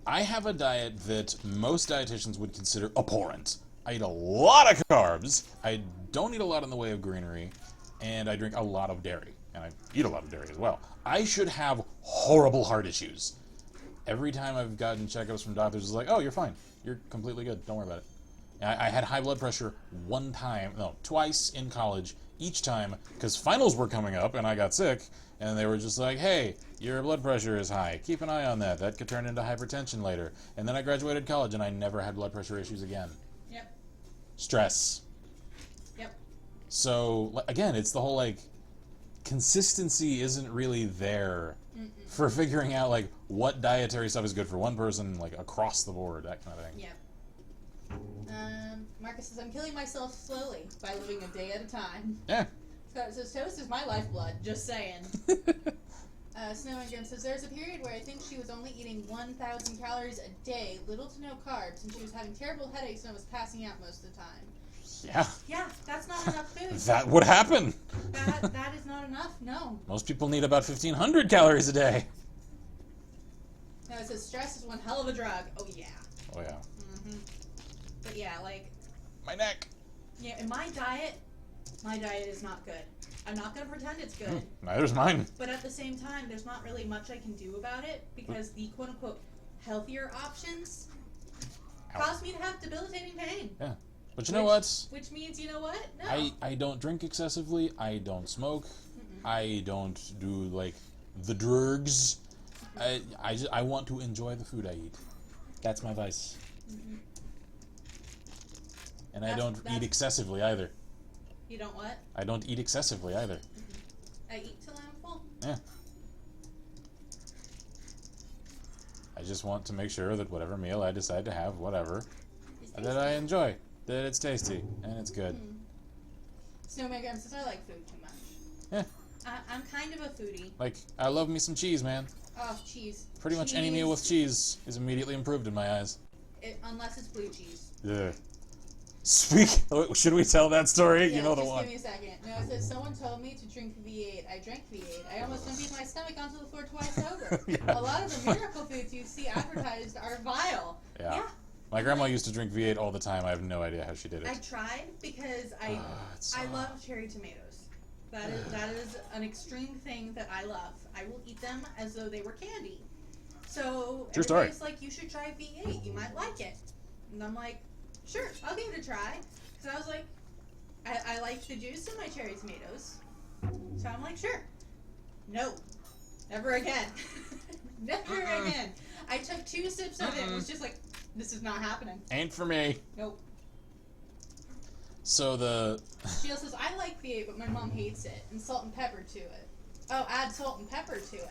I have a diet that most dietitians would consider abhorrent. I eat a lot of carbs, I don't eat a lot in the way of greenery, and I drink a lot of dairy. And I eat a lot of dairy as well. I should have horrible heart issues. Every time I've gotten checkups from doctors, it's like, oh, you're fine. You're completely good. Don't worry about it. I had high blood pressure twice in college, each time, because finals were coming up and I got sick, and they were just like, hey, your blood pressure is high. Keep an eye on that. That could turn into hypertension later. And then I graduated college and I never had blood pressure issues again. Yep. Stress. Yep. So, again, it's the whole, like, consistency isn't really there for figuring out, like, what dietary stuff is good for one person, like, across the board, that kind of thing. Yep. Marcus says, I'm killing myself slowly by living a day at a time. Yeah. Scott says, toast is my lifeblood, just saying. Snow and Grim says, there's a period where I think she was only eating 1,000 calories a day, little to no carbs, and she was having terrible headaches and was passing out most of the time. Yeah. Yeah, that's not enough food. That would happen. That is not enough, no. Most people need about 1,500 calories a day. No, it says, stress is one hell of a drug. Oh, yeah. Oh, yeah. Mm-hmm. But yeah, like... My neck. Yeah, and my diet is not good. I'm not going to pretend it's good. Neither's mine. But at the same time, there's not really much I can do about it because the quote-unquote healthier options cause me to have debilitating pain. Yeah. But you know what? Which means, you know what? No. I don't drink excessively. I don't smoke. I don't do, like, the drugs. I want to enjoy the food I eat. That's my vice. And I don't eat excessively either. You don't what? I don't eat excessively either. I eat till I'm full. Yeah. I just want to make sure that whatever meal I decide to have, whatever, that I enjoy, that it's tasty, and it's good. Snowman Graham says, I like food too much. Yeah. I'm kind of a foodie. Like, I love me some cheese, man. Oh, cheese. Pretty much any meal with cheese is immediately improved in my eyes. Unless it's blue cheese. Yeah. Should we tell that story? Yeah, you know the just one. Give me a second. No, it says someone told me to drink V8. I drank V8. I almost emptied my stomach onto the floor twice over. Yeah. A lot of the miracle foods you see advertised are vile. Yeah. My grandma used to drink V8 all the time. I have no idea how she did it. I tried because I love cherry tomatoes. That is an extreme thing that I love. I will eat them as though they were candy. So True story. everybody's like, you should try V8. You might like it. And I'm like, sure, I'll give it a try. So I was like, I like the juice in my cherry tomatoes. So I'm like, sure. No. Never again. Never again. I took 2 sips of it and was just like, this is not happening. Ain't for me. Nope. So the... Sheila says, I like V8, but my mom hates it. And salt and pepper to it. Oh, add salt and pepper to it.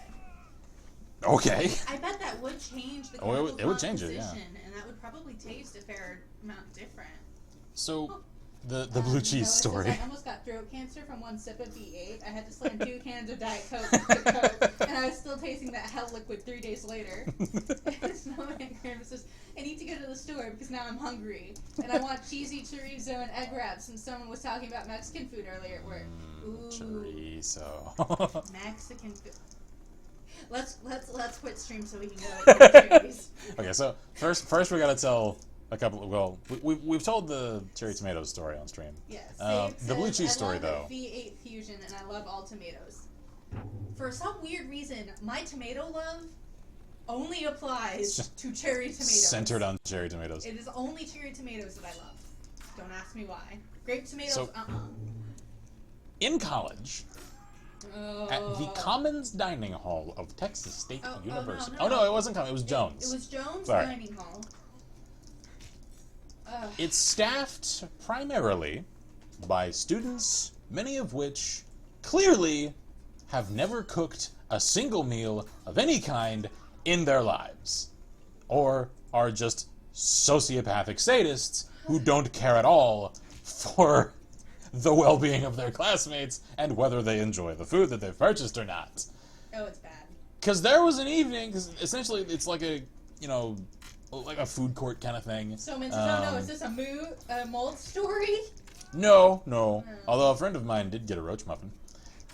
Okay. I bet that would change the it would change it, yeah. and that would probably taste a fair amount different. So, the blue cheese story. I almost got throat cancer from 1 sip of V8. I had to slam 2 cans of Diet Coke to Coke, and I was still tasting that hell liquid 3 days later. Snowman Graham says, I need to go to the store because now I'm hungry, and I want cheesy chorizo and egg wraps, and someone was talking about Mexican food earlier at work. Ooh. Chorizo. Mexican food. Let's quit stream so we can go to the cherries. Okay, so first we gotta tell a couple. Well, we've told the cherry tomatoes story on stream. Yes. The blue cheese story I love though. V8 fusion, and I love all tomatoes. For some weird reason, my tomato love only applies to cherry tomatoes. Centered on cherry tomatoes. It is only cherry tomatoes that I love. Don't ask me why. Grape tomatoes, So, in college, at the Commons Dining Hall of Texas State University. no. No, it wasn't Commons. It was Jones. It was Jones Sorry. Dining Hall. It's staffed primarily by students, many of which clearly have never cooked a single meal of any kind in their lives, or are just sociopathic sadists who don't care at all for the well-being of their classmates and whether they enjoy the food that they've purchased or not. Oh, it's bad. Because there was an evening, because essentially it's like a, like a food court kind of thing. So, is this a mold story? No. Although a friend of mine did get a roach muffin.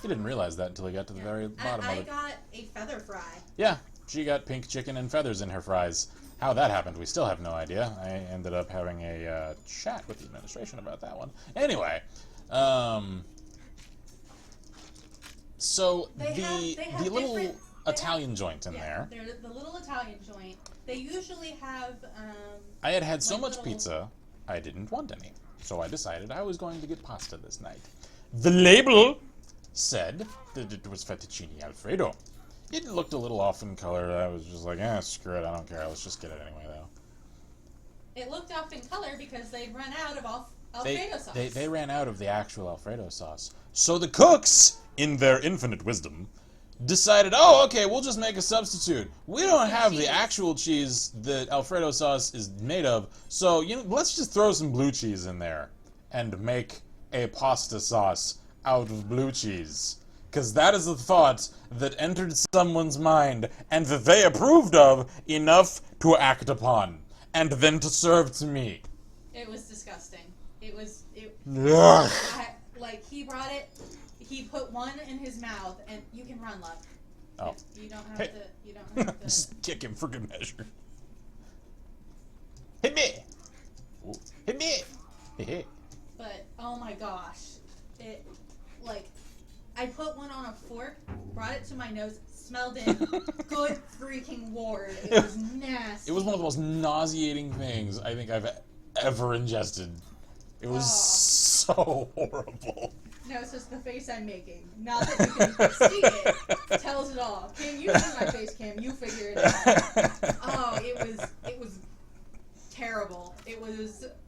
He didn't realize that until he got to the very bottom of it. I got a feather fry. Yeah, she got pink chicken and feathers in her fries. How that happened, we still have no idea. I ended up having a chat with the administration about that one. Anyway, so the little Italian joint in there. They're the little Italian joint. They usually have. I had so like much little pizza I didn't want any. So I decided I was going to get pasta this night. The label said that it was fettuccine Alfredo. It looked a little off in color. I was just like, screw it, I don't care. Let's just get it anyway, though. It looked off in color because they'd run out of Alfredo sauce. They ran out of the actual Alfredo sauce. So the cooks, in their infinite wisdom, decided, okay, we'll just make a substitute. We don't have the actual cheese that Alfredo sauce is made of, so let's just throw some blue cheese in there and make a pasta sauce out of blue cheese. Because that is the thought that entered someone's mind and that they approved of enough to act upon and then to serve to me. It was disgusting. Ugh. He brought it, he put one in his mouth, and you can run, love. Oh. You don't have to, you don't have to. Just kick him for good measure. Hit me! Ooh. Hit me! Hit. But, oh my gosh. I put one on a fork, brought it to my nose, smelled it, good freaking lord. It was nasty. It was one of the most nauseating things I think I've ever ingested. It was so horrible. No, it's just the face I'm making. Not that you can see it. Tells it all. Cam, you see my face, Cam. You figure it out. Oh, it was terrible.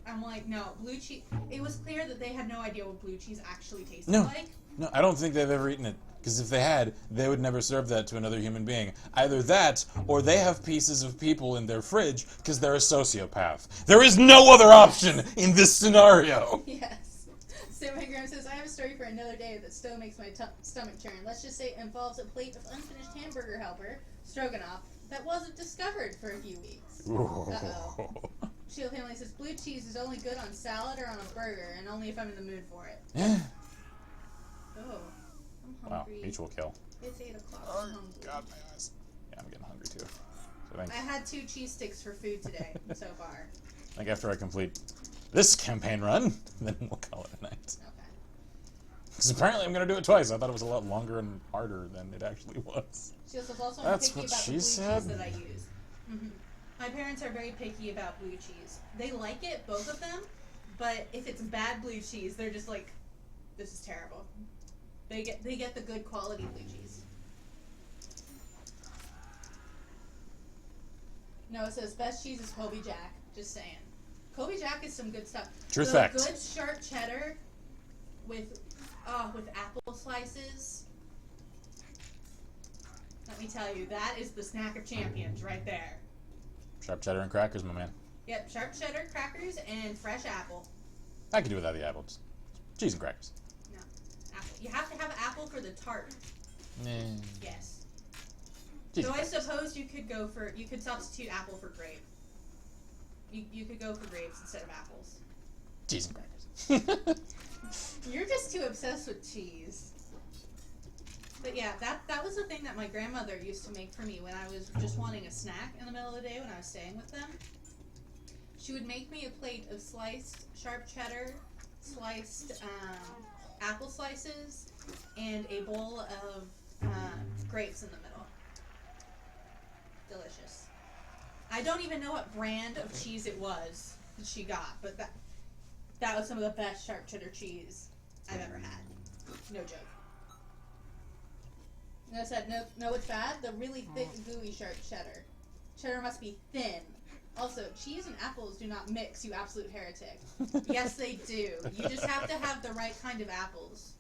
I'm like, no, blue cheese. It was clear that they had no idea what blue cheese actually tasted like. No, I don't think they've ever eaten it. Because if they had, they would never serve that to another human being. Either that, or they have pieces of people in their fridge because they're a sociopath. There is no other option in this scenario. Yes. Graham says, I have a story for another day that still makes my stomach churn. Let's just say it involves a plate of unfinished hamburger helper, stroganoff, that wasn't discovered for a few weeks. Uh-oh. Shield Family says, blue cheese is only good on salad or on a burger, and only if I'm in the mood for it. Yeah. Oh, I'm Wow, hungry. mutual kill. It's 8 o'clock. Oh, I'm hungry. God, my eyes. Yeah, I'm getting hungry too. So I had 2 cheese sticks for food today so far. I think after I complete this campaign run, then we'll call it a night. Okay. Because apparently I'm going to do it twice. I thought it was a lot longer and harder than it actually was. She also also That's picky what about she the blue said. cheese that I use. Mm-hmm. My parents are very picky about blue cheese. They like it, both of them, but if it's bad blue cheese, they're just like, this is terrible. They get the good quality blue cheese. No, it says best cheese is Colby Jack. Just saying. Colby Jack is some good stuff. True the fact. Good sharp cheddar with apple slices. Let me tell you, that is the snack of champions right there. Sharp cheddar and crackers, my man. Yep, sharp cheddar, crackers, and fresh apple. I could do without the apples. Cheese and crackers. No, apple. You have to have apple for the tart. Yes. Cheese So and I crackers. suppose you could substitute apple for grape. You could go for grapes instead of apples. Cheese and crackers. You're just too obsessed with cheese. But yeah, that was the thing that my grandmother used to make for me when I was just wanting a snack in the middle of the day when I was staying with them. She would make me a plate of sliced sharp cheddar, sliced apple slices, and a bowl of grapes in the middle. Delicious. I don't even know what brand of cheese it was that she got, but that was some of the best sharp cheddar cheese I've ever had. No joke. No, I said, no, it's bad. The really thick, gooey sharp cheddar. Cheddar must be thin. Also, cheese and apples do not mix, you absolute heretic. Yes, they do. You just have to have the right kind of apples.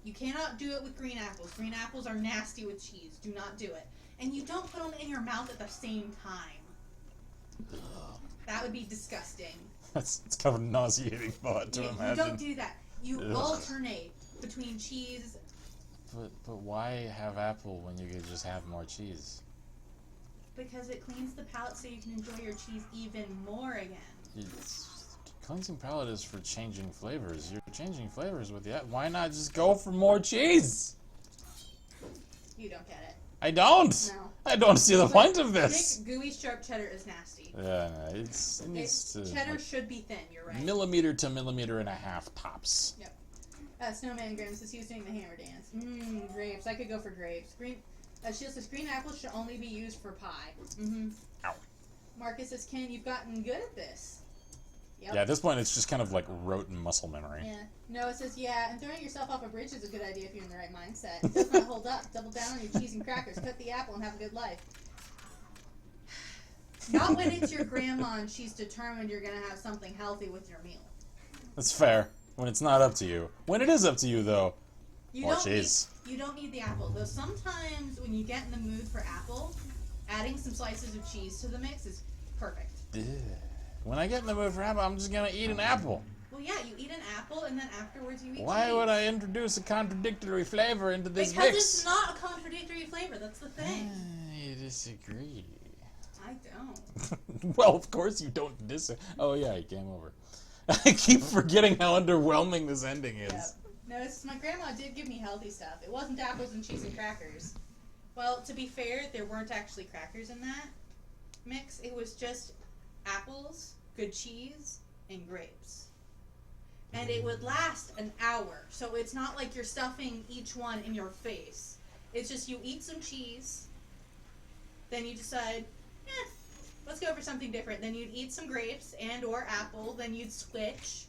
You cannot do it with green apples. Green apples are nasty with cheese. Do not do it. And you don't put them in your mouth at the same time. That would be disgusting. It's kind of a nauseating thought to You imagine. don't do that. You alternate between cheese. But why have apple when you could just have more cheese? Because it cleans the palate so you can enjoy your cheese even more again. Cleansing palate is for changing flavors. You're changing flavors with that. Why not just go for more cheese? You don't get it. I don't. No. I don't see the point of this. Thick, gooey, sharp cheddar is nasty. Yeah, no, it needs to Cheddar like, should be thin, you're right. millimeter to millimeter and a half tops. Yep. Snowman Graham says he was doing the hammer dance. Grapes. I could go for grapes. Shield says green apples should only be used for pie. Ow. Marcus says, Ken, you've gotten good at this. Yep. Yeah, at this point, it's just kind of like rote and muscle memory. Yeah. Noah says, yeah, and throwing yourself off a bridge is a good idea if you're in the right mindset. It does not hold up. Double down on your cheese and crackers. Cut the apple and have a good life. Not when it's your grandma and she's determined you're going to have something healthy with your meal. That's fair. When it's not up to you. When it is up to you, though, more cheese. You don't need the apple. Though sometimes when you get in the mood for apple, adding some slices of cheese to the mix is perfect. Yeah. When I get in the mood for apple, I'm just gonna eat an apple. Well, yeah, you eat an apple and then afterwards you eat Why cheese. would I introduce a contradictory flavor into this Because mix? it's not a contradictory flavor. That's the thing. I disagree. I don't. Well, of course you don't disagree. Oh yeah, he came over. I keep forgetting how underwhelming this ending is. Yep. No, it's my grandma did give me healthy stuff. It wasn't apples and cheese and crackers. Well, to be fair, there weren't actually crackers in that mix. It was just apples, good cheese, and grapes. And it would last an hour. So it's not like you're stuffing each one in your face. It's just you eat some cheese, then you decide, let's go for something different. Then you'd eat some grapes and or apple, then you'd switch.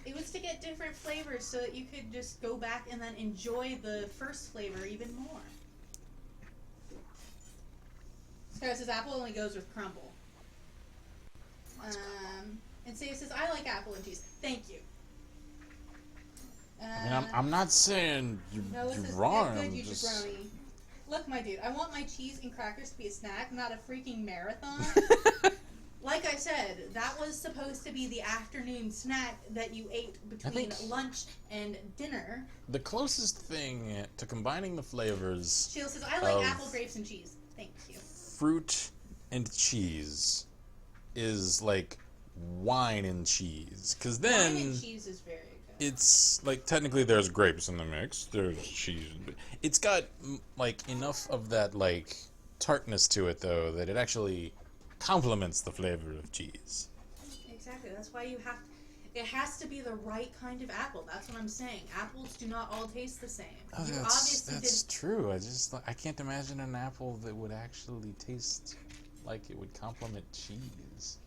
It was to get different flavors so that you could just go back and then enjoy the first flavor even more. Skylar says apple only goes with crumble. And Save says, I like apple and cheese. Thank you. I mean, I'm not saying you're wrong. Good, I'm you just... jabroni. Look, my dude, I want my cheese and crackers to be a snack, not a freaking marathon. Like I said, that was supposed to be the afternoon snack that you ate between lunch and dinner. The closest thing to combining the flavors... Sheila says, I like apple, grapes, and cheese. Thank you. Fruit and cheese is like wine and cheese. Because then... Wine and cheese is very good. It's like technically there's grapes in the mix, there's cheese. It's got like enough of that like tartness to it though that it actually complements the flavor of cheese. Exactly. That's why you have. It has to be the right kind of apple. That's what I'm saying. Apples do not all taste the same. Oh, that's true. I can't imagine an apple that would actually taste like it would complement cheese.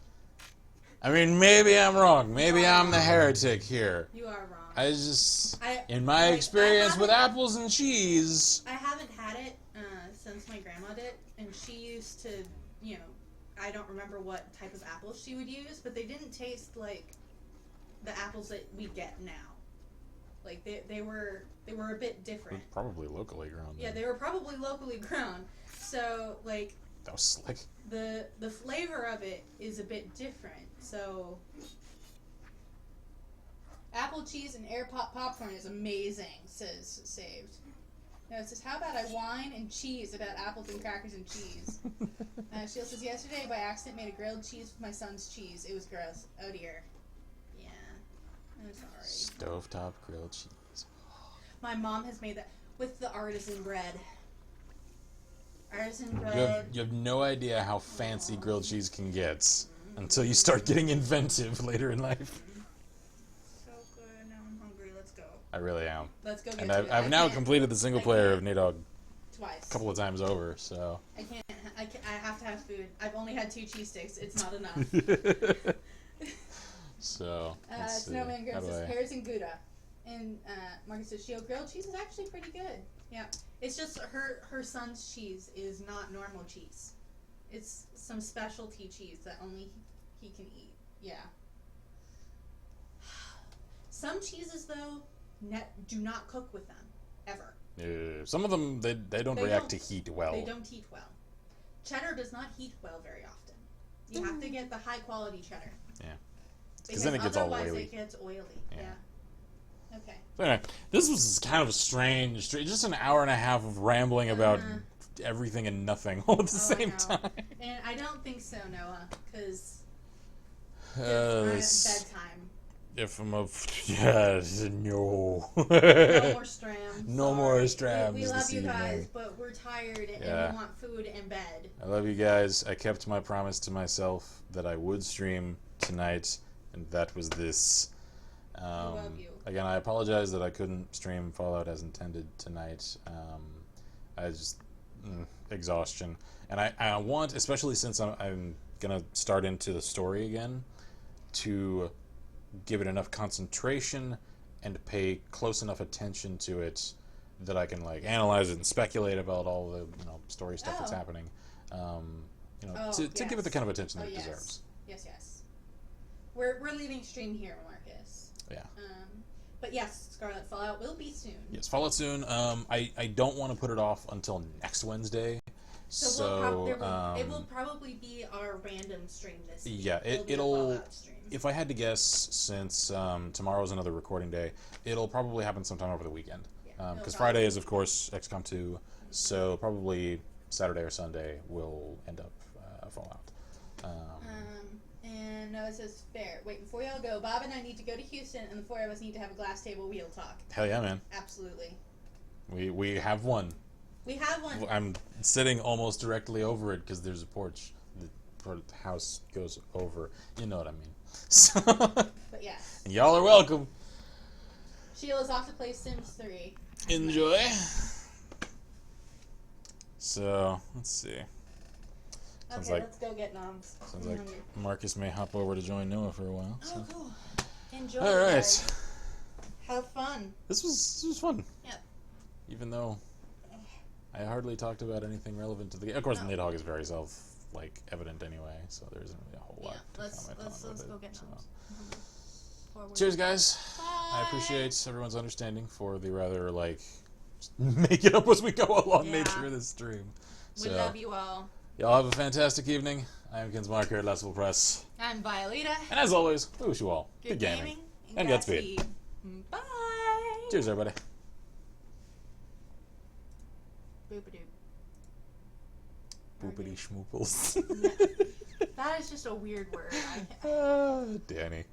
I mean, maybe I'm wrong. Maybe I'm the heretic here. You are wrong. In my experience with apples and cheese... I haven't had it since my grandma did, and she used to, I don't remember what type of apples she would use, but they didn't taste like the apples that we get now. Like, they were a bit different. Probably locally grown. Yeah, they were probably locally grown. So, like... That was slick. The flavor of it is a bit different. So, apple cheese and air pop popcorn is amazing, says Saved. No, it says, how about I wine and cheese about apples and crackers and cheese? Sheila says, yesterday by accident made a grilled cheese with my son's cheese. It was gross. Oh dear. Yeah, I'm sorry. Stovetop grilled cheese. My mom has made that with the artisan bread. Artisan bread. You have no idea how fancy grilled cheese can get until you start getting inventive later in life. So good. Now I'm hungry. Let's go. I really am. Let's go get and to it. I've now completed the single player of Nidhogg twice. a couple of times over, so... I can't. I have to have food. I've only had 2 cheese sticks. It's not enough. So, Snowman Girl says pears and Gouda. And Marcus says, Sheila, grilled cheese is actually pretty good. Yeah. It's just her son's cheese is not normal cheese. It's some specialty cheese that only he can eat. Yeah. Some cheeses, though, do not cook with them. Ever. Some of them, they don't react to heat well. They don't heat well. Cheddar does not heat well very often. You have to get the high-quality cheddar. Yeah. Because then it gets all oily. Otherwise it gets oily. Yeah. Okay. So anyway, this was kind of a strange, just an hour and a half of rambling about everything and nothing all at the same time. And I don't think so, Noah, because it's bedtime. If I'm no. No more strams. No more strams. We love this you guys, evening. but we're tired and we want food and bed. I love you guys. I kept my promise to myself that I would stream tonight, and that was this. I love you. Again, I apologize that I couldn't stream Fallout as intended tonight. I just exhaustion, and I want, especially since I'm gonna start into the story again. to give it enough concentration and pay close enough attention to it that I can like analyze it and speculate about all the story stuff that's happening. To give it the kind of attention that it deserves. Yes. We're leaving stream here, Marcus. Yeah. But yes, Scarlet Fallout will be soon. Yes, Fallout soon. I don't want to put it off until next Wednesday. So it will probably be our random stream this week. Yeah, it'll. If I had to guess, since tomorrow's another recording day, it'll probably happen sometime over the weekend. Because Friday is, of course, XCOM 2, so probably Saturday or Sunday will end up Fallout. And Noah says, fair. Wait, before y'all go, Bob and I need to go to Houston, and the four of us need to have a glass table wheel talk. Hell yeah, man. Absolutely. We have one. We have one. I'm sitting almost directly over it because there's a porch. The house goes over. You know what I mean. So, but yes. And y'all are welcome. Sheila's off to play Sims 3. Enjoy. So, let's see. Sounds Okay, let's go get noms. Sounds like Marcus may hop over to join Noah for a while. So. Oh, cool. Enjoy. All right. Guys. Have fun. This was fun. Yep. Even though I hardly talked about anything relevant to the game. Of course, the Nidhogg is very evident anyway, so there isn't really a whole lot to comment on let's with go it, get so. noms. Cheers, guys. Bye. I appreciate everyone's understanding for the rather just make it up as we go along nature of this stream. We love you all. Y'all have a fantastic evening. I am Ken's Marker at Lastful Press. I'm Violeta. And as always, we wish you all good gaming and Godspeed. Bye. Cheers, everybody. Boop-a-doop. Boopity schmooples. That is just a weird word. Danny.